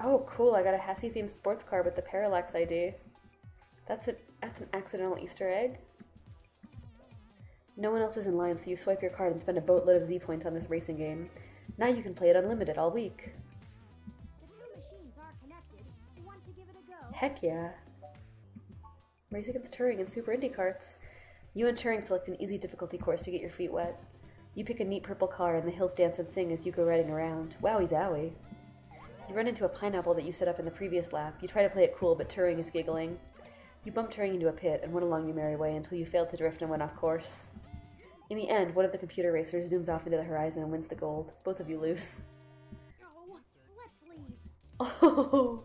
Oh, cool, I got a Hassie-themed sports car with the Parallax ID. That's an accidental Easter egg. No one else is in line, so you swipe your card and spend a boatload of Z-points on this racing game. Now you can play it unlimited all week. The two machines are connected. Want to give it a go? Heck yeah. Race against Turing and Super Indie Carts. You and Turing select an easy difficulty course to get your feet wet. You pick a neat purple car and the hills dance and sing as you go riding around. Wowie zowie. You run into a pineapple that you set up in the previous lap. You try to play it cool, but Turing is giggling. You bump Turing into a pit and went along your merry way until you failed to drift and went off course. In the end, one of the computer racers zooms off into the horizon and wins the gold. Both of you lose. Oh, let's leave. Oh,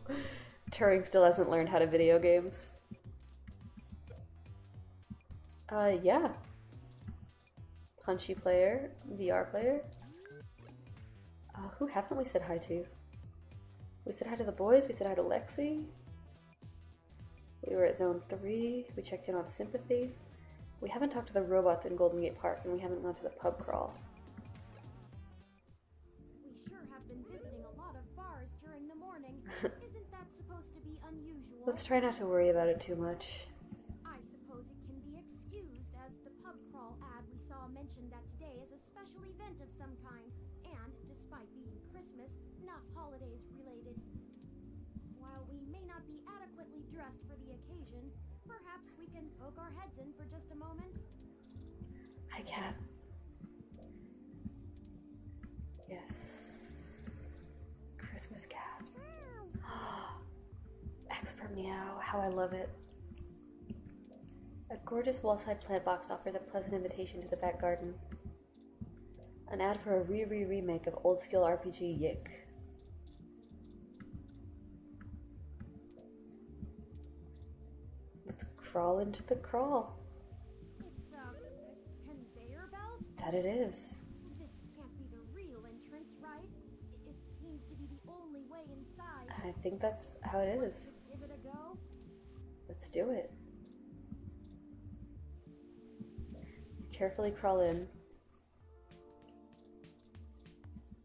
Turing still hasn't learned how to video games. Yeah. Punchy player, VR player. Who haven't we said hi to? We said hi to the boys, we said hi to Lexi. We were at Zone 3, we checked in on Sympathy. We haven't talked to the robots in Golden Gate Park, and we haven't gone to the pub crawl. We sure have been visiting a lot of bars during the morning. Isn't that supposed to be unusual? Let's try not to worry about it too much. I suppose it can be excused, as the pub crawl ad we saw mentioned that today is a special event of some kind, and, despite being Christmas, not holidays related. While we may not be adequately dressed for the occasion, perhaps we can poke our heads in for just a moment? Hi, cat. Yes. Christmas cat. Expert meow. How I love it. A gorgeous wall-side plant box offers a pleasant invitation to the back garden. An ad for a remake of old-skill RPG Yick. Let's crawl into the crawl. It's a conveyor belt? That it is. This can't be the real entrance, right? It seems to be the only way inside. I think that's how it is. Give it a go? Let's do it. Carefully crawl in.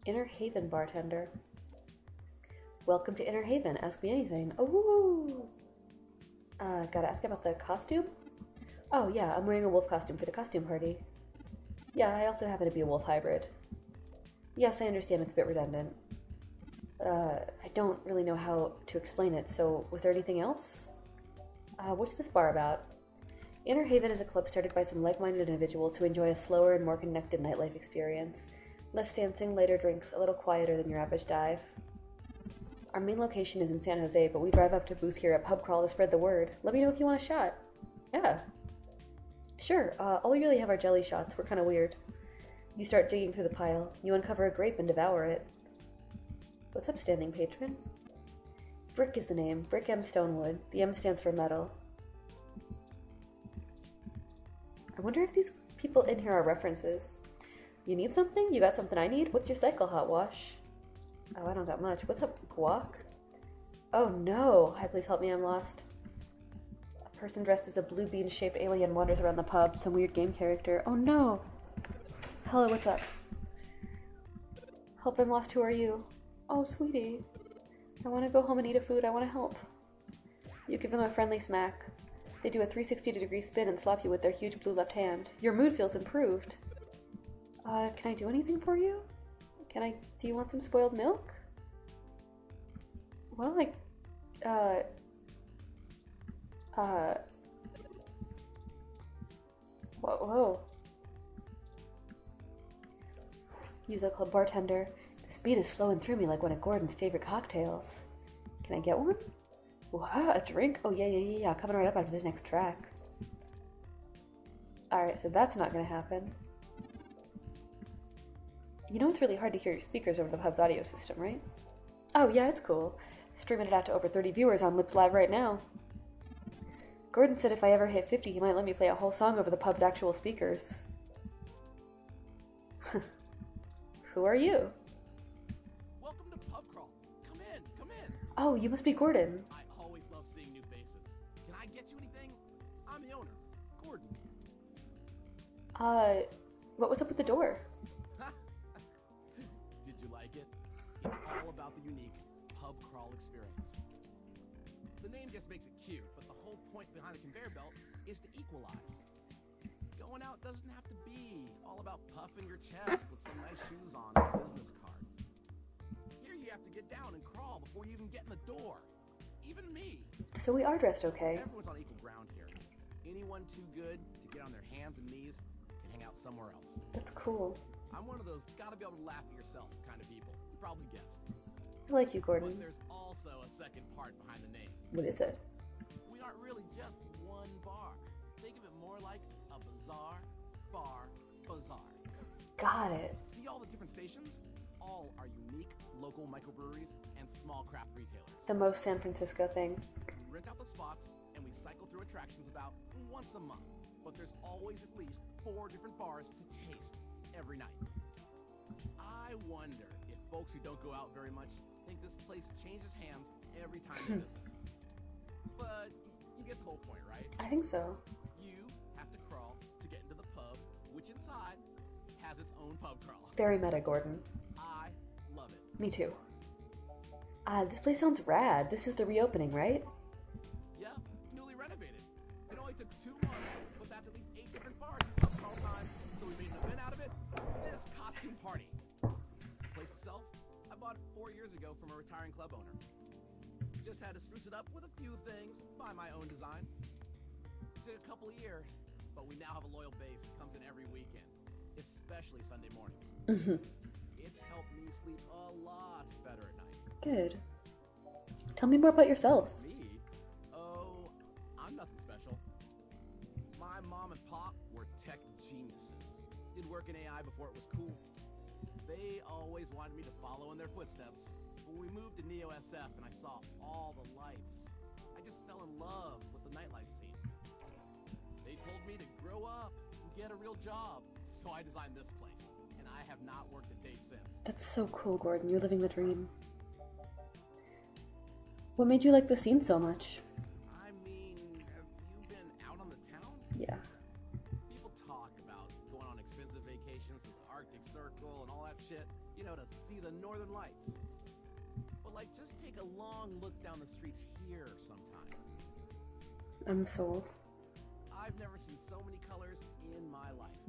Inner Haven bartender. Welcome to Inner Haven. Ask me anything. Oh, woo! Gotta ask about the costume? Oh, yeah, I'm wearing a wolf costume for the costume party. Yeah, I also happen to be a wolf hybrid. Yes, I understand it's a bit redundant. I don't really know how to explain it, so was there anything else? What's this bar about? Inner Haven is a club started by some like-minded individuals who enjoy a slower and more connected nightlife experience. Less dancing, later drinks, a little quieter than your average dive. Our main location is in San Jose, but we drive up to booth here at Pub Crawl to spread the word. Let me know if you want a shot. Yeah. Sure, all we really have are jelly shots. We're kind of weird. You start digging through the pile. You uncover a grape and devour it. What's up, standing patron? Brick is the name. Brick M Stonewood. The M stands for metal. I wonder if these people in here are references. You need something? You got something I need? What's your cycle, hot wash? Oh, I don't got much. What's up, guac? Oh no! Hi, please help me, I'm lost. A person dressed as a blue bean-shaped alien wanders around the pub. Some weird game character. Oh no! Hello, what's up? Help, I'm lost. Who are you? Oh, sweetie. I want to go home and eat a food. I want to help. You give them a friendly smack. They do a 360-degree spin and slap you with their huge blue left hand. Your mood feels improved. Can I do anything for you? Do you want some spoiled milk? Well, whoa. Use a club bartender. This beat is flowing through me like one of Gordon's favorite cocktails. Can I get one? What? A drink? Oh, yeah. Coming right up after this next track. Alright, so that's not gonna happen. You know it's really hard to hear your speakers over the pub's audio system, right? Oh, yeah, it's cool. Streaming it out to over 30 viewers on Lips Live right now. Gordon said if I ever hit 50, he might let me play a whole song over the pub's actual speakers. Who are you? Welcome to Pub Crawl. Come in. Oh, you must be Gordon. I always love seeing new faces. Can I get you anything? I'm the owner, Gordon. What was up with the door? Did you like it? It's all about the unique pub crawl experience. The name just makes it cute, but the whole point behind the conveyor belt is to equalize. Going out doesn't have to be all about puffing your chest with some nice shoes on and a business card. Here you have to get down and crawl before you even get in the door. Even me. So we are dressed okay. Everyone's on equal ground here. Anyone too good to get on their hands and knees can hang out somewhere else. That's cool. I'm one of those gotta be able to laugh at yourself kind of people. You probably guessed. I like you, Gordon. But there's also a second part behind the name. What is it? We aren't really just one bar. Think of it more like a bazaar, bar, bazaar. Got it. See all the different stations? All are unique local microbreweries and small craft retailers. The most San Francisco thing. We rent out the spots and we cycle through attractions about once a month. But there's always at least 4 different bars to taste every night. I wonder if folks who don't go out very much think this place changes hands every time they visit. But you get the whole point, right? I think so. You have to crawl to get into the pub, which inside has its own pub crawl. Very meta, Gordon. I love it. Me too. This place sounds rad. This is the reopening, right? Yeah, newly renovated. It only took 2 months, but that's at least 8 different bars in pub crawl time, so we made an event out of it. This costume party. The place itself, I bought it 4 years ago from a retiring club owner. Just had to spruce it up with a few things by my own design. It took a couple of years, but we now have a loyal base that comes in every weekend, especially Sunday mornings. It's helped me sleep a lot better at night. Good. Tell me more about yourself. Me? Oh, I'm nothing special. My mom and pop were tech geniuses. Did work in AI before it was cool. They always wanted me to follow in their footsteps. When we moved to Neo SF and I saw all the lights, I just fell in love with the nightlife scene. They told me to grow up and get a real job, so I designed this place, and I have not worked a day since. That's so cool, Gordon. You're living the dream. What made you like the scene so much? I mean, have you been out on the town? Yeah. People talk about going on expensive vacations to the Arctic Circle and all that shit, you know, to see the northern lights. But like, just take a long look down the streets here sometime. I'm sold. I've never seen so many colors in my life.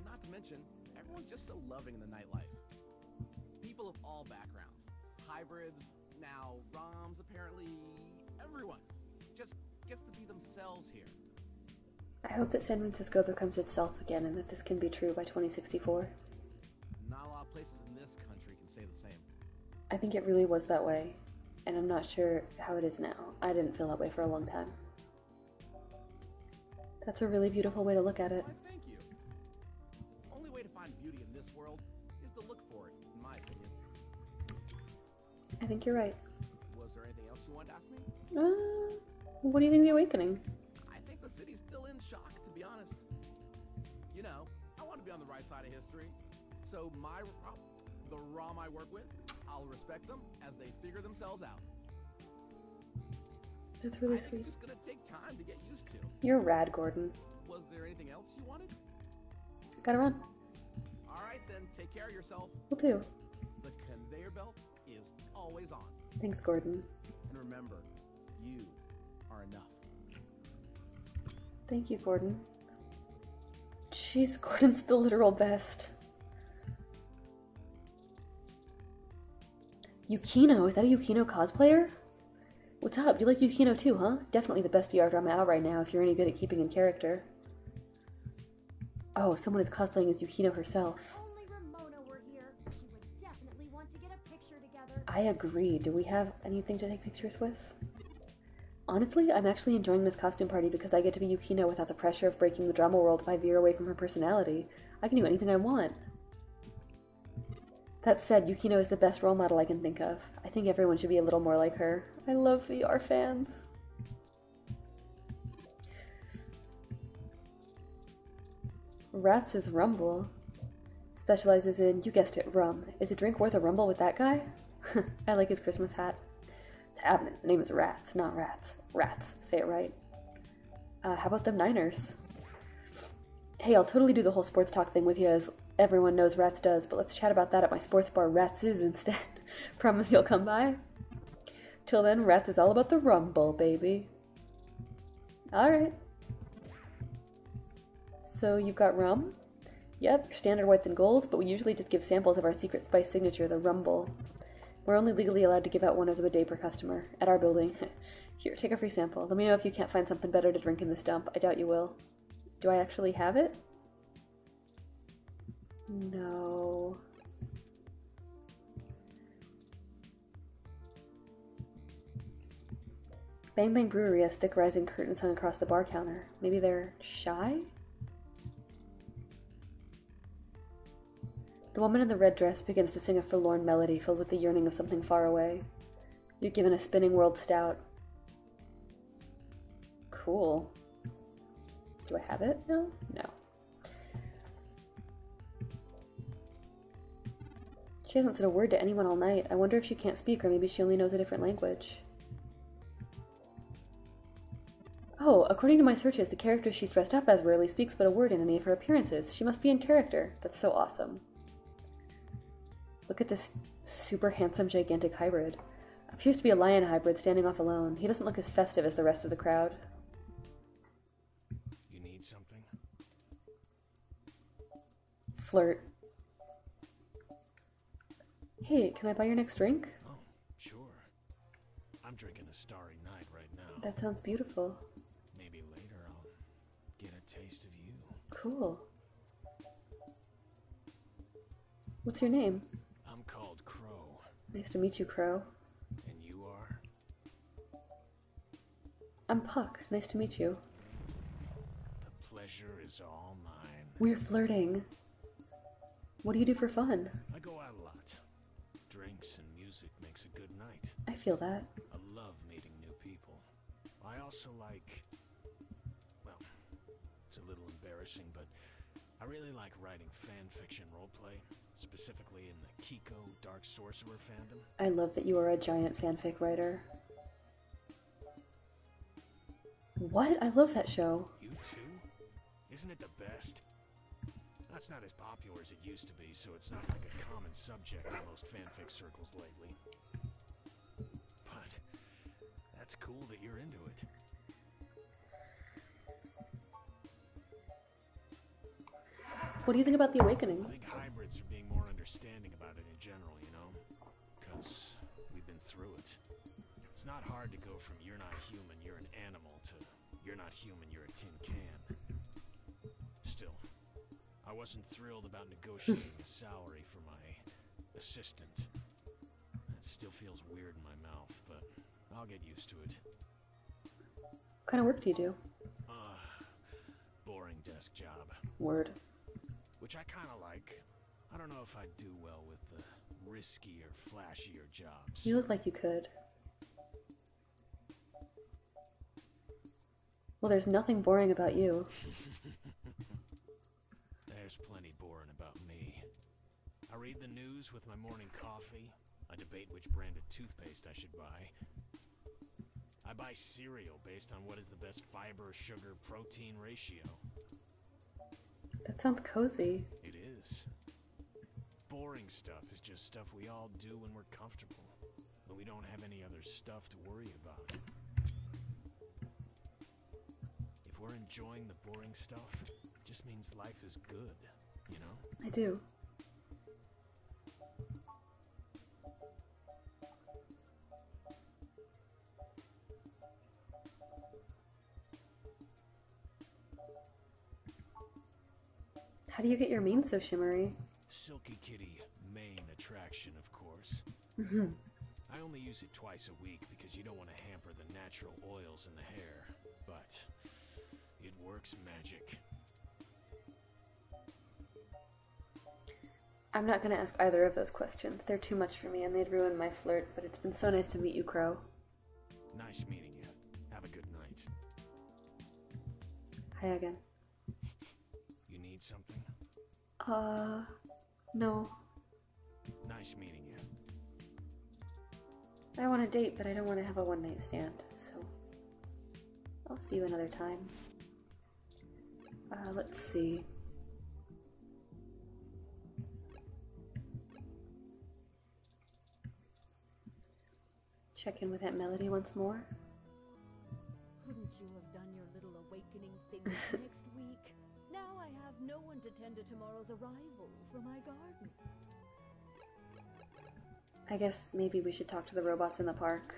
Not to mention, everyone's just so loving in the nightlife. People of all backgrounds. Hybrids, now ROMs, apparently everyone just gets to be themselves here. I hope that San Francisco becomes itself again and that this can be true by 2064. Not a lot of places in this country can say the same. I think it really was that way, and I'm not sure how it is now. I didn't feel that way for a long time. That's a really beautiful way to look at it. Why, thank you. Only way to find beauty in this world is to look for it, in my opinion. I think you're right. Was there anything else you wanted to ask me? What do you think of the awakening? I think the city's still in shock, to be honest. You know, I want to be on the right side of history. So the ROM I work with, I'll respect them as they figure themselves out. That's really I think sweet. it's just gonna take time to get used to. You're rad, Gordon. Was there anything else you wanted? Gotta run. All right, then take care of yourself. Will do. The conveyor belt is always on. Thanks, Gordon. And remember, you are enough. Thank you, Gordon. Jeez, Gordon's the literal best. Yukino, is that a Yukino cosplayer? What's up? You like Yukino too, huh? Definitely the best VR drama out right now if you're any good at keeping in character. Oh, someone is cosplaying as Yukino herself. Only Ramona were here. She would definitely want to get a picture together. I agree. Do we have anything to take pictures with? Honestly, I'm actually enjoying this costume party because I get to be Yukino without the pressure of breaking the drama world if I veer away from her personality. I can do anything I want. That said, Yukino is the best role model I can think of. I think everyone should be a little more like her. I love VR fans. Rats' Rumble specializes in, you guessed it, rum. Is a drink worth a rumble with that guy? I like his Christmas hat. It's happening. The name is Rats, not Rats. Rats. Say it right. How about them Niners? Hey, I'll totally do the whole sports talk thing with you, as everyone knows Rats does, but let's chat about that at my sports bar Rats is instead. Promise you'll come by? Till then, Rats is all about the rumble, baby. Alright. So you've got rum? Yep, your standard whites and golds, but we usually just give samples of our secret spice signature, the rumble. We're only legally allowed to give out one of them a day per customer, at our building. Here, take a free sample. Let me know if you can't find something better to drink in this dump. I doubt you will. Do I actually have it? No. Bang Bang Brewery has thick rising curtains hung across the bar counter. Maybe they're shy? The woman in the red dress begins to sing a forlorn melody filled with the yearning of something far away. You're given a spinning world stout. Cool. Do I have it? No? No. She hasn't said a word to anyone all night. I wonder if she can't speak, or maybe she only knows a different language. Oh, according to my searches, the character she's dressed up as rarely speaks but a word in any of her appearances. She must be in character. That's so awesome. Look at this super handsome, gigantic hybrid. Appears to be a lion hybrid standing off alone. He doesn't look as festive as the rest of the crowd. You need something? Flirt. Hey, can I buy your next drink? Oh, sure. I'm drinking a Starry Night right now. That sounds beautiful. Maybe later I'll get a taste of you. Cool. What's your name? I'm called Crow. Nice to meet you, Crow. And you are? I'm Puck. Nice to meet you. The pleasure is all mine. We're flirting. What do you do for fun? I go out a lot. Drinks and music makes a good night. I feel that. I love meeting new people. I also like... well, it's a little embarrassing, but I really like writing fan fiction roleplay, specifically in the Kiko Dark Sorcerer fandom. I love that you are a giant fanfic writer. What? I love that show. You too? Isn't it the best? That's not as popular as it used to be, so it's not like a common subject in most fanfic circles lately. But that's cool that you're into it. What do you think about The Awakening? I think hybrids are being more understanding about it in general, you know? Because we've been through it. It's not hard to go from you're not human, you're an animal, to you're not human, you're a tin can. Still, I wasn't thrilled about negotiating the salary for my assistant. It still feels weird in my mouth, but I'll get used to it. What kind of work do you do? Boring desk job. Word. Which I kind of like. I don't know if I'd do well with the riskier, flashier jobs. You look like you could. Well, there's nothing boring about you. There's plenty boring about me. I read the news with my morning coffee. I I debate which brand of toothpaste I should buy. I buy cereal based on what is the best fiber, sugar, protein ratio. That sounds cozy. It is. Boring stuff is just stuff we all do when we're comfortable, when we don't have any other stuff to worry about. If we're enjoying the boring stuff, it just means life is good, you know? I do. How do you get your means so shimmery? Silky Kitty, main attraction, of course. Mhm. I only use it twice a week because you don't want to hamper the natural oils in the hair, but it works magic. I'm not gonna ask either of those questions. They're too much for me and they'd ruin my flirt, but it's been so nice to meet you, Crow. Nice meeting you. Have a good night. Hi again. You need something? No. Nice meeting you. I want a date, but I don't want to have a one-night stand, so I'll see you another time. Let's see. Check in with Aunt Melody once more. Couldn't you have done your little awakening thing next week? Now I have no one to tend to tomorrow's arrival for my garden. I guess maybe we should talk to the robots in the park.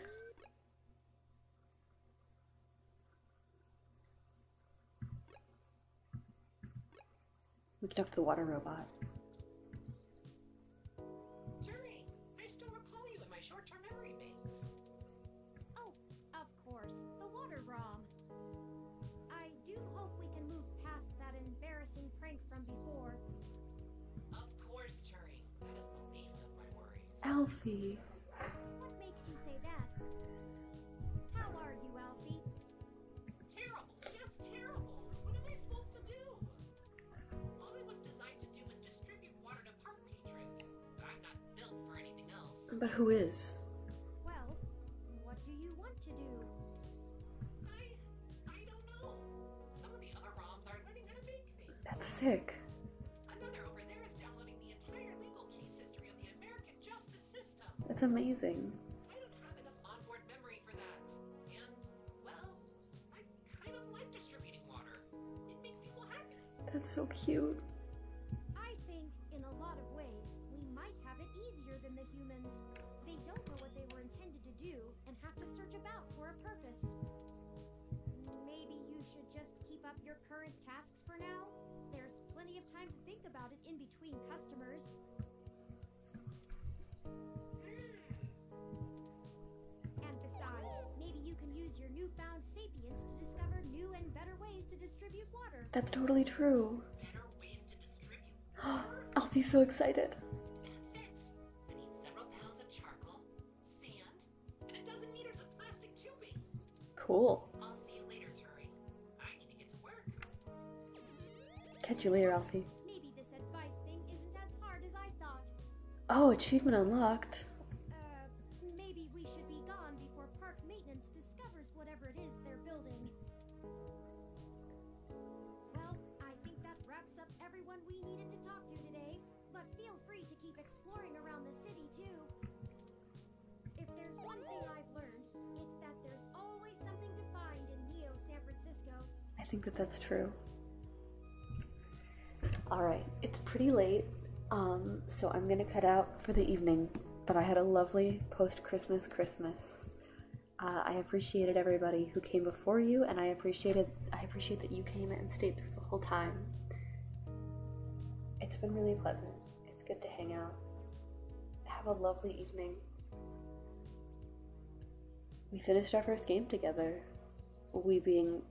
We can talk to the water robot. Turing, I still recall you in my short-term memory banks. Oh, of course, the water ROM. I do hope we can move past that embarrassing prank from before. Of course, Turing. That is the least of my worries. Alfie. What makes you say that? How are you, Alfie? Terrible, just terrible. What am I supposed to do? All I was designed to do was distribute water to park patrons, but I'm not built for anything else. But who is? Well, what do you want to do? I don't know. Some of the other ROMs are learning how to make things. That's sick. Another over there is downloading the entire legal case history of the American justice system. That's amazing. I don't have enough onboard memory for that. And, well, I kind of like distributing water. It makes people happy. That's so cute. I think, in a lot of ways, we might have it easier than the humans. They don't know what they were intended to do and have to search about for a purpose. Maybe you should just keep up your current tasks for now? There's plenty of time to think about it in between customers. And besides, maybe you can use your newfound sapience to discover new and better ways to distribute water. That's totally true. Better ways to distribute Alfie's so excited. That's it. I need several pounds of charcoal, sand, and a dozen meters of plastic tubing. Cool. I'll see you later, Turing. I need to get to work. Catch you later, Alfie. Maybe this advice thing isn't as hard as I thought. Oh, achievement unlocked. Maybe we should be gone before park maintenance discovers whatever it is they're building. Well, I think that wraps up everyone we needed to talk to today, but feel free to keep exploring around the city too. If there's one thing I've learned, it's that there's always something to find in Neo San Francisco. I think that that's true. Alright, it's pretty late, so I'm gonna cut out for the evening, but I had a lovely post-Christmas Christmas. I appreciated everybody who came before you, and I appreciate that you came and stayed through the whole time. It's been really pleasant. It's good to hang out. Have a lovely evening. We finished our first game together. We being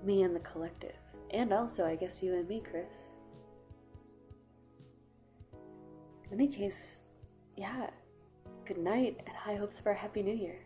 me and the collective. And also, I guess, you and me, Chris. In any case, yeah, good night and high hopes for a Happy New Year.